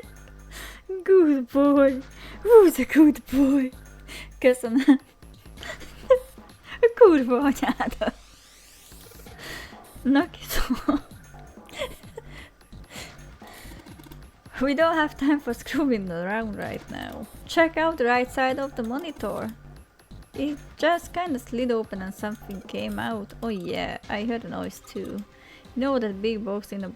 Good boy. Who's a good boy? Köszönöm. A kurva anyádat. Na kiszól. We don't have time for screwing around right now. Check out the right side of the monitor. It just kinda slid open and something came out. Oh yeah, I heard a noise too. You know that big box in the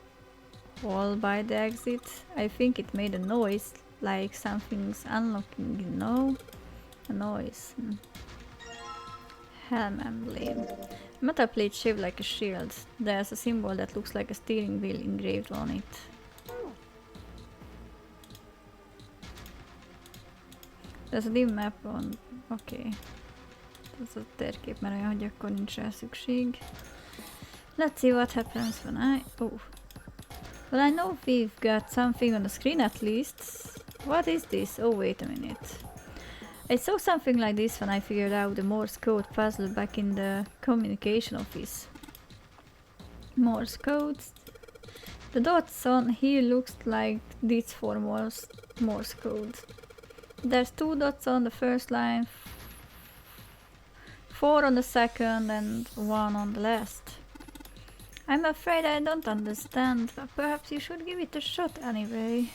wall by the exit? I think it made a noise, like something's unlocking, you know? A noise. Helm emblem. Metal plate shaped like a shield. There's a symbol that looks like a steering wheel engraved on it. There's a dim map on... Okay. Ez a térkép, mert olyan, hogy akkor nincs rá szükség. Let's see what happens when I... Oh. Well, I know we've got something on the screen at least. What is this? Oh, wait a minute. I saw something like this when I figured out the Morse code puzzle back in the communication office. Morse code. The dots on here looks like this for Morse code. There's 2 dots on the first line, 4 on the second, and 1 on the last. I'm afraid I don't understand, but perhaps you should give it a shot anyway.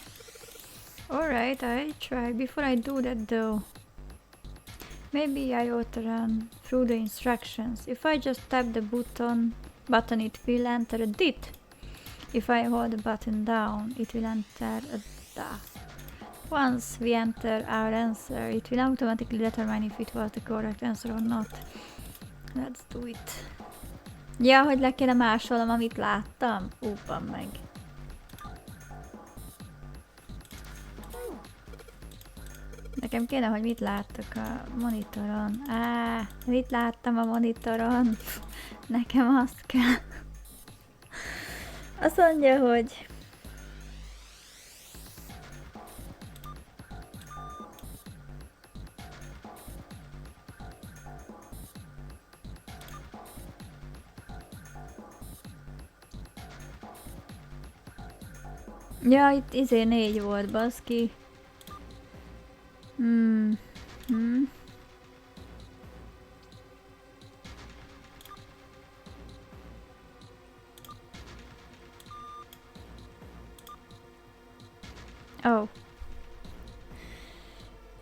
Alright, I'll try. Before I do that though, maybe I ought to run through the instructions. If I just tap the button it will enter a DIT. If I hold the button down, it will enter a DA. Once we enter our answer, it will automatically determine if it was the correct answer or not. Let's do it. Ja, hogy le kéne másolnom, amit láttam? Úpan meg. De Nekem kéne, hogy mit láttak a monitoron. Mit láttam a monitoron? Nekem azt kell. Azt mondja, hogy... Ja, itt 4 volt, baszki. Oh.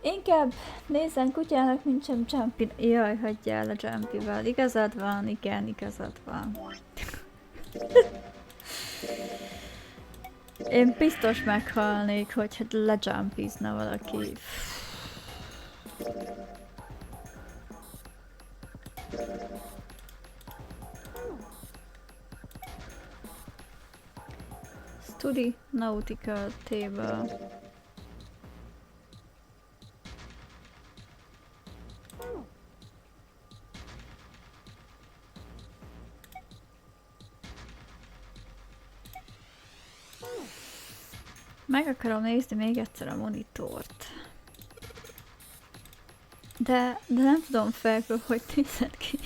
Inkább nézzen kutyának, mint sem Jumpy. Jaj, hagyjál a Jumpyval. Igazad van, igen, igazad van. Én biztos meghalnék, hogyha lejumpizna valaki. Study Nautical Table. Meg akarom nézni még egyszer a monitort. De nem tudom felül, hogy nézett ki.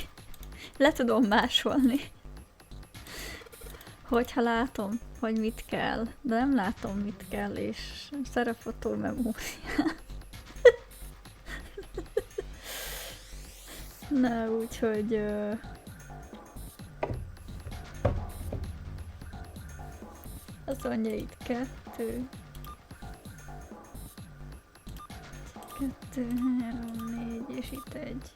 Le tudom másolni. Hogyha látom, hogy mit kell. De nem látom, mit kell, és szerepfotó memórián. Na, úgyhogy... Azt mondja itt 2, 3, 4, és itt 1.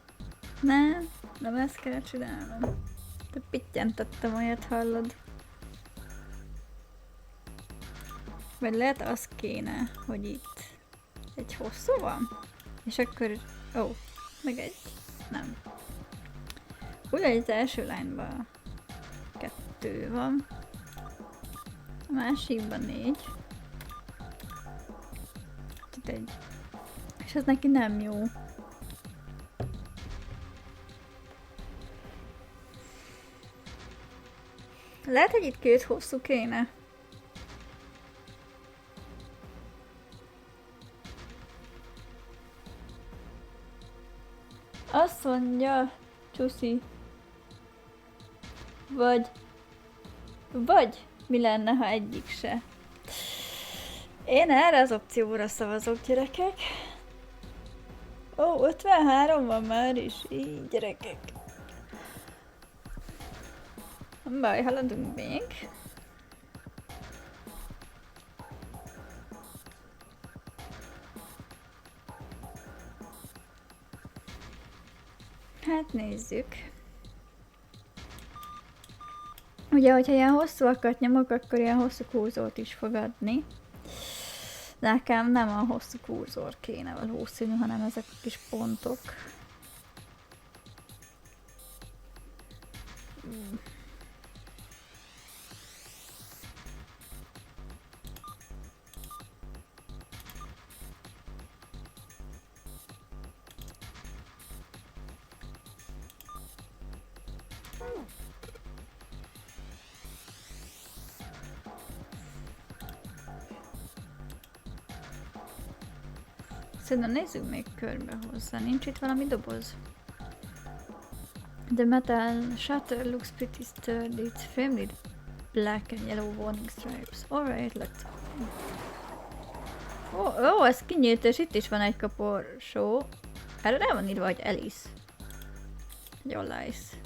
Nem ezt kell csinálnom. De pittyentettem olyat, hallod? Vagy lehet az kéne, hogy itt egy hosszú van? És akkor... Ó, meg egy. Nem. Ugyanúgy az első lányban 2 van. A másikban 4. Itt 1. És ez neki nem jó. Lehet, hogy itt 2 hosszú kéne. Azt mondja, Csuszi. Vagy mi lenne, ha egyik se? Én erre az opcióra szavazok, gyerekek. Ó, 53 van már is. Így, gyerekek. Nem baj, haladunk még. Hát nézzük. Ugye, hogyha ilyen hosszúakat nyomok, akkor ilyen hosszú kurzort is fog adni. Nekem nem a hosszú kurzor kéne valószínű, hanem ezek a kis pontok. Szerintem nézzük még körbe hozzá. Nincs itt valami doboz? The metal shutter looks pretty sturdy. It's framed with black and yellow warning stripes. Alright, let's... Ó, ez kinyílt, és itt is van egy kaporsó. Erre rá van írva, hogy Alice. Vagy Alice.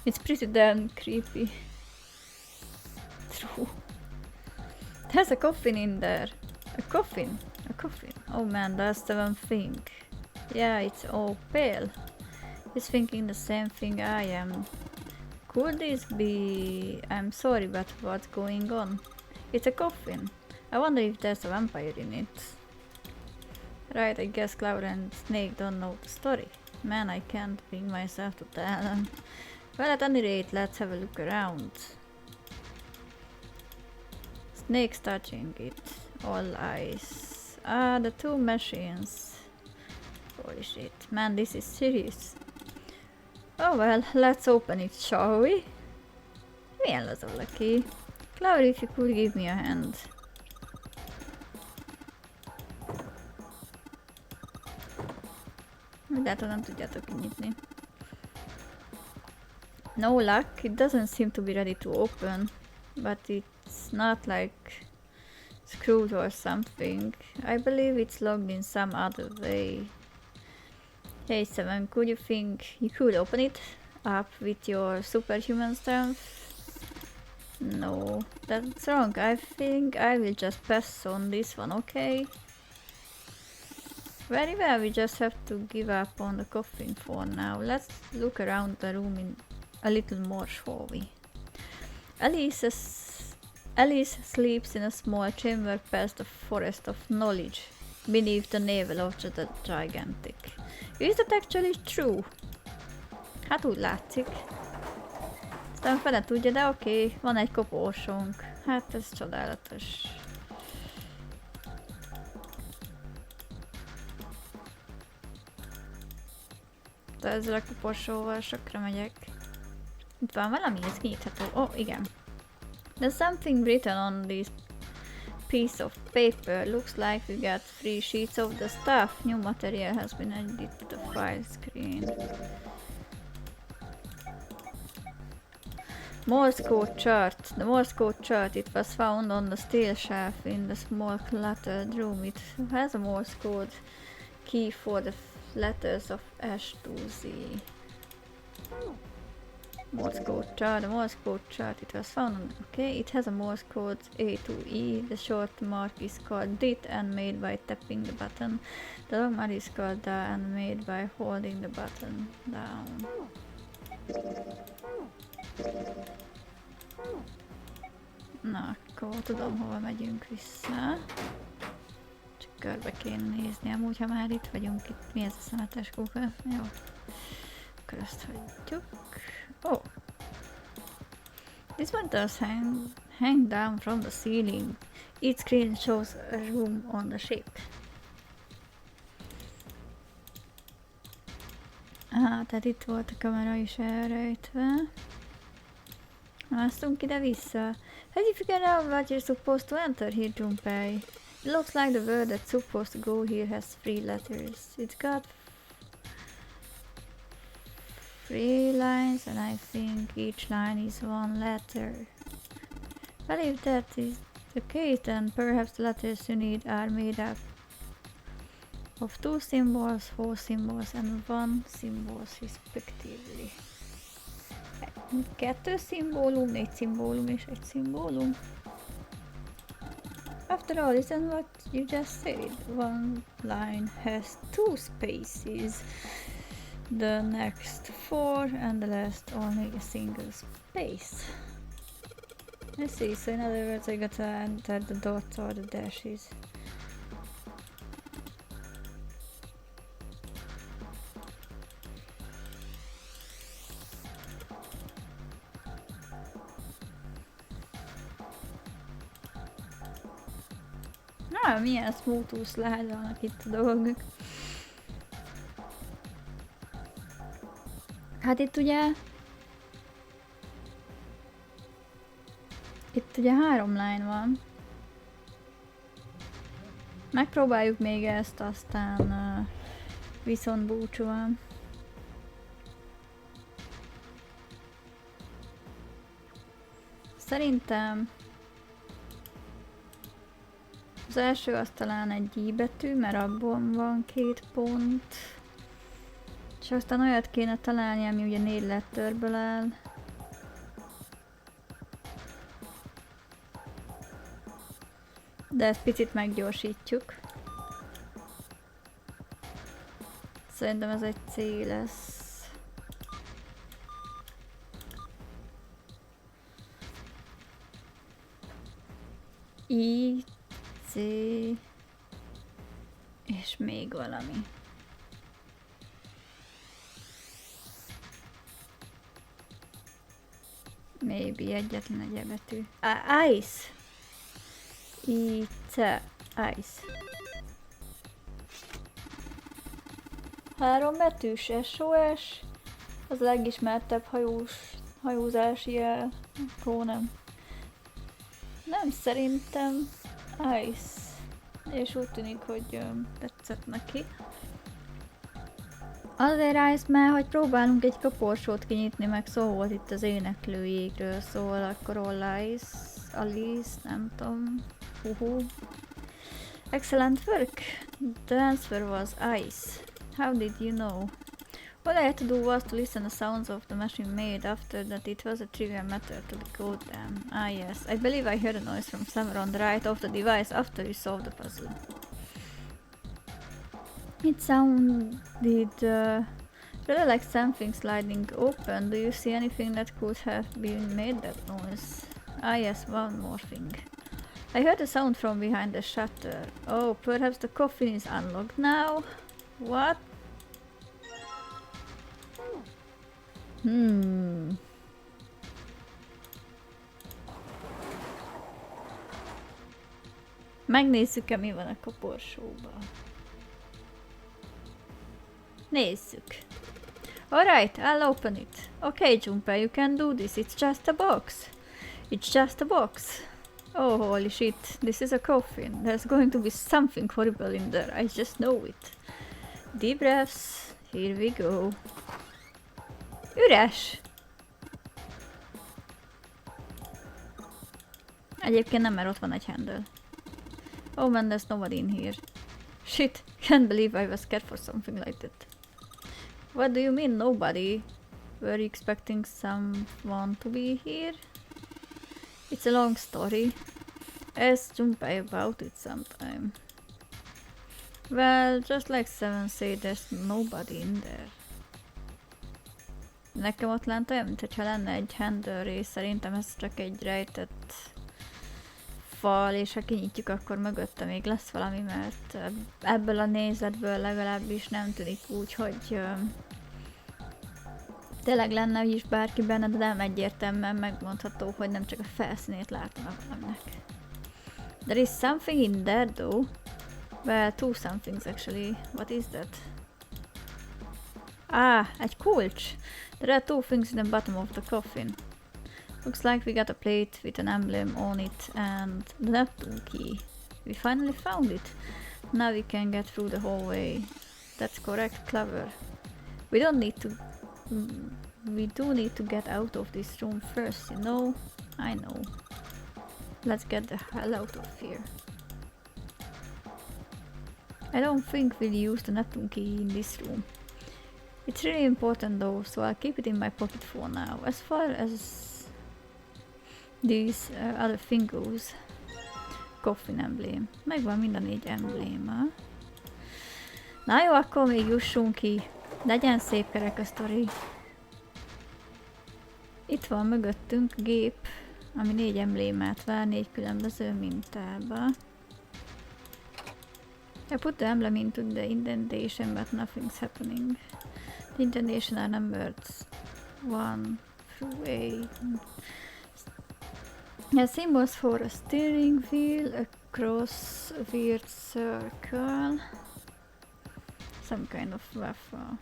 It's pretty damn creepy. True. There's a coffin in there. A coffin? A coffin? Oh man, that's the one thing. Yeah, it's all pale. He's thinking the same thing I am. Could this be... I'm sorry, but what's going on? It's a coffin. I wonder if there's a vampire in it. Right, I guess Cloud and Snake don't know the story. Man, I can't bring myself to tell them. Well, at any rate, let's have a look around. Snake's touching it. All eyes. Ah, the two machines. Holy shit. Man, this is serious. Oh well, let's open it, shall we? Milyen lazul ki? Cloud, if you could give me a hand. De hát nem tudjátok kinyitni. No luck, it doesn't seem to be ready to open. But it's not like screwed or something. I believe it's logged in some other way. Hey Seven, could you think you could open it up with your superhuman strength? No, that's wrong. I think I will just pass on this one, okay? Very well, we just have to give up on the coffin for now. Let's look around the room in a little more, shall we? Alice sleeps in a small chamber past the forest of knowledge, beneath the navel of the gigantic. Is that actually true? Hát úgy látszik. Aztán fele tudja, de oké, van egy koporsónk. Hát ez csodálatos. De ezzel a koporsóval sokra megyek. Itt van valami, ez kinyitható. Oh, igen. There's something written on this piece of paper. Looks like we got 3 sheets of the stuff. New material has been added to the file screen. Morse code chart. The Morse code chart, it was found on the steel shelf in the small cluttered room. It has a Morse code key for the letters of S to Z. Morse code chart, the Morse code chart, it was found on, okay, it has a Morse code A to E, the short mark is called DIT and made by tapping the button, the long mark is called DA and made by holding the button down. Na, akkor tudom, hova megyünk vissza. Csak körbe kéne nézni, amúgy, ha már itt vagyunk, itt mi ez a szemetes kuka? Jó. Akkor ezt hagyjuk. Oh! This one does hang down from the ceiling. Each screen shows a room on the ship. Tehát itt volt a kamera is elrejtve. Másztunk ide-vissza. Have you figured out what you're supposed to enter here, Junpei? It looks like the word that's supposed to go here has 3 letters. It's got 3 lines and I think each line is 1 letter. Well, if that is the case, then perhaps the letters you need are made up of 2 symbols, 4 symbols and 1 symbol respectively. 2 szimbólum, 4 szimbólum és 1 szimbólum. After all, isn't what you just said? 1 line has 2 spaces, the next 4 and the last only a single space. I see, so in other words I gotta enter the dots or the dashes. Na, milyen smooth slide-olnak itt a dolgok. Hát itt ugye 3 line van. Megpróbáljuk még ezt, aztán viszont búcsúan. Szerintem az első az talán egy I betű, mert abban van 2 pont. És aztán olyat kéne találni, ami ugye 4 letterből áll. De ezt picit meggyorsítjuk. Szerintem ez egy C lesz. I, C és még valami. Maybe egyetlen egy betű. Ice! I-C, ice. 3 betűs SOS. Az a legismertebb hajózási jel. Akkor nem. Nem, szerintem Ice. És úgy tűnik, hogy tetszett neki. Azért Ice, mert hogy próbálunk egy kaporsót kinyitni, meg szó volt itt az éneklő jégről, szóval akkor Alice, nem tudom. Excellent work! The answer was Ice. How did you know? All I had to do was to listen the sounds of the machine made. After that, it was a trivial matter to decode them. Ah yes, I believe I heard a noise from somewhere on the right of the device after you solved the puzzle. It sounded really like something sliding open. Do you see anything that could have been made that noise? Ah yes, one more thing. I heard a sound from behind the shutter. Oh, perhaps the coffin is unlocked now? What? Megnézzük-e, mi van a kaporsóban. Nézzük. Alright, I'll open it. Okay, Junpei, you can do this. It's just a box. It's just a box. Oh, holy shit. This is a coffin. There's going to be something horrible in there. I just know it. Deep breaths. Here we go. Üres! Egyébként nem, mert ott van egy handle. Oh man, there's nobody in here. Shit, can't believe I was scared for something like that. What do you mean nobody? Were you expecting someone to be here? It's a long story. Ask Junpei about it sometime. Well, just like Seven said, there's nobody in there. Nekem ott lent olyan, mintha lenne egy handle rész, szerintem ez csak egy rejtett fal, és ha kinyitjuk, akkor mögötte még lesz valami, mert ebből a nézetből legalábbis nem tűnik úgy, hogy tényleg lenne is bárki benne, de nem egyértelműen megmondható, hogy nem csak a felszínét látom a valaminek. There is something in there though. Well, two somethings actually. What is that? Ah, egy kulcs! There are two things in the bottom of the coffin. Looks like we got a plate with an emblem on it and the Neptune key. We finally found it. Now we can get through the hallway. That's correct, clever. We do need to get out of this room first, you know? I know. Let's get the hell out of here. I don't think we'll use the Neptune key in this room. It's really important though, so I'll keep it in my pocket for now. As far as this other thing goes, coffin emblem. Megvan mind a 4 embléma. Na jó, akkor még jussunk ki. Legyen szép kerek a sztori. Itt van mögöttünk gép, ami 4 emblémát vár 4 különböző mintába. I put the emblem into the indentation, but nothing's happening. The indentation are numbered 1 through 8. The symbols for a steering wheel, a cross, a weird circle, some kind of waffle.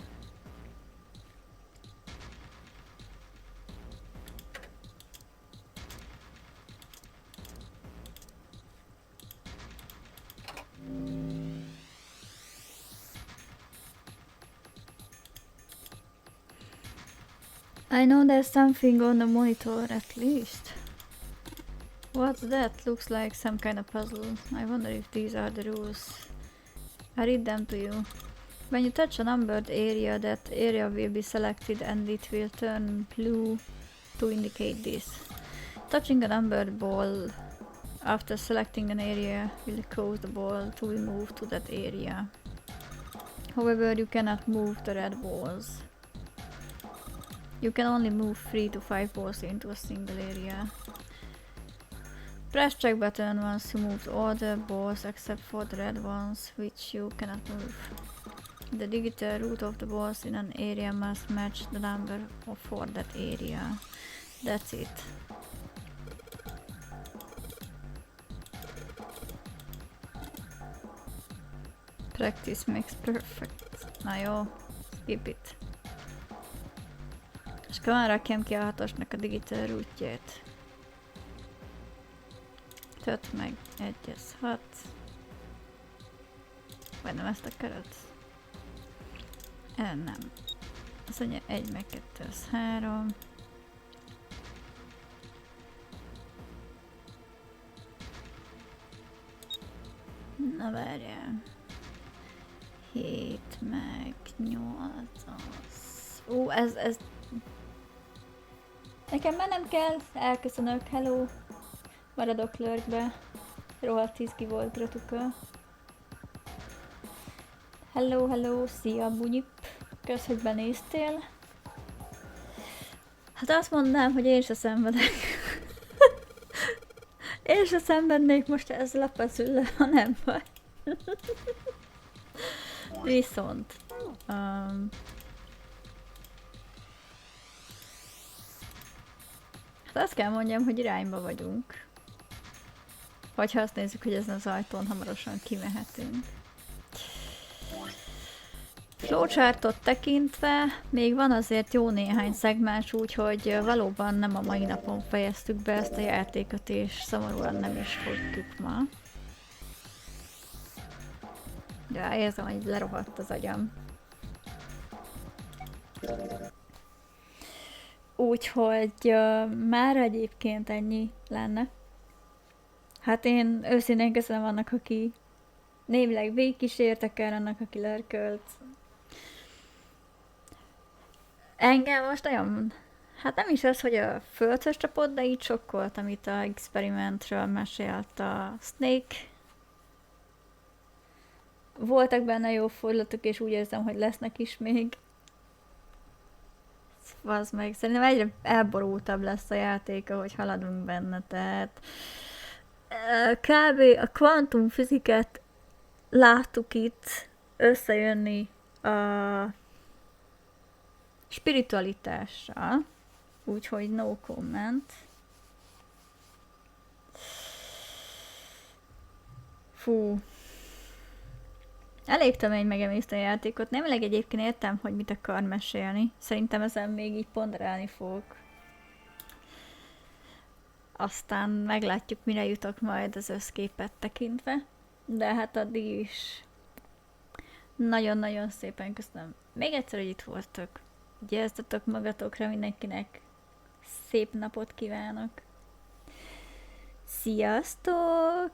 I know there's something on the monitor at least. What's that? Looks like some kind of puzzle. I wonder if these are the rules. I read them to you. When you touch a numbered area, that area will be selected and it will turn blue to indicate this. Touching a numbered ball after selecting an area will cause the ball to be moved to that area. However, you cannot move the red balls. You can only move 3 to 5 balls into a single area. Press check button once you moved all the balls except for the red ones, which you cannot move. The digital root of the balls in an area must match the number for that area. That's it. Practice makes perfect. Na jó. Pipit. És akkor rakjam ki a 6-osnak a digital rootjét. 5 meg 1, ez 6. Vagy nem ezt akarod? Nem. Azt mondja 1 meg 2, az 3. Na várjál. 7 meg 8 az... ez... Nekem mennem kell, elköszönök, hello. Maradok lurkbe. Rohadt izgi volt gratuka. Hello, szia bunyip. Kösz, hogy benéztél. Hát azt mondanám, hogy én se szenvedek. Én se szenvednék most ezzel a puzzle-lel, ha nem vagy. Viszont... hát azt kell mondjam, hogy irányba vagyunk. Hogyha azt nézzük, hogy ezen az ajtón hamarosan kimehetünk. Flowchartot tekintve még van azért jó néhány szegmens, úgyhogy valóban nem a mai napon fejeztük be ezt a játékot, és szomorúan nem is fogjuk ma. De érzem, hogy lerohadt az agyam. Úgyhogy már egyébként ennyi lenne. Hát én őszintén köszönöm annak, aki némileg végigkísértek el, annak, aki lurkölt. Engem most nagyon... Hát nem is az, hogy a földhöz csapott, de így sokkolt, amit a experimentről mesélt a Snake. Voltak benne jó fordulatok, és úgy érzem, hogy lesznek is még. Vazd meg, szerintem egyre elborultabb lesz a játék, ahogy haladunk benne, tehát... Kb. A kvantumfizikát láttuk itt összejönni a spiritualitással, úgyhogy no comment. Fú. Elég tömény megemészte a játékot, nemleg egyébként értem, hogy mit akar mesélni. Szerintem ezen még így ponderálni fogok. Aztán meglátjuk, mire jutok majd az összképet tekintve. De hát addig is nagyon-nagyon szépen köszönöm. Még egyszer, hogy itt voltok. Vigyázzatok magatokra, mindenkinek szép napot kívánok. Sziasztok!